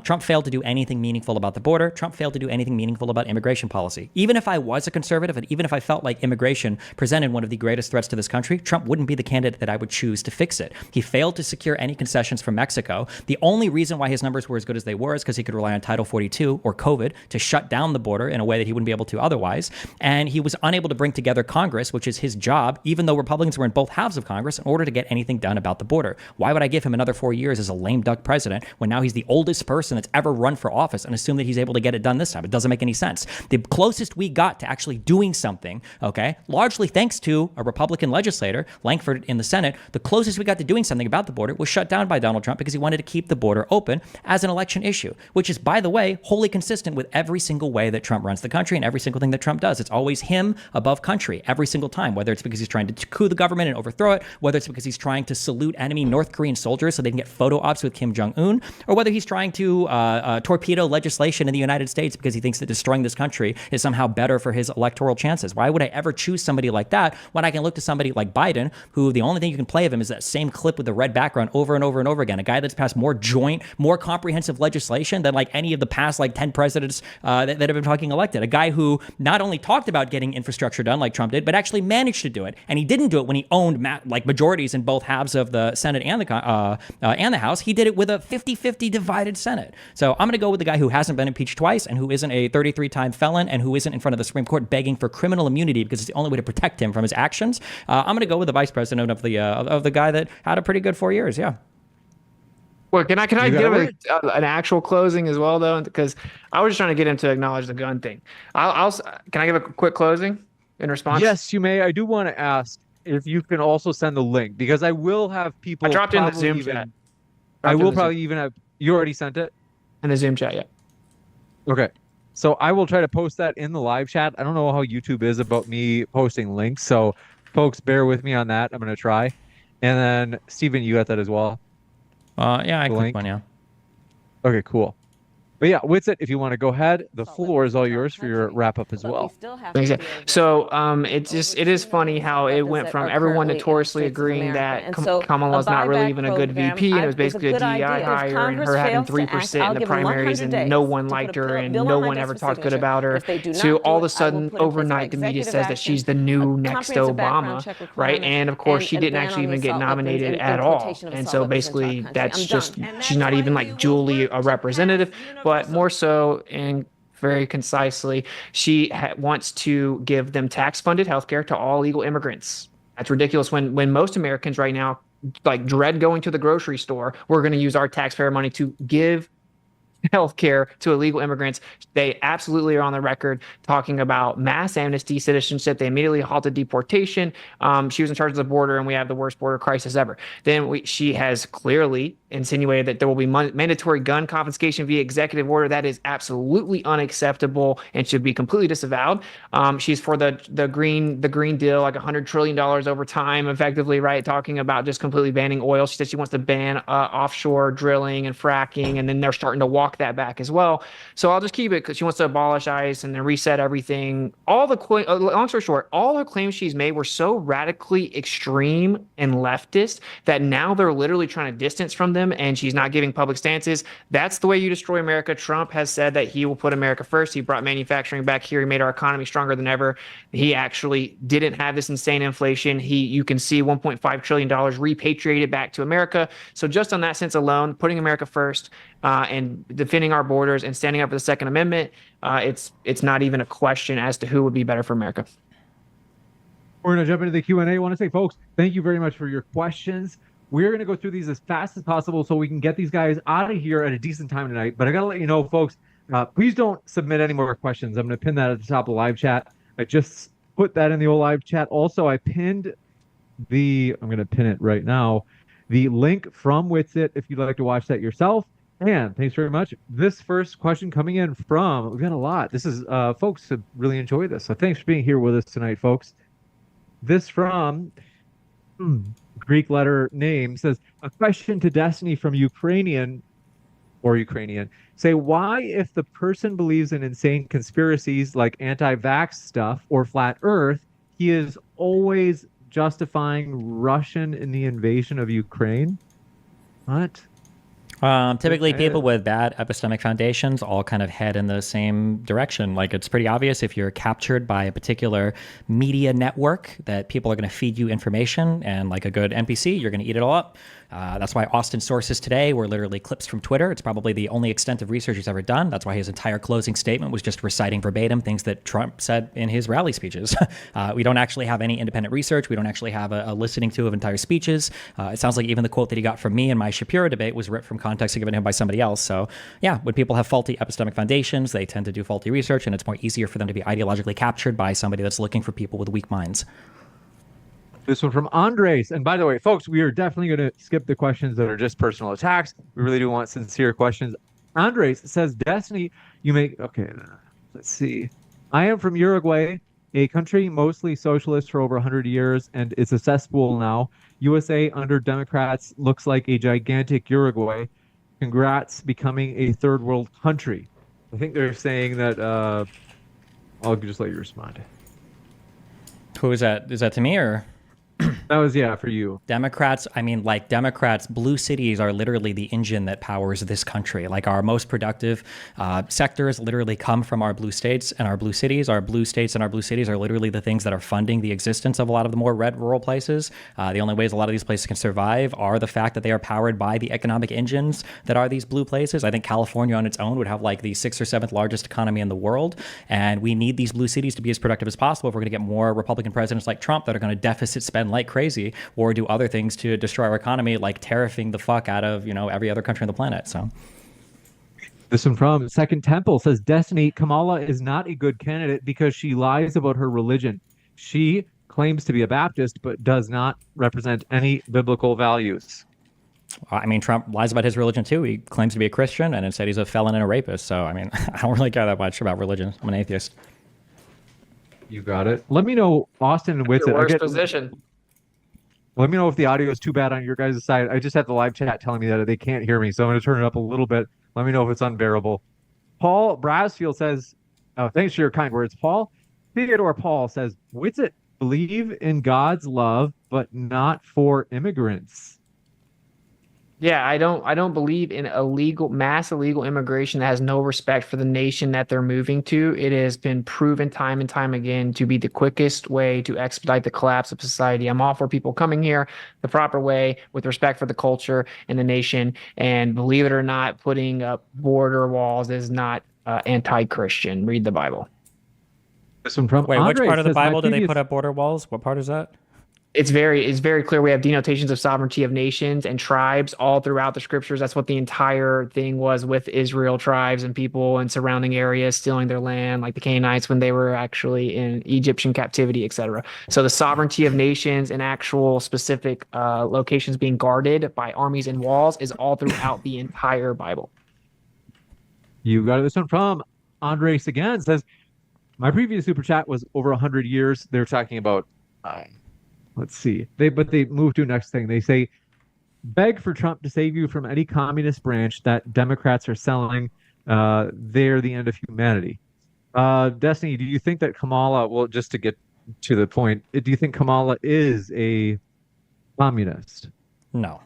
Trump failed to do anything meaningful about the border. Trump failed to do anything meaningful about immigration policy. Even if I was a conservative and even if I felt like immigration presented one of the greatest threats to this country, Trump wouldn't be the candidate that I would choose to fix it. He failed to secure any concessions from Mexico. The only reason why his numbers were as good as they were is because he could rely on Title 42 or COVID to shut down the border in a way that he wouldn't be able to otherwise. And he was unable to bring together Congress, which is his job, even though Republicans were in both halves of Congress, in order to get anything done about the border. Why would I give him another 4 years as a lame duck president when now he's the oldest person that's ever run for office and assume that he's able to get it done this time? It doesn't make any sense. The closest we got to actually doing something, okay, largely thanks to a Republican legislator, Lankford in the Senate, the closest we got to doing something about the border was shut down by Donald Trump because he wanted to keep the border open as an election issue, which is, by the way, wholly consistent with every single way that Trump runs the country and every single thing that Trump does. It's always him above country every single time, whether it's because he's trying to coup the government and overthrow it, whether it's because he's trying to salute enemy North Korean soldiers so they can get photo ops with Kim Jong-un, or whether he's trying to torpedo legislation in the United States because he thinks that destroying this country is somehow better for his electoral chances. Why would I ever choose somebody like that when I can look to somebody like Biden, who the only thing you can play of him is that same clip with the red background over and over and over again, a guy that's passed more comprehensive legislation than like any of the past like 10 presidents that have been fucking elected. A guy who not only talked about getting infrastructure done like Trump did, but actually managed to do it. And he didn't do it when he owned majorities in both halves of the Senate and the House. He did it with a 50-50 divided Senate. So I'm going to go with the guy who hasn't been impeached twice and who isn't a 33-time felon and who isn't in front of the Supreme Court begging for criminal immunity because it's the only way to protect him from his actions. I'm going to go with the vice president of the guy that had a pretty good 4 years. Yeah. Well, can I give an actual closing as well though? Because I was just trying to get him to acknowledge the gun thing. Can I give a quick closing in response? Yes, you may. I do want to ask if you can also send the link because I will have people. I dropped in the Zoom chat. I will probably even have. You already sent it in the Zoom chat, yeah. Okay. So I will try to post that in the live chat. I don't know how YouTube is about me posting links, so folks, bear with me on that. I'm gonna try. And then Steven, you got that as well. Yeah, I clicked one, yeah. Okay, cool. But yeah, Witsit, if you want to go ahead, the Assault floor is weapons all into our yours for your country. wrap up as But we well. still have Thanks, to yeah. deal with So it is over 2 funny million how assault it weapons went that from are everyone currently in the notoriously streets of agreeing America. that And so Kamala's a not really buyback even a good program, VP, and it was is a basically a good DEI idea. If hire, and Congress her having fails to act, 3% in I'll the give them primaries, 100 and no days one to put liked a her, and bill no on my one desk ever for talked good signature. about But her. if they do To not do all of it, a I will sudden, put in place by overnight, the media executive says that she's action the a new next comprehensive background Obama, check right? requirement And of course, she and a didn't ban actually on the even get assault weapons nominated and at all. importation of And assault so weapons into our basically, country. that's I'm just done. And she's that's not why even we like will duly work a to representative, pass but universal more so and very concisely, she wants to give them tax-funded healthcare to all legal immigrants. That's ridiculous when most Americans right now like dread going to the grocery store. We're going to use our taxpayer money to give healthcare to illegal immigrants. They absolutely are on the record talking about mass amnesty citizenship. They immediately halted deportation. She was in charge of the border, and we have the worst border crisis ever. Then she has clearly insinuated that there will be mandatory gun confiscation via executive order. That is absolutely unacceptable and should be completely disavowed. She's for the green deal, like $100 trillion over time, effectively, right? Talking about just completely banning oil. She said she wants to ban offshore drilling and fracking, and then they're starting to walk that back as well. So I'll just keep it because she wants to abolish ICE and then reset everything. All the long story short, all the claims she's made were so radically extreme and leftist that now they're literally trying to distance from them, and she's not giving public stances. That's the way you destroy America. Trump has said that he will put America first. He brought manufacturing back here. He made our economy stronger than ever. He actually didn't have this insane inflation. You can see $1.5 trillion repatriated back to America. So just on that sense alone, putting America first and defending our borders and standing up for the Second Amendment, it's not even a question as to who would be better for America. We're going to jump into the Q&A. I want to say, folks, thank you very much for your questions. We're going to go through these as fast as possible so we can get these guys out of here at a decent time tonight. But I got to let you know, folks, please don't submit any more questions. I'm going to pin that at the top of the live chat. I just put that in the old live chat. Also, I pinned I'm going to pin it right now, the link from Witsit if you'd like to watch that yourself. And thanks very much. This first question coming in from, we've got a lot. This is, folks have really enjoyed this. So thanks for being here with us tonight, folks. This from Greek letter name says, a question to Destiny from Ukrainian. Say, why, if the person believes in insane conspiracies like anti-vax stuff or flat earth, he is always justifying Russian in the invasion of Ukraine? What? Typically, people with bad epistemic foundations all kind of head in the same direction. Like, it's pretty obvious if you're captured by a particular media network that people are going to feed you information, and like a good NPC, you're going to eat it all up. That's why Austin's sources today were literally clips from Twitter. It's probably the only extent of research he's ever done. That's why his entire closing statement was just reciting verbatim things that Trump said in his rally speeches. We don't actually have any independent research. We don't actually have a listening to of entire speeches. It sounds like even the quote that he got from me in my Shapiro debate was ripped from context and given to him by somebody else. So yeah, when people have faulty epistemic foundations, they tend to do faulty research, and it's more easier for them to be ideologically captured by somebody that's looking for people with weak minds. This one from Andres. And by the way, folks, we are definitely going to skip the questions that are just personal attacks. We really do want sincere questions. Andres says, Destiny, you make... Okay, let's see. I am from Uruguay, a country mostly socialist for over 100 years, and it's a cesspool now. USA under Democrats looks like a gigantic Uruguay. Congrats, becoming a third world country. I think they're saying that... I'll just let you respond. Who is that? Is that to me or... That was, yeah, for you. Democrats, I mean, like Democrats, blue cities are literally the engine that powers this country. Like our most productive sectors literally come from our blue states and our blue cities. Our blue states and our blue cities are literally the things that are funding the existence of a lot of the more red rural places. The only ways a lot of these places can survive are the fact that they are powered by the economic engines that are these blue places. I think California on its own would have like the 6th or 7th largest economy in the world. And we need these blue cities to be as productive as possible if we're going to get more Republican presidents like Trump that are going to deficit spend like crazy or do other things to destroy our economy, like tariffing the fuck out of, every other country on the planet. So this one from Second Temple says, Destiny, Kamala is not a good candidate because she lies about her religion. She claims to be a Baptist, but does not represent any biblical values. I mean, Trump lies about his religion too. He claims to be a Christian and instead he's a felon and a rapist. So, I mean, I don't really care that much about religion. I'm an atheist. You got it. Let me know, Austin and Witsit. Worst position. Let me know if the audio is too bad on your guys' side. I just had the live chat telling me that they can't hear me, so I'm going to turn it up a little bit. Let me know if it's unbearable. Paul Brasfield says, oh, thanks for your kind words, Paul. Theodore Paul says, Witsit believe in God's love, but not for immigrants. Yeah, I don't believe in mass illegal immigration that has no respect for the nation that they're moving to. It has been proven time and time again to be the quickest way to expedite the collapse of society. I'm all for people coming here the proper way with respect for the culture and the nation. And believe it or not, putting up border walls is not anti-Christian. Read the Bible. This one from Wait, which Andre part of the says, "My Bible do they previous- put up border walls? What part is that? It's very clear. We have denotations of sovereignty of nations and tribes all throughout the scriptures. That's what the entire thing was with Israel, tribes and people in surrounding areas stealing their land, like the Canaanites when they were actually in Egyptian captivity, etc. So the sovereignty of nations and actual specific locations being guarded by armies and walls is all throughout the entire Bible. You got this one from Andres again. Says, my previous super chat was over 100 years. They're talking about, let's see. They move to the next thing. They say, beg for Trump to save you from any communist branch that Democrats are selling. They're the end of humanity. Destiny, do you think that Kamala, well, just to get to the point, do you think Kamala is a communist? No.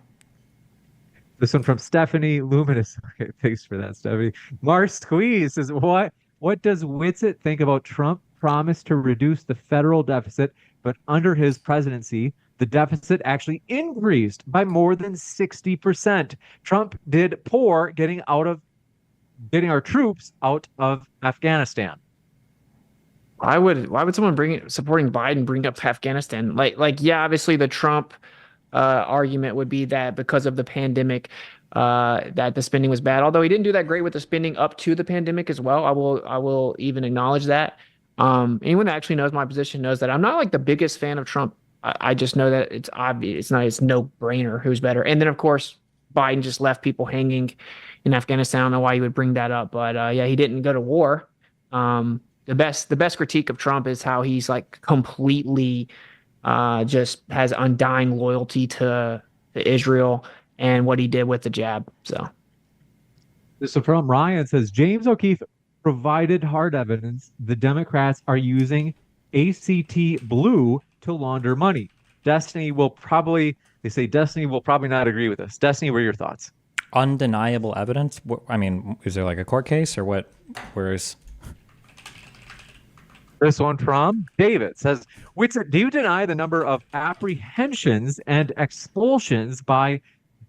This one from Stephanie Luminous. Okay, thanks for that, Stephanie. Mars Squeeze says, what does Witsit think about Trump promised to reduce the federal deficit, but under his presidency, the deficit actually increased by more than 60%. Trump did poor getting our troops out of Afghanistan. Why would someone supporting Biden bring up Afghanistan? Yeah, obviously the Trump argument would be that because of the pandemic, that the spending was bad. Although he didn't do that great with the spending up to the pandemic as well. I will even acknowledge that. Anyone that actually knows my position knows that I'm not like the biggest fan of Trump. I just know that it's obvious. It's no brainer who's better. And then of course Biden just left people hanging in Afghanistan. I don't know why you would bring that up, but yeah, he didn't go to war. The best critique of Trump is how he's like completely just has undying loyalty to Israel and what he did with the jab. So this is from Ryan. Says, James O'Keefe provided hard evidence the Democrats are using ACT Blue to launder money. Destiny will probably not agree with this. Destiny, what are your thoughts? Undeniable evidence? I mean, is there like a court case or what? Where's... This one from David says, Witsit, do you deny the number of apprehensions and expulsions by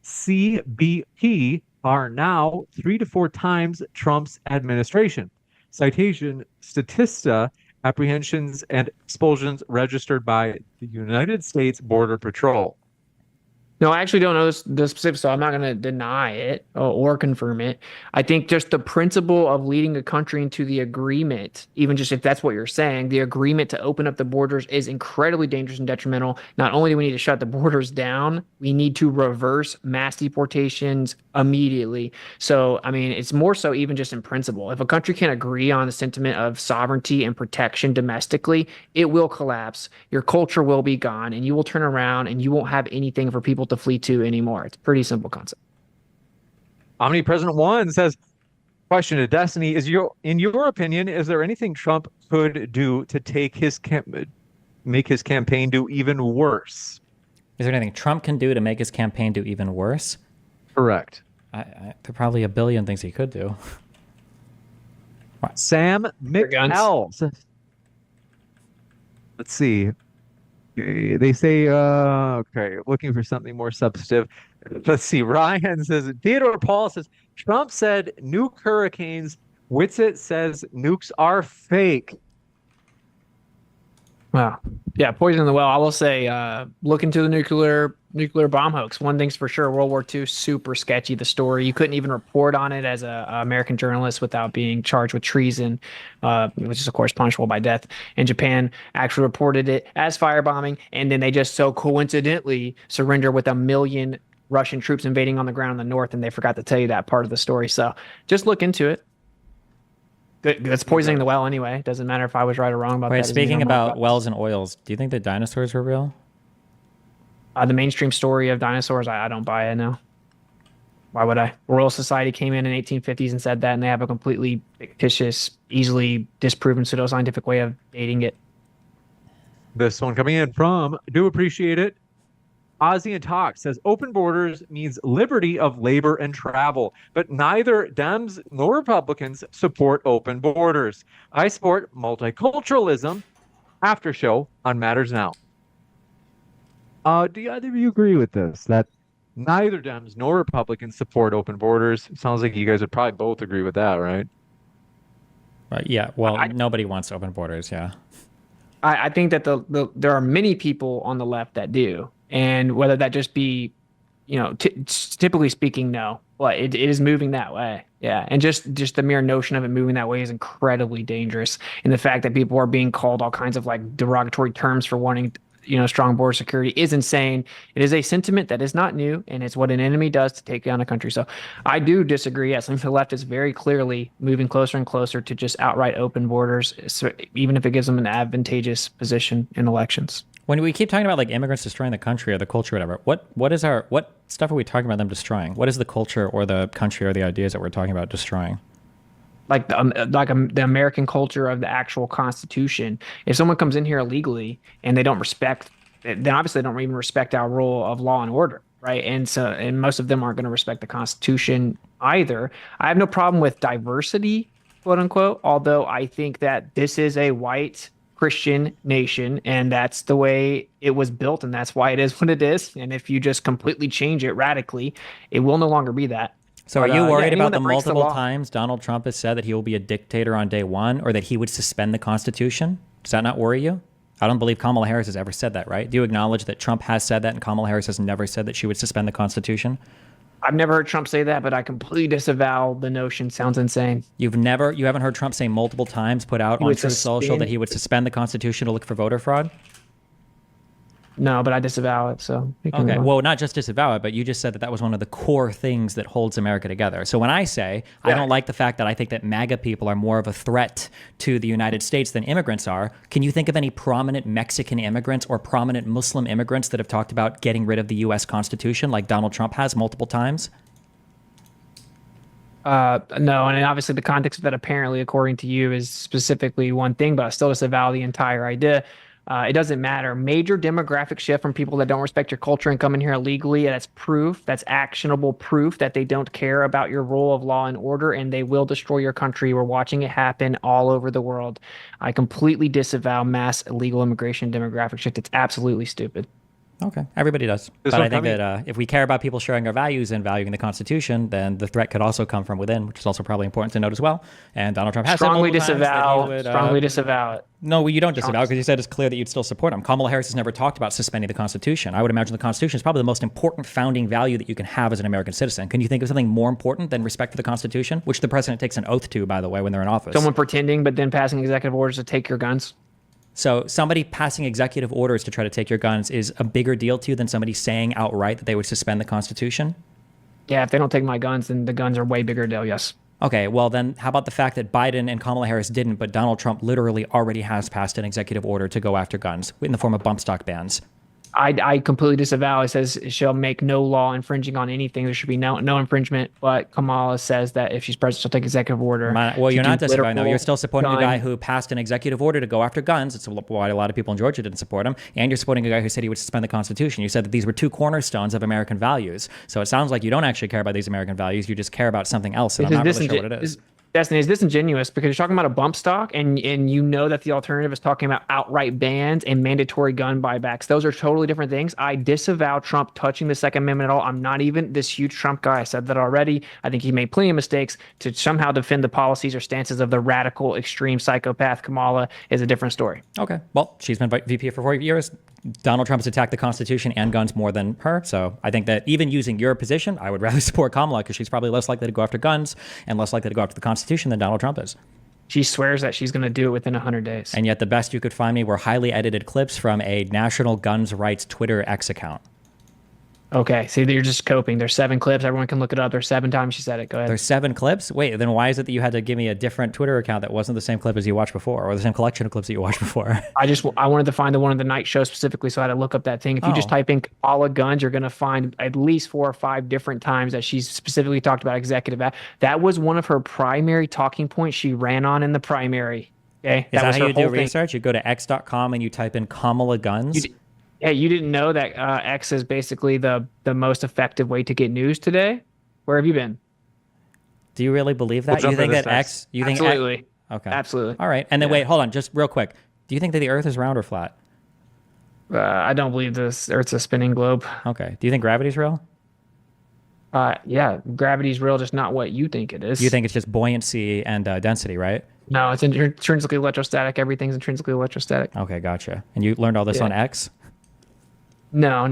CBP are now 3 to 4 times Trump's administration? Citation, Statista, apprehensions and expulsions registered by the United States Border Patrol. No, I actually don't know the specifics, so I'm not going to deny it or confirm it. I think just the principle of leading a country into the agreement, even just if that's what you're saying, the agreement to open up the borders is incredibly dangerous and detrimental. Not only do we need to shut the borders down, we need to reverse mass deportations immediately. So, I mean, it's more so even just in principle. If a country can agree on the sentiment of sovereignty and protection domestically, it will collapse. Your culture will be gone, and you will turn around and you won't have anything for people to flee to anymore. It's a pretty simple concept. Omni President One says, question to Destiny, in your opinion, is there anything Trump could do to make his campaign do even worse? Is there anything Trump can do to make his campaign do even worse? Correct. There are probably a billion things he could do. Sam McEl says, let's see. They say, okay, looking for something more substantive. Let's see. Ryan says, Theodore Paul says, Trump said nuke hurricanes. Witsit says nukes are fake. Wow. Yeah, poison in the well. I will say, look into the nuclear bomb hoax. One thing's for sure, World War II, super sketchy, the story. You couldn't even report on it as a American journalist without being charged with treason, which is, of course, punishable by death. And Japan actually reported it as firebombing, and then they just so coincidentally surrender with 1 million Russian troops invading on the ground in the north, and they forgot to tell you that part of the story. So just look into it. That's poisoning the well anyway. Doesn't matter if I was right or wrong about that. Speaking about wells and oils, do you think that dinosaurs were real? The mainstream story of dinosaurs, I don't buy it now. Why would I? Royal Society came in 1850s and said that, and they have a completely fictitious, easily disproven pseudoscientific way of dating it. This one coming in from Do Appreciate It. Ozzy and Talk says open borders means liberty of labor and travel, but neither Dems nor Republicans support open borders. I support multiculturalism. After show on Matters Now. Do either of you agree with this? That neither Dems nor Republicans support open borders. Sounds like you guys would probably both agree with that, right? Right. Yeah. Well, nobody wants open borders. Yeah. I think that there are many people on the left that do, and whether that just be, typically speaking, no, but it is moving that way. Yeah, and just the mere notion of it moving that way is incredibly dangerous. And the fact that people are being called all kinds of like derogatory terms for wanting, strong border security is insane. It is a sentiment that is not new, and it's what an enemy does to take down a country. So I do disagree. Yes, I think the left is very clearly moving closer and closer to just outright open borders, even if it gives them an advantageous position in elections. When we keep talking about like immigrants destroying the country or the culture, or whatever, what stuff are we talking about them destroying? What is the culture or the country or the ideas that we're talking about destroying? Like the American culture of the actual Constitution. If someone comes in here illegally and they don't respect, then obviously they don't even respect our rule of law and order, right? And most of them aren't going to respect the Constitution either. I have no problem with diversity, quote unquote, although I think that this is a white Christian nation, and that's the way it was built, and that's why it is what it is. And if you just completely change it radically, it will no longer be that. So are you worried about the multiple times Donald Trump has said that he will be a dictator on day one, or that he would suspend the Constitution? Does that not worry you? I don't believe Kamala Harris has ever said that, right? Do you acknowledge that Trump has said that and Kamala Harris has never said that she would suspend the Constitution? I've never heard Trump say that, but I completely disavow the notion. Sounds insane. You haven't heard Trump say multiple times, put out on Truth Social, that he would suspend the Constitution to look for voter fraud? No, but I disavow it. So okay, well, not just disavow it, but you just said that was one of the core things that holds America together. So when I say I don't like the fact that I think that MAGA people are more of a threat to the United States than immigrants are, can you think of any prominent Mexican immigrants or prominent Muslim immigrants that have talked about getting rid of the U.S. Constitution like Donald Trump has multiple times? No, and obviously the context of that apparently, according to you, is specifically one thing, but I still disavow the entire idea. It doesn't matter. Major demographic shift from people that don't respect your culture and come in here illegally. That's proof. That's actionable proof that they don't care about your rule of law and order, and they will destroy your country. We're watching it happen all over the world. I completely disavow mass illegal immigration demographic shift. It's absolutely stupid. Okay, everybody does. But I think that if we care about people sharing our values and valuing the Constitution, then the threat could also come from within, which is also probably important to note as well. And Donald Trump has strongly disavow it. No, you don't disavow because you said it's clear that you'd still support him. Kamala Harris has never talked about suspending the Constitution. I would imagine the Constitution is probably the most important founding value that you can have as an American citizen. Can you think of something more important than respect for the Constitution, which the president takes an oath to, by the way, when they're in office? Someone pretending but then passing executive orders to take your guns. So somebody passing executive orders to try to take your guns is a bigger deal to you than somebody saying outright that they would suspend the Constitution? Yeah, if they don't take my guns, then the guns are way bigger deal, yes. Okay, well then how about the fact that Biden and Kamala Harris didn't, but Donald Trump literally already has passed an executive order to go after guns in the form of bump stock bans? I completely disavow. It says it shall make no law infringing on anything. There should be no infringement. But Kamala says that if she's president, she'll take executive order. Well, you're not disavowing, though. You're still supporting a guy who passed an executive order to go after guns. It's why a lot of people in Georgia didn't support him. And you're supporting a guy who said he would suspend the Constitution. You said that these were two cornerstones of American values. So it sounds like you don't actually care about these American values. You just care about something else. And I'm not really sure what it is. Destiny, is disingenuous because you're talking about a bump stock and you know that the alternative is talking about outright bans and mandatory gun buybacks. Those are totally different things. I disavow Trump touching the Second Amendment at all. I'm not even this huge Trump guy. I said that already. I think he made plenty of mistakes. To somehow defend the policies or stances of the radical, extreme psychopath Kamala is a different story. Okay. Well, she's been VP for 4 years. Donald Trump has attacked the Constitution and guns more than her. So I think that even using your position, I would rather support Kamala because she's probably less likely to go after guns and less likely to go after the Constitution than Donald Trump is. She swears that she's going to do it within 100 days. And yet the best you could find me were highly edited clips from a National Guns Rights Twitter X account. Okay, see, you're just coping. There's 7 clips. Everyone can look it up. There's 7 times she said it. Go ahead. There's 7 clips? Wait, then why is it that you had to give me a different Twitter account that wasn't the same clip as you watched before, or the same collection of clips that you watched before? I wanted to find the one of the night show specifically, so I had to look up that thing. If you just Oh. type in Kamala guns, you're gonna find at least 4 or 5 different times that she's specifically talked about executive. That was one of her primary talking points she ran on in the primary. Okay, Is that was how her you do whole thing. research? You go to x.com and you type in Kamala guns? Yeah, you didn't know that X is basically the most effective way to get news today? Where have you been? Do you really believe that? We'll You jump think into that this X? You think Absolutely. Okay. Absolutely. All right. And then Yeah. wait, hold on, just real quick. Do you think that the Earth is round or flat? I don't believe this Earth's a spinning globe. Okay. Do you think gravity's real? Yeah, gravity's real, just not what you think it is. You think it's just buoyancy and density, right? No, it's intrinsically electrostatic. Everything's intrinsically electrostatic. Okay, gotcha. And you learned all this Yeah. on X? No,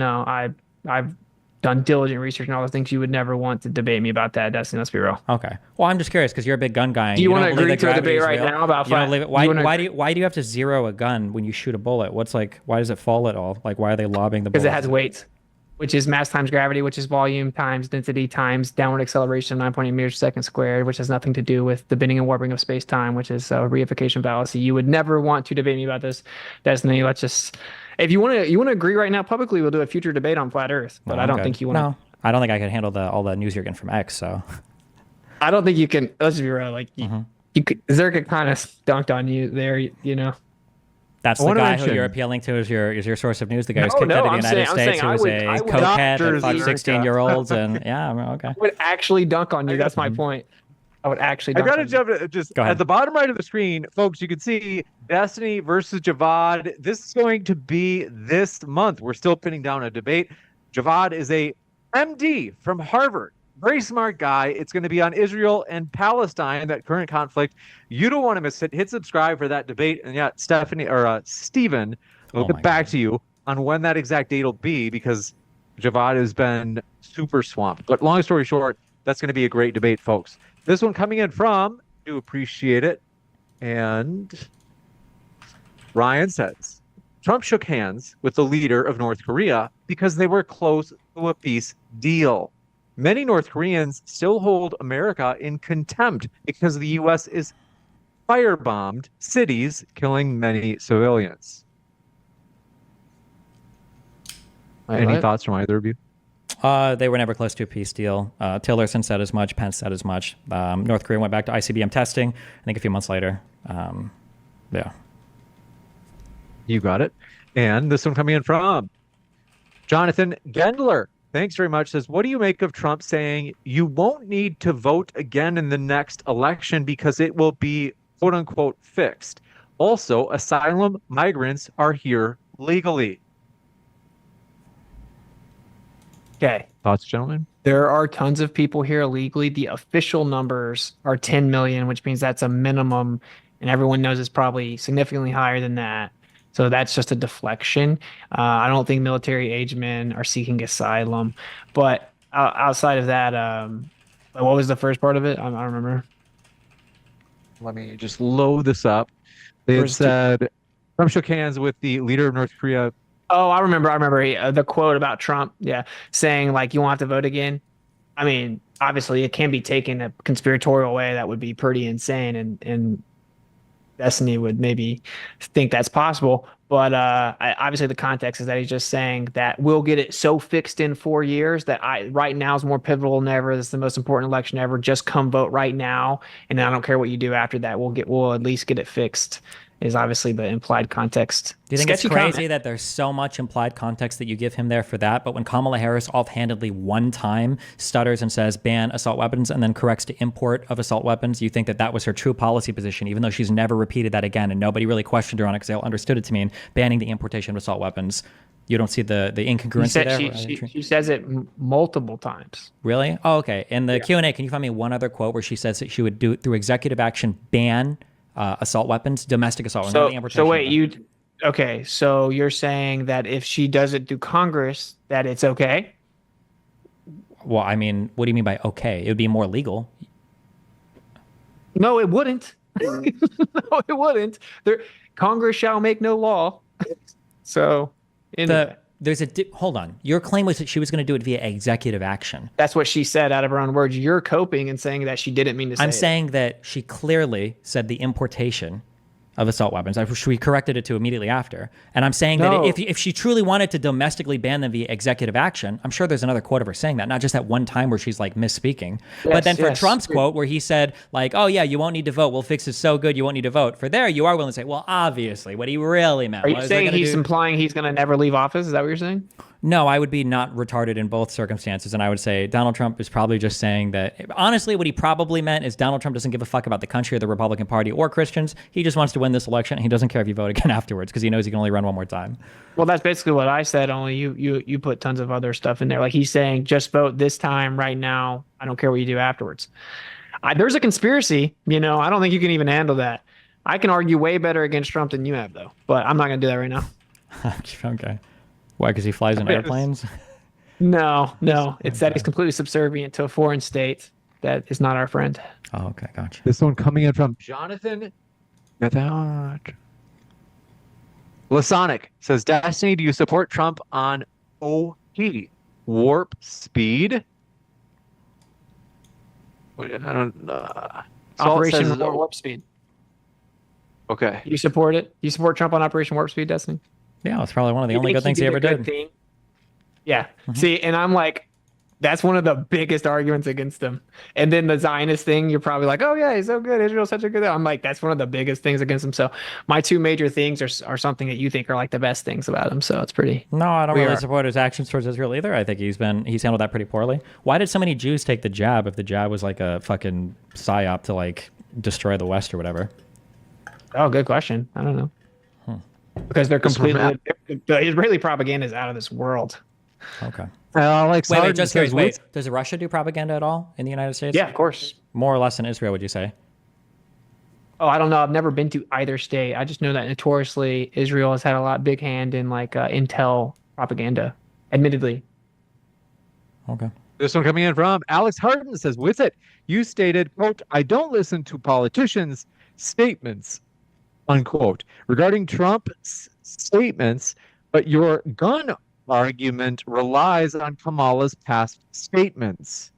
I've done diligent research and all those things. You would never want to debate me about that, Destiny. Let's be real. Okay. Well, I'm just curious because you're a big gun guy. And Do you don't wanna believe agree that to a gravity debate is right real. now about You don't fi- believe it? you Why wanna- why do you have to zero a gun when you shoot a bullet? Why does it fall at all? Like why are they lobbing the bullet? Because it has weight, which is mass times gravity, which is volume times density times downward acceleration of 9.8 meters per second squared, which has nothing to do with the bending and warping of space time, which is reification fallacy. You would never want to debate me about this, Destiny. Let's just, if you want to agree right now publicly, we'll do a future debate on flat Earth. But No, I don't I'm think good. you want to. No, I don't think I can handle all the news you're getting from X. So I don't think you can. Let's be real. Like Mm-hmm. you could, Zerka kind of dunked on you there. You know. that's I the wanna guy mention- who you're appealing to as your source of news. The guy who's No, kicked no, out of the I'm United saying- I'm States, saying who I was would- a I would- cokehead that Doctors, fucked Zerka. 16-year-olds, and yeah, okay. I would actually dunk on you. That's my point. I would actually. I Dunk gotta on you. jump just Go ahead. at the bottom right of the screen, folks. You can see Destiny versus Javad. This is going to be this month. We're still pinning down a debate. Javad is a MD from Harvard, very smart guy. It's going to be on Israel and Palestine, that current conflict. You don't want to miss it. Hit subscribe for that debate. And yeah, Stephen, we'll Oh my get back God. to you on when that exact date will be because Javad has been super swamped. But long story short, that's going to be a great debate, folks. This one coming in from, do appreciate it. And Ryan says, Trump shook hands with the leader of North Korea because they were close to a peace deal. Many North Koreans still hold America in contempt because the U.S. is firebombed cities, killing many civilians. Any What? thoughts from either of you? They were never close to a peace deal. Tillerson said as much. Pence said as much. North Korea went back to ICBM testing, I think a few months later. Yeah. You got it. And this one coming in from Jonathan Gendler. Thanks very much. Says, what do you make of Trump saying you won't need to vote again in the next election because it will be quote unquote fixed? Also, asylum migrants are here legally. Okay. Thoughts, gentlemen? There are tons of people here illegally. The official numbers are 10 million, which means that's a minimum, and everyone knows it's probably significantly higher than that. So that's just a deflection. I don't think military age men are seeking asylum. But outside of that, what was the first part of it? I don't remember. Let me just load this up. They had Where's said Trump shook hands with the leader of North Korea. Oh, I remember the quote about Trump. Yeah, saying like you won't have to vote again. I mean, obviously it can be taken a conspiratorial way that would be pretty insane, and Destiny would maybe think that's possible. But obviously the context is that he's just saying that we'll get it so fixed in 4 years that right now is more pivotal than ever. This is the most important election ever. Just come vote right now, and I don't care what you do after that. We'll at least get it fixed. Is obviously the implied context. Do you think Sketchy it's crazy comment. that there's so much implied context that you give him there for that, but when Kamala Harris offhandedly one time stutters and says ban assault weapons and then corrects to import of assault weapons, you think that that was her true policy position, even though she's never repeated that again and nobody really questioned her on it because they all understood it to mean banning the importation of assault weapons? You don't see the incongruency there? She says it multiple times. Really? Oh, okay. In the Q&A, can you find me one other quote where she says that she would do through executive action ban assault weapons, domestic assault, not the importation So of wait, them. okay, so you're saying that if she does it through Congress, that it's okay? Well, I mean, what do you mean by okay? It would be more legal. No, it wouldn't. No, it wouldn't. Congress shall make no law. So, hold on. Your claim was that she was going to do it via executive action. That's what she said out of her own words. You're coping and saying that she didn't mean to say I'm it. saying that she clearly said the importation of assault weapons. We corrected it to immediately after. And I'm saying No. that if she truly wanted to domestically ban them via executive action, I'm sure there's another quote of her saying that, not just that one time where she's like misspeaking. But then for yes. Trump's quote where he said like, oh yeah, you won't need to vote. We'll fix it so good you won't need to vote. For there, you are willing to say, well, obviously, what he really meant Are you was they're saying gonna he's do- implying he's going to never leave office? Is that what you're saying? No, I would be not retarded in both circumstances. And I would say Donald Trump is probably just saying that, honestly, what he probably meant is Donald Trump doesn't give a fuck about the country or the Republican Party or Christians. He just wants to win this election. And he doesn't care if you vote again afterwards because he knows he can only run one more time. Well, that's basically what I said, only you put tons of other stuff in there. Like he's saying, just vote this time right now. I don't care what you do afterwards. There's a conspiracy, I don't think you can even handle that. I can argue way better against Trump than you have, though. But I'm not going to do that right now. Okay. Why? Because he flies in airplanes? No. It's that he's completely subservient to a foreign state that is not our friend. Oh, okay. Gotcha. This one coming in from Jonathan. Get that. Lasonic says, Destiny, do you support Trump on OP warp speed? Wait, I don't. Operation says, Warp Speed. Okay. You support it? You support Trump on Operation Warp Speed, Destiny? Yeah, it's probably one of the You only think good things he did ever a good did. thing? Yeah. See, and I'm like, that's one of the biggest arguments against him. And then the Zionist thing, you're probably like, oh yeah, he's so good. Israel's such a good. I'm like, that's one of the biggest things against him. So my two major things are something that you think are like the best things about him. So it's pretty. No, I don't We really are. support his actions towards Israel either. I think he's handled that pretty poorly. Why did so many Jews take the jab if the jab was like a fucking psyop to like destroy the West or whatever? Oh, good question. I don't know. Because they're completely. The Israeli propaganda is out of this world. Okay. Alex Wait, Harden just says, curious. Wait, does Russia do propaganda at all in the United States? Yeah, of course. More or less than Israel, would you say? Oh, I don't know. I've never been to either state. I just know that notoriously Israel has had a big hand in like intel propaganda, admittedly. Okay. This one coming in from Alex Harden says, with it, you stated, quote, I don't listen to politicians' statements, unquote, regarding Trump's statements, but your gun argument relies on Kamala's past statements.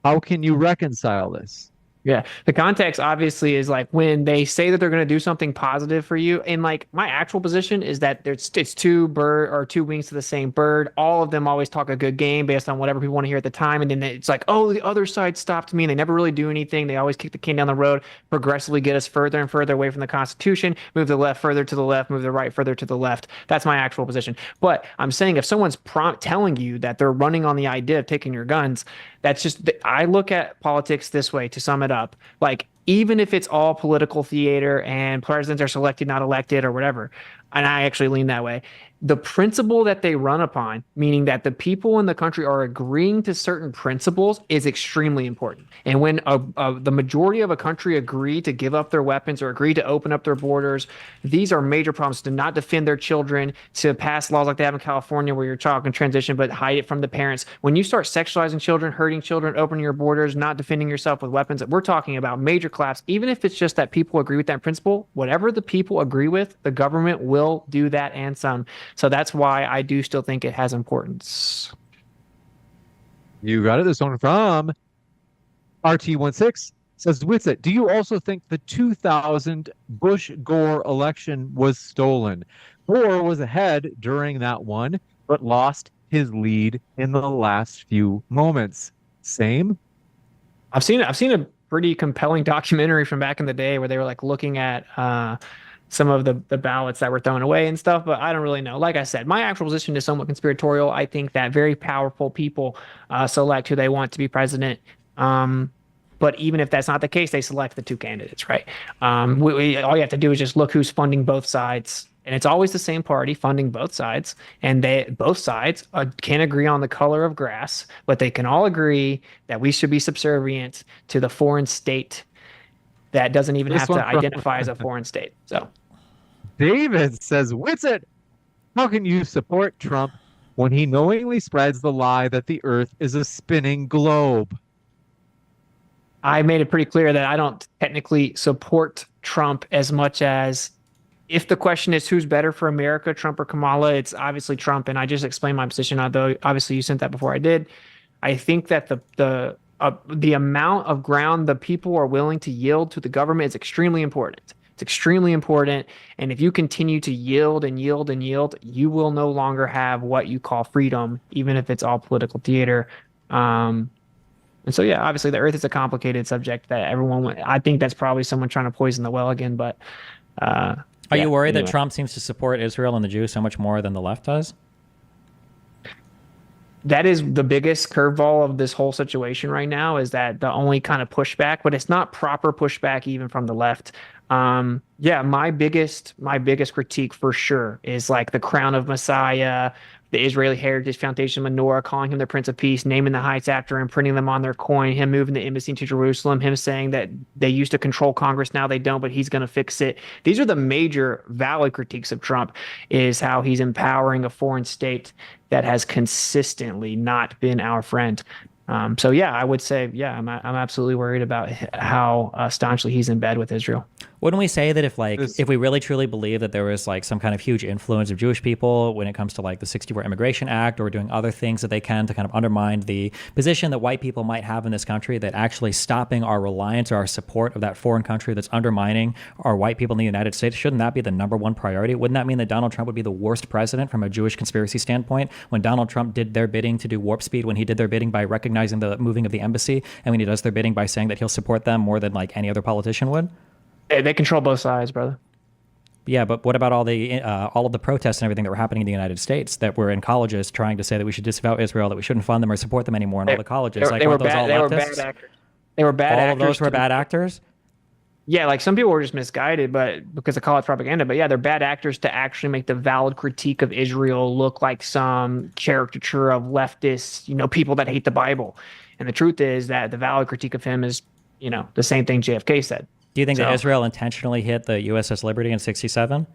How can you reconcile this? Yeah. The context obviously is like when they say that they're going to do something positive for you. And like my actual position is that it's two wings to the same bird. All of them always talk a good game based on whatever people want to hear at the time. And then it's like, oh, the other side stopped me. And they never really do anything. They always kick the can down the road, progressively get us further and further away from the Constitution, move the left further to the left, move the right further to the left. That's my actual position. But I'm saying if someone's telling you that they're running on the idea of taking your guns, that's just, I look at politics this way, to sum it up. Like, even if it's all political theater and presidents are selected, not elected or whatever, and I actually lean that way, the principle that they run upon, meaning that the people in the country are agreeing to certain principles, is extremely important. And when the majority of a country agree to give up their weapons or agree to open up their borders, these are major problems. To not defend their children, to pass laws like they have in California where your child can transition but hide it from the parents. When you start sexualizing children, hurting children, opening your borders, not defending yourself with weapons, we're talking about major collapse. Even if it's just that people agree with that principle, whatever the people agree with, the government will do that and some. So that's why I do still think it has importance. You got it. This one from RT16 says, with it, do you also think the 2000 Bush-Gore election was stolen? Gore was ahead during that one, but lost his lead in the last few moments. Same? I've seen a pretty compelling documentary from back in the day where they were like looking at some of the ballots that were thrown away and stuff, but I don't really know. Like I said, my actual position is somewhat conspiratorial. I think that very powerful people select who they want to be president. But even if that's not the case, they select the two candidates, right? All you have to do is just look who's funding both sides. And it's always the same party funding both sides. And both sides can't agree on the color of grass, but they can all agree that we should be subservient to the foreign state that doesn't even have to identify as a foreign state. So David says, Witsit, how can you support Trump when he knowingly spreads the lie that the earth is a spinning globe? I made it pretty clear that I don't technically support Trump as much as if the question is who's better for America, Trump or Kamala, it's obviously Trump. And I just explained my position, although obviously you sent that before I did. I think that the amount of ground the people are willing to yield to the government is extremely important. It's extremely important. And if you continue to yield and yield and yield, you will no longer have what you call freedom, even if it's all political theater. And so, yeah, obviously the earth is a complicated subject that I think that's probably someone trying to poison the well again. But are you worried that Trump seems to support Israel and the Jews so much more than the left does? That is the biggest curveball of this whole situation right now, is that the only kind of pushback, but it's not proper pushback even from the left. My biggest critique for sure is like the crown of Messiah, the Israeli Heritage Foundation menorah, calling him the Prince of Peace, naming the heights after him, printing them on their coin, him moving the embassy to Jerusalem, him saying that they used to control Congress, now they don't, but he's going to fix it. These are the major valid critiques of Trump, is how he's empowering a foreign state that has consistently not been our friend. I would say, I'm absolutely worried about how staunchly he's in bed with Israel. Wouldn't we say that if we really truly believe that there was like some kind of huge influence of Jewish people when it comes to like the 64 Immigration Act or doing other things that they can to kind of undermine the position that white people might have in this country, that actually stopping our reliance or our support of that foreign country that's undermining our white people in the United States, shouldn't that be the number one priority? Wouldn't that mean that Donald Trump would be the worst president from a Jewish conspiracy standpoint when Donald Trump did their bidding to do warp speed, when he did their bidding by recognizing the moving of the embassy, and when he does their bidding by saying that he'll support them more than like any other politician would? They control both sides, brother. Yeah, but what about all of the protests and everything that were happening in the United States that were in colleges trying to say that we should disavow Israel, that we shouldn't fund them or support them anymore in all the colleges? They were bad actors. They were bad actors. All of those were bad actors? Yeah, like some people were just misguided, but because of college propaganda. But yeah, they're bad actors to actually make the valid critique of Israel look like some caricature of leftists, people that hate the Bible. And the truth is that the valid critique of him is, the same thing JFK said. Do you think that Israel intentionally hit the USS Liberty in '67?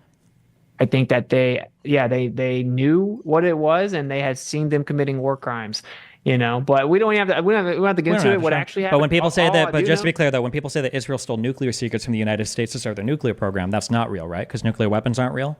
I think that they knew what it was, and they had seen them committing war crimes. But we don't have to get into it. What actually happened? But when people say that, but just to be clear though, when people say that Israel stole nuclear secrets from the United States to start their nuclear program, that's not real, right? Because nuclear weapons aren't real.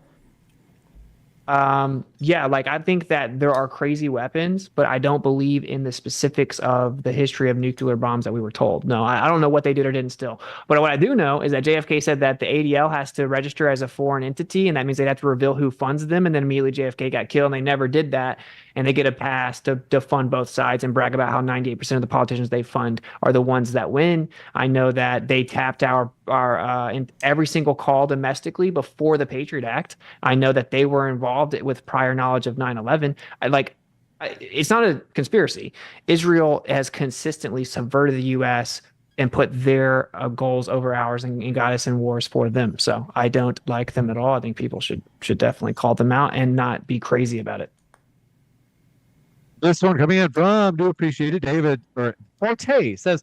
I think that there are crazy weapons, but I don't believe in the specifics of the history of nuclear bombs that we were told. No, I don't know what they did or didn't steal. But what I do know is that JFK said that the ADL has to register as a foreign entity, and that means they'd have to reveal who funds them. And then immediately JFK got killed, and they never did that. And they get a pass to fund both sides and brag about how 98% of the politicians they fund are the ones that win. I know that they tapped our in every single call domestically before the Patriot Act. I know that they were involved with prior knowledge of 9/11. It's not a conspiracy. Israel has consistently subverted the U.S. and put their goals over ours and got us in wars for them. So I don't like them at all. I think people should definitely call them out and not be crazy about it. This one coming in from, do appreciate it, David or Forte says,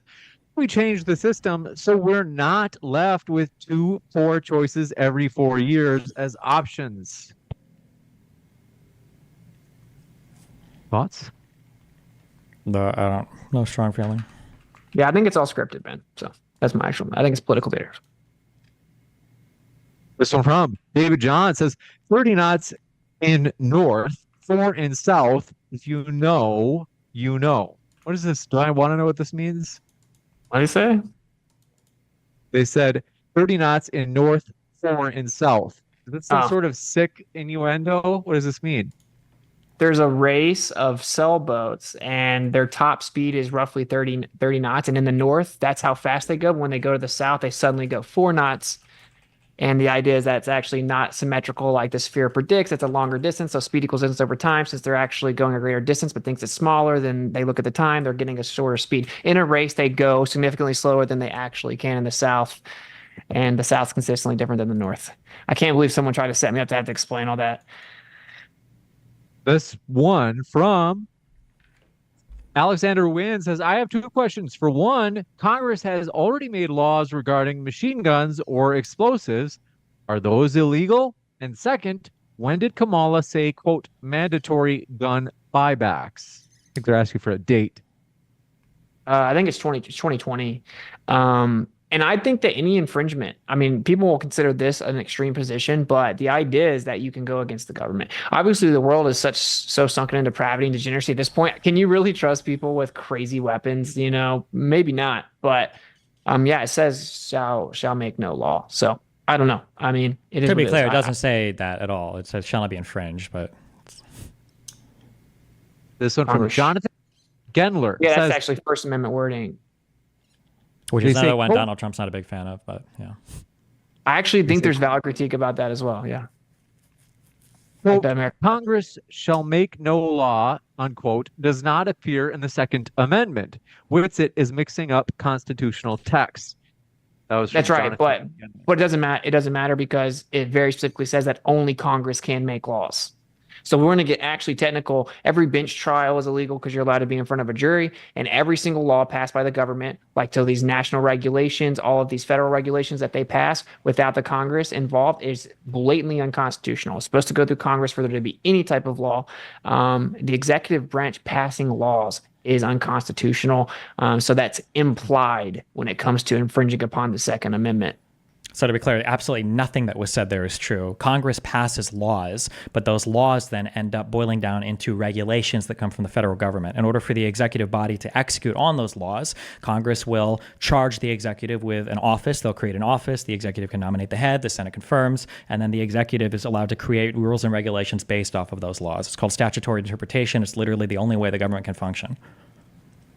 we changed the system so we're not left with 2 poor choices every 4 years as options. Thoughts? No strong feeling. Yeah, I think it's all scripted, man. So that's I think it's political theater. This one from David John says 30 knots in north, 4 in south. If you know, you know. What is this? Do I want to know what this means? What do you say? They said 30 knots in north, 4 in south. Is this some sort of sick innuendo? What does this mean? There's a race of sailboats, and their top speed is roughly 30 knots. And in the north, that's how fast they go. But when they go to the south, they suddenly go 4 knots. And the idea is that it's actually not symmetrical like the sphere predicts. It's a longer distance, so speed equals distance over time. Since they're actually going a greater distance but thinks it's smaller, then they look at the time, they're getting a shorter speed. In a race, they go significantly slower than they actually can in the south. And the south's consistently different than the north. I can't believe someone tried to set me up to have to explain all that. This one from Alexander Wynn says, I have 2 questions. For one, Congress has already made laws regarding machine guns or explosives. Are those illegal? And second, when did Kamala say, quote, mandatory gun buybacks? I think they're asking for a date. I think it's 2020. And I think that any infringement, I mean, people will consider this an extreme position, but the idea is that you can go against the government. Obviously, the world is so sunken in depravity and degeneracy at this point. Can you really trust people with crazy weapons? You know, maybe not. But yeah, it says shall make no law. So I don't know. I mean, it is. To be what it clear, is. it doesn't say that at all. It says shall not be infringed, but This one from Congress. Jonathan Gendler Yeah, that's says, actually First Amendment wording. which They is say, another one quote- Donald Trump's not a big fan of. But yeah, I actually think there's valid critique about that as well. Yeah. quote, Like the American Congress shall make no law, unquote, does not appear in the Second Amendment. With it is mixing up constitutional texts. That was from That's right, Jonathan Gendler. but it doesn't matter. It doesn't matter because it very specifically says that only Congress can make laws. So we're going to get actually technical. Every bench trial is illegal because you're allowed to be in front of a jury, and every single law passed by the government, like to these national regulations, all of these federal regulations that they pass without the Congress involved, is blatantly unconstitutional. It's supposed to go through Congress for there to be any type of law. The executive branch passing laws is unconstitutional. So that's implied when it comes to infringing upon the Second Amendment. so to be clear, absolutely nothing that was said there is true. Congress passes laws, but those laws then end up boiling down into regulations that come from the federal government. In order for the executive body to execute on those laws, Congress will charge the executive with an office. They'll create an office. The executive can nominate the head. The Senate confirms, and then the executive is allowed to create rules and regulations based off of those laws. It's called statutory interpretation. It's literally the only way the government can function.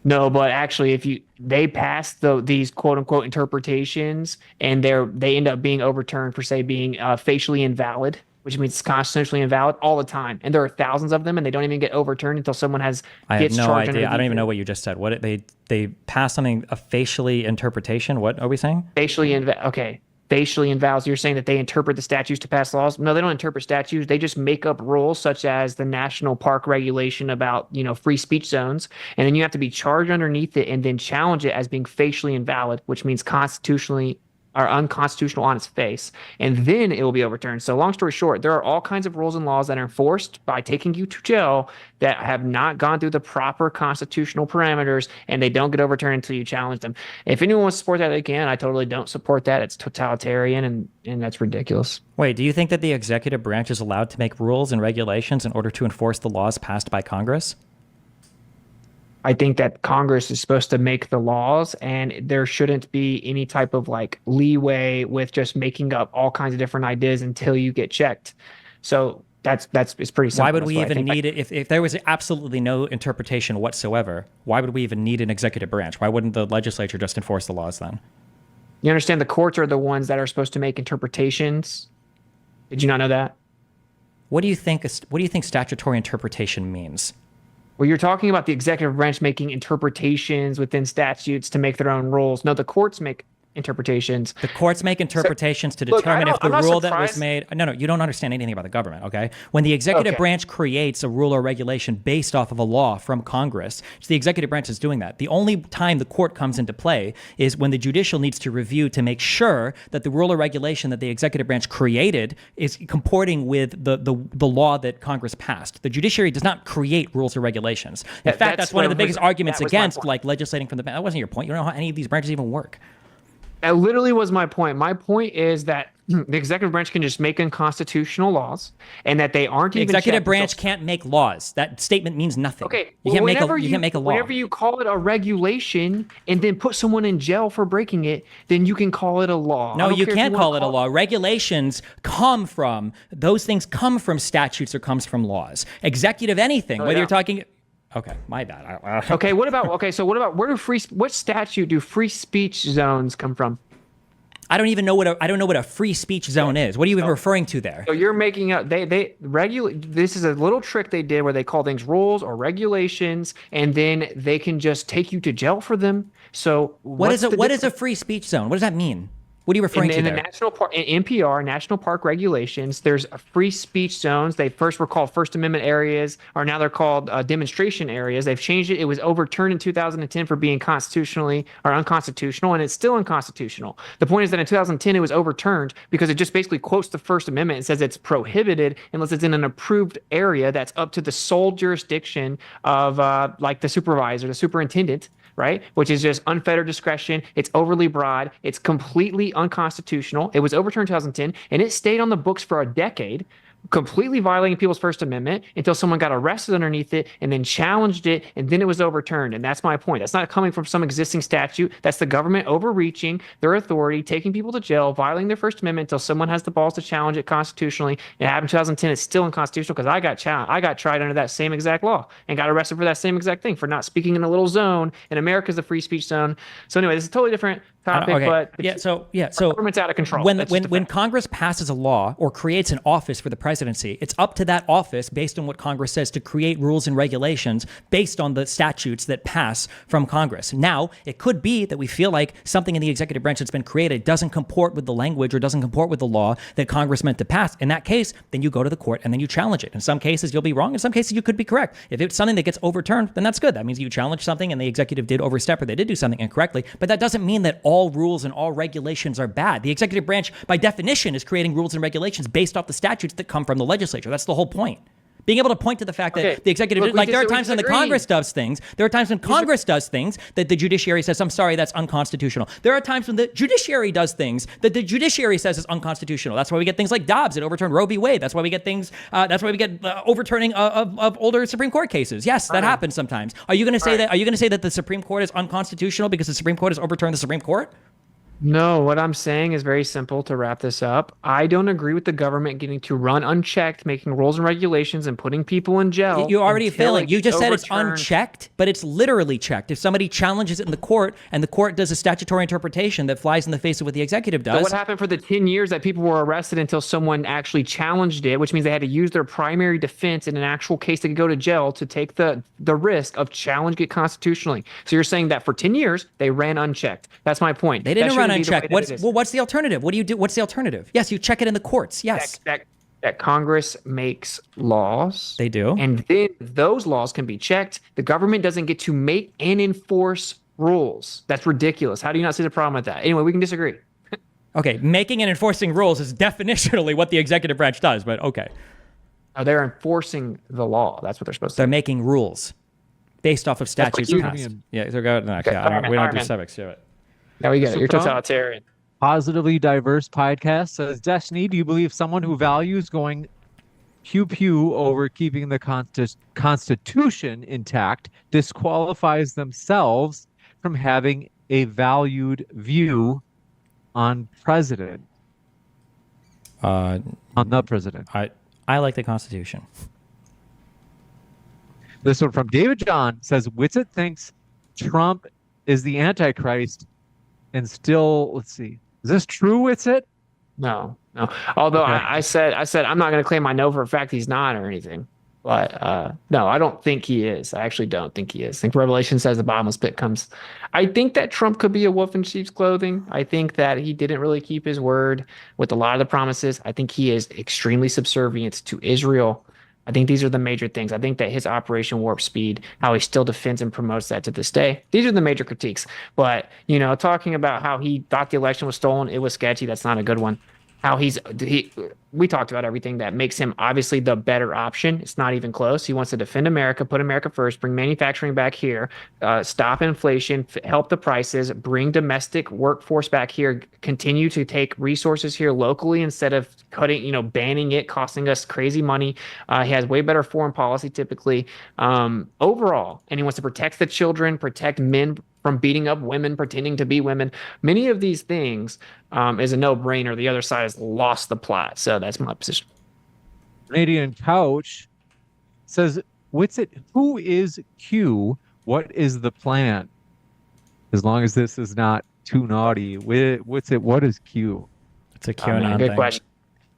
No, but actually, if they pass these quote unquote interpretations and they end up being overturned for, say, being facially invalid, which means it's constitutionally invalid all the time, and there are thousands of them, and they don't even get overturned until someone I have gets no charged. idea. I don't even know underneath what you just said. What they pass something, a facially interpretation? What are we saying? it. Facially invalid. So you're saying that they interpret the statutes to pass laws? No, they don't interpret statutes. They just make up rules, such as the national park regulation about free speech zones, and then you have to be charged underneath it and then challenge it as being facially invalid, which means constitutionally are unconstitutional on its face, and then it will be overturned. So long story short, there are all kinds of rules and laws that are enforced by taking you to jail that have not gone through the proper constitutional parameters, and they don't get overturned until you challenge them. If anyone wants to support that, they can. I totally don't support that. It's totalitarian, and that's ridiculous. Wait, do you think that the executive branch is allowed to make rules and regulations in order to enforce the laws passed by Congress? I think that Congress is supposed to make the laws, and there shouldn't be any type of leeway with just making up all kinds of different ideas until you get checked. So it's pretty simple. Why would That's we what I even think. need it if there was absolutely no interpretation whatsoever? Why would we even need an executive branch? Why wouldn't the legislature just enforce the laws then? You understand the courts are the ones that are supposed to make interpretations. Did you not know that? What do you think statutory interpretation means? Well, you're talking about the executive branch making interpretations within statutes to make their own rules. No, the courts make interpretations. The courts make interpretations to look, determine if the I'm not rule that was surprised- made. No, you don't understand anything about the government, okay? When the executive Okay. branch creates a rule or regulation based off of a law from Congress, so the executive branch is doing that. The only time the court comes into play is when the judicial needs to review to make sure that the rule or regulation that the executive branch created is comporting with the law that Congress passed. The judiciary does not create rules or regulations. In fact, that's one of the biggest arguments that was my against point. legislating from the. That wasn't your point. You don't know how any of these branches even work. That literally was my point. My point is that the executive branch can just make unconstitutional laws, and that they aren't The even executive checked branch until- can't make laws. That statement means nothing. Okay, you well, can't whenever make a law. Whenever you call it a regulation and then put someone in jail for breaking it, then you can call it a law. I No, don't you care if can't wanna call it a law. Regulations come from those things come from statutes or comes from laws. Executive anything, whether yeah. you're talking. Okay, my bad. Okay, what statute do free speech zones come from? I don't even know I don't know what a free speech zone is. What are you even referring to there? So you're making up this is a little trick they did where they call things rules or regulations, and then they can just take you to jail for them. So What is a free speech zone? What does that mean? What are you referring to in there? the national park, in NPR, national park regulations, there's a free speech zones. They first were called First Amendment areas, or now they're called demonstration areas. They've changed it. It was overturned in 2010 for being constitutionally or unconstitutional, and it's still unconstitutional. The point is that in 2010 it was overturned because it just basically quotes the First Amendment and says it's prohibited unless it's in an approved area that's up to the sole jurisdiction of the supervisor, the superintendent. right? Which is just unfettered discretion. It's overly broad. It's completely unconstitutional. It was overturned in 2010, and it stayed on the books for a decade, completely violating people's First Amendment until someone got arrested underneath it and then challenged it, and then it was overturned. And that's my point. That's not coming from some existing statute. That's the government overreaching their authority, taking people to jail, violating their First Amendment until someone has the balls to challenge it constitutionally. It happened in 2010. It's still unconstitutional because I got tried under that same exact law and got arrested for that same exact thing, for not speaking in a little zone. And America's the free speech zone. So anyway, this is a totally different topic, Okay. but So government's out of control. When Congress passes a law or creates an office for the presidency, it's up to that office, based on what Congress says, to create rules and regulations based on the statutes that pass from Congress. Now, it could be that we feel like something in the executive branch that's been created doesn't comport with the language or doesn't comport with the law that Congress meant to pass. In that case, then you go to the court and then you challenge it. In some cases, you'll be wrong. In some cases, you could be correct. If it's something that gets overturned, then that's good. That means you challenge something and the executive did overstep or they did do something incorrectly. But that doesn't mean that all rules and all regulations are bad. The executive branch, by definition, is creating rules and regulations based off the statutes that come from the legislature. That's the whole point. Being able to point to the fact that the executive, there are times when the Congress does things. There are times when Congress does things that the judiciary says, I'm sorry, that's unconstitutional. There are times when the judiciary does things that the judiciary says is unconstitutional. That's why we get things like Dobbs that overturned Roe v. Wade. That's why we get things, overturning of older Supreme Court cases. Yes, that happens sometimes. Are you going to say that? Are you going to say that the Supreme Court is unconstitutional because the Supreme Court has overturned the Supreme Court? No, what I'm saying is very simple to wrap this up. I don't agree with the government getting to run unchecked, making rules and regulations and putting people in jail. You're already failing. You just said it's unchecked, but it's literally checked. If somebody challenges it in the court and the court does a statutory interpretation that flies in the face of what the executive does. So what happened for the 10 years that people were arrested until someone actually challenged it, which means they had to use their primary defense in an actual case that could go to jail to take the risk of challenging it constitutionally. So you're saying that for 10 years, they ran unchecked. That's my point. They didn't run unchecked. What's the alternative? What do you do? What's the alternative? Yes, you check it in the courts. Yes. That Congress makes laws. They do. And then those laws can be checked. The government doesn't get to make and enforce rules. That's ridiculous. How do you not see the problem with that? Anyway, we can disagree. Okay, making and enforcing rules is definitionally what the executive branch does, but okay. Oh, they're enforcing the law. That's what they're supposed to do. They're making rules based off of statutes passed. Yeah, they're going. No, we don't do civics. Do it. Now we get it. You're totalitarian. Positively Diverse Podcast says, Destiny, do you believe someone who values going pew-pew over keeping the Constitution intact disqualifies themselves from having a valued view on president? On the president. I like the Constitution. This one from David John says, Witsit thinks Trump is the Antichrist and still, let's see, is this true, Witsit? No. Although Okay. I said I'm not going to claim I know for a fact he's not or anything. But no, I don't think he is. I actually don't think he is. I think Revelation says the bottomless pit comes. I think that Trump could be a wolf in sheep's clothing. I think that he didn't really keep his word with a lot of the promises. I think he is extremely subservient to Israel. I think these are the major things. I think that his Operation Warp Speed, how he still defends and promotes that to this day. These are the major critiques. But, talking about how he thought the election was stolen, it was sketchy. That's not a good one. How we talked about everything that makes him obviously the better option. It's not even close. He wants to defend America, put America first, bring manufacturing back here, stop inflation, help the prices, bring domestic workforce back here, continue to take resources here locally instead of cutting, banning it, costing us crazy money. He has way better foreign policy typically overall, and he wants to protect the children, protect men from beating up women, pretending to be women. Many of these things is a no-brainer. The other side has lost the plot. So that's my position. Canadian Couch says, Witsit, who is Q? What is the plan? As long as this is not too naughty. Witsit, what is Q? It's a QAnon good thing. question.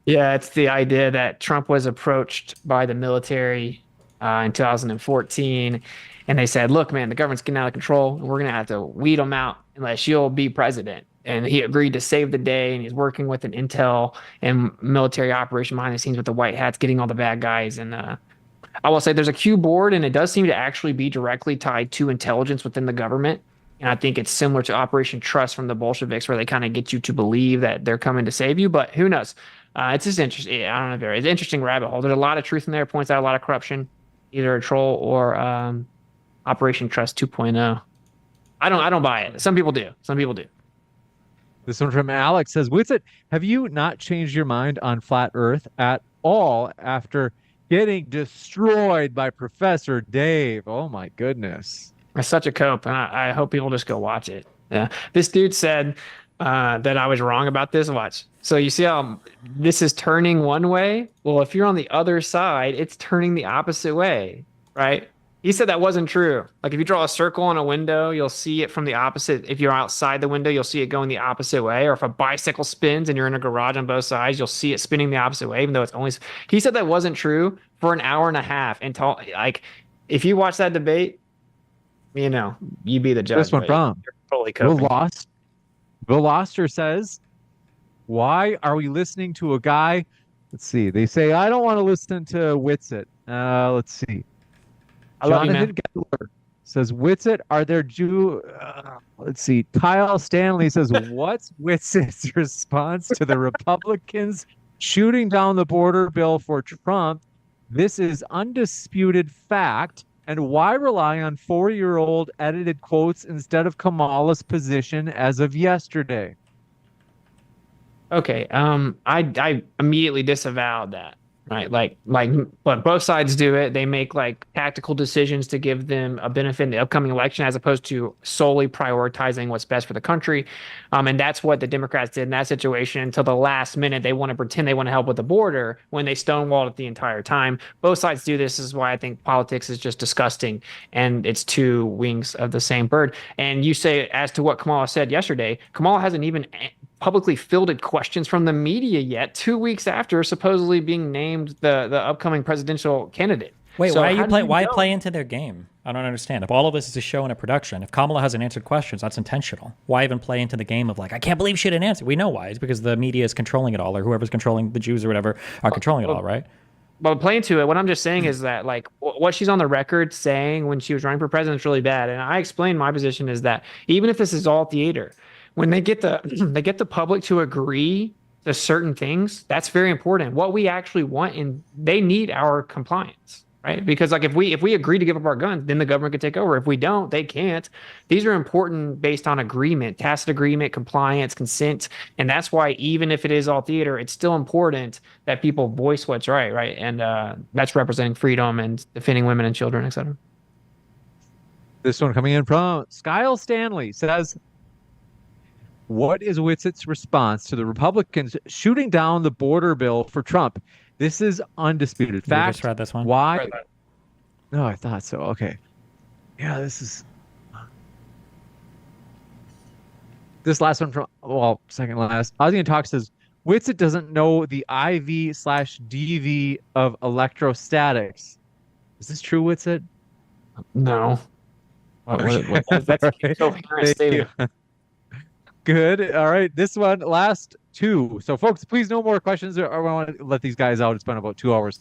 Yeah, it's the idea that Trump was approached by the military in 2014. And they said, look, man, the government's getting out of control. And we're going to have to weed them out unless you'll be president. And he agreed to save the day. And he's working with an intel and military operation behind the scenes with the white hats, getting all the bad guys. And I will say there's a Q board, and it does seem to actually be directly tied to intelligence within the government. And I think it's similar to Operation Trust from the Bolsheviks, where they kind of get you to believe that they're coming to save you. But who knows? It's just interesting. I don't know. It's an interesting rabbit hole. There's a lot of truth in there. It points out a lot of corruption, either a troll or Operation Trust 2.0. I don't buy it. Some people do. Some people do. This one from Alex says, Witsit, have you not changed your mind on flat Earth at all after getting destroyed by Professor Dave? Oh my goodness. It's such a cope, and I hope people just go watch it. Yeah. This dude said that I was wrong about this. Watch. So you see how this is turning one way? Well, if you're on the other side, it's turning the opposite way, right? He said that wasn't true. Like if you draw a circle on a window, you'll see it from the opposite. If you're outside the window, you'll see it going the opposite way. Or if a bicycle spins and you're in a garage on both sides, you'll see it spinning the opposite way, even though it's only. He said that wasn't true for an hour and a half. Until like, if you watch that debate, you know, you be the judge. This one from Will Lost. Will Loster says, why are we listening to a guy? Let's see. They say, I don't want to listen to Witsit. Let's see. I love Jonathan you, man. Gettler says, Witsit, are there let's see. Kyle Stanley says, what's Witsit's response to the Republicans shooting down the border bill for Trump? This is undisputed fact. And why rely on 4-year-old edited quotes instead of Kamala's position as of yesterday? Okay. I immediately disavowed that. Right. But both sides do it. They make like tactical decisions to give them a benefit in the upcoming election, as opposed to solely prioritizing what's best for the country. And that's what the Democrats did in that situation until the last minute. They want to pretend they want to help with the border when they stonewalled it the entire time. Both sides do this. This is why I think politics is just disgusting, and it's two wings of the same bird. And you say, as to what Kamala said yesterday, Kamala hasn't even publicly fielded questions from the media yet, 2 weeks after supposedly being named the upcoming presidential candidate. Wait, So why are you how do play? you Why know? play into their game? I don't understand. If all of this is a show and a production, if Kamala hasn't answered questions, that's intentional. Why even play into the game of like, I can't believe she didn't answer? We know why. It's because the media is controlling it all, or whoever's controlling the Jews or whatever are controlling it all, right? But playing to it, what I'm just saying is that like what she's on the record saying when she was running for president is really bad. And I explained my position is that even if this is all theater, when they get the public to agree to certain things, that's very important. What we actually want, and they need our compliance, right? Because like if we agree to give up our guns, then the government can take over. If we don't, they can't. These are important based on agreement, tacit agreement, compliance, consent, and that's why even if it is all theater, it's still important that people voice what's right, right? And that's representing freedom and defending women and children, etc. This one coming in from Kyle Stanley says, what is Witsit's response to the Republicans shooting down the border bill for Trump? This is undisputed You fact. just read this one. Why? No, I thought so. Okay. Yeah, this is. This last one from, well, second last. Ozzy Talk says, Witsit doesn't know the IV/DV of electrostatics. Is this true, Witsit? No. That's a coherent statement. Good. All right. This one, last two. So, folks, please no more questions. I want to let these guys out. It's been about 2 hours.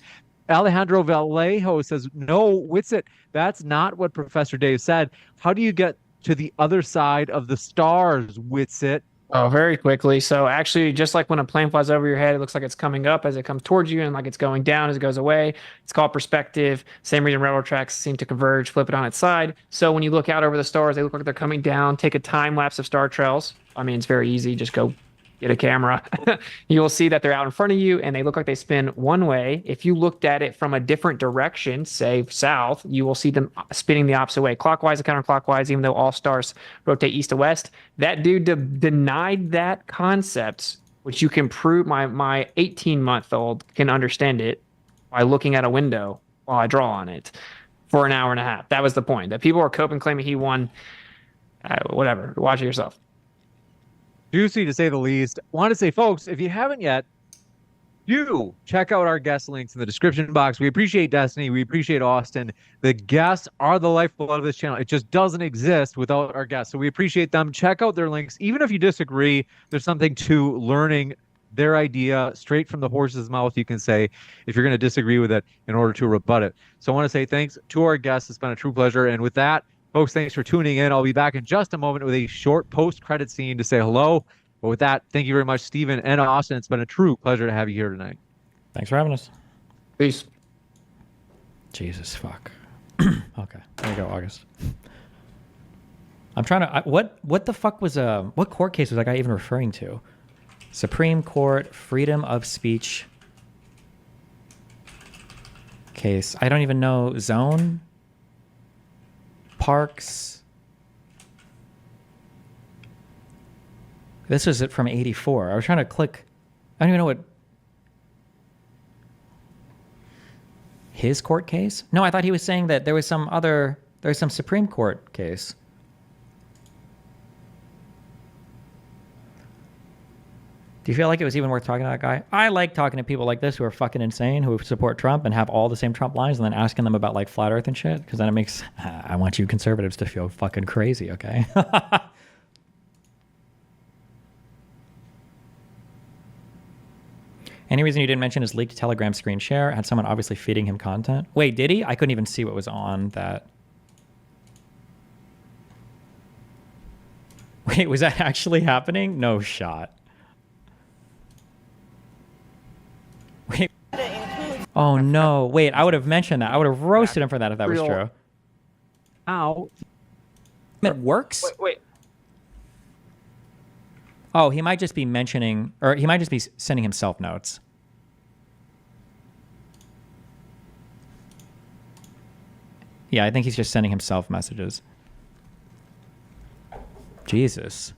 Alejandro Vallejo says, no, Witsit, that's not what Professor Dave said. How do you get to the other side of the stars, Witsit? Oh, very quickly. So actually, just like when a plane flies over your head, it looks like it's coming up as it comes towards you, and like it's going down as it goes away. It's called perspective. Same reason railroad tracks seem to converge, flip it on its side. So when you look out over the stars, they look like they're coming down. Take a time lapse of star trails. I mean, it's very easy. Just go get a camera. You will see that they're out in front of you and they look like they spin one way. If you looked at it from a different direction, say south, you will see them spinning the opposite way, clockwise and counterclockwise, even though all stars rotate east to west. That dude denied that concept, which you can prove. My 18-month-old can understand it by looking at a window while I draw on it for an hour and a half. That was the point. That people are coping, claiming he won. Whatever. Watch it yourself. Juicy, to say the least. Want to say, folks, if you haven't yet, do check out our guest links in the description box. We appreciate Destiny. We appreciate Austin. The guests are the lifeblood of this channel. It just doesn't exist without our guests. So we appreciate them. Check out their links. Even if you disagree, there's something to learning their idea straight from the horse's mouth, you can say, if you're going to disagree with it in order to rebut it. So I want to say thanks to our guests. It's been a true pleasure. And with that, folks, thanks for tuning in. I'll be back in just a moment with a short post-credit scene to say hello. But with that, thank you very much, Stephen and Austin. It's been a true pleasure to have you here tonight. Thanks for having us. Peace. Jesus, fuck. Okay, there you go, August. I'm trying to. What the fuck was what court case was that guy even referring to? Supreme Court freedom of speech case. I don't even know. Zone. Parks. This was it from 84. I was trying to click. I don't even know what. His court case? No, I thought he was saying that there was some Supreme Court case. Do you feel like it was even worth talking to that guy? I like talking to people like this who are fucking insane, who support Trump and have all the same Trump lines, and then asking them about like flat earth and shit, because then it makes, I want you conservatives to feel fucking crazy, okay? Any reason you didn't mention his leaked Telegram screen share? Had someone obviously feeding him content? Wait, did he? I couldn't even see what was on that. Wait, was that actually happening? No shot. Wait. Oh no. Wait, I would have mentioned that. I would have roasted him for that if that was true. Ow. It works? Wait. Oh, he might just be mentioning, or he might just be sending himself notes. Yeah, I think he's just sending himself messages. Jesus.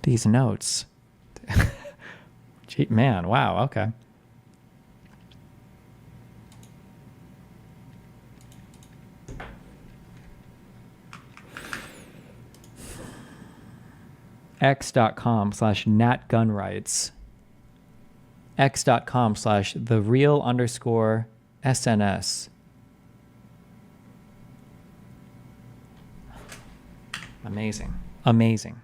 These notes. Gee, man, wow, okay. x.com/natgunrights. x.com/thereal_SNS. Amazing. Amazing.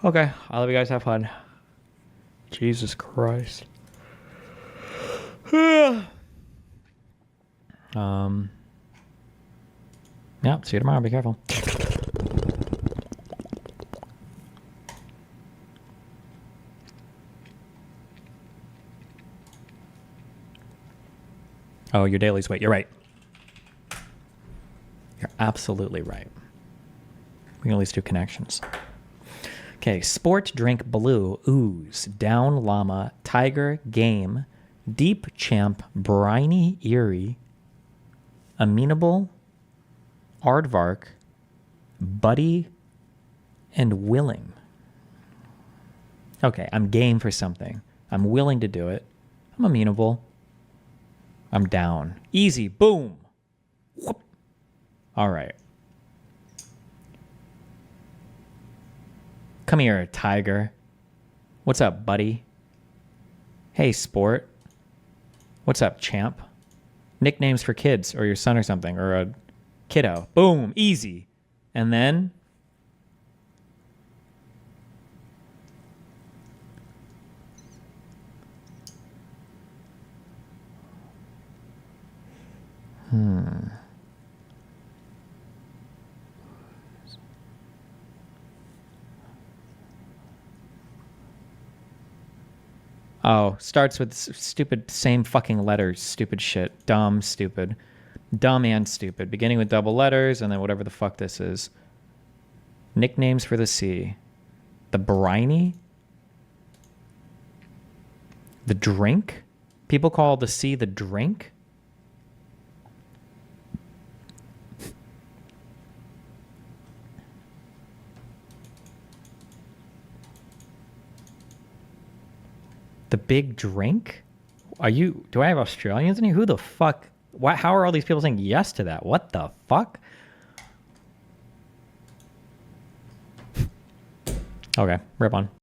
Okay, I'll let you guys have fun. Jesus Christ. Yeah, see you tomorrow. Be careful. Oh, your dailies. Wait, you're right. You're absolutely right. We can at least do connections. Okay, sport, drink, blue, ooze, down, llama, tiger, game, deep, champ, briny, eerie, amenable, aardvark, buddy, and willing. Okay, I'm game for something. I'm willing to do it. I'm amenable. I'm down. Easy. Boom. Whoop. All right. Come here, tiger. What's up, buddy? Hey, sport. What's up, champ? Nicknames for kids or your son or something, or a kiddo. Boom. Easy. And then... Oh, starts with stupid same fucking letters. Stupid shit. Dumb, stupid. Dumb and stupid. Beginning with double letters and then whatever the fuck this is. Nicknames for the sea. The briny? The drink? People call the sea the drink? The big drink? Do I have Australians in here? Who the fuck? How are all these people saying yes to that? What the fuck? Okay, rip on.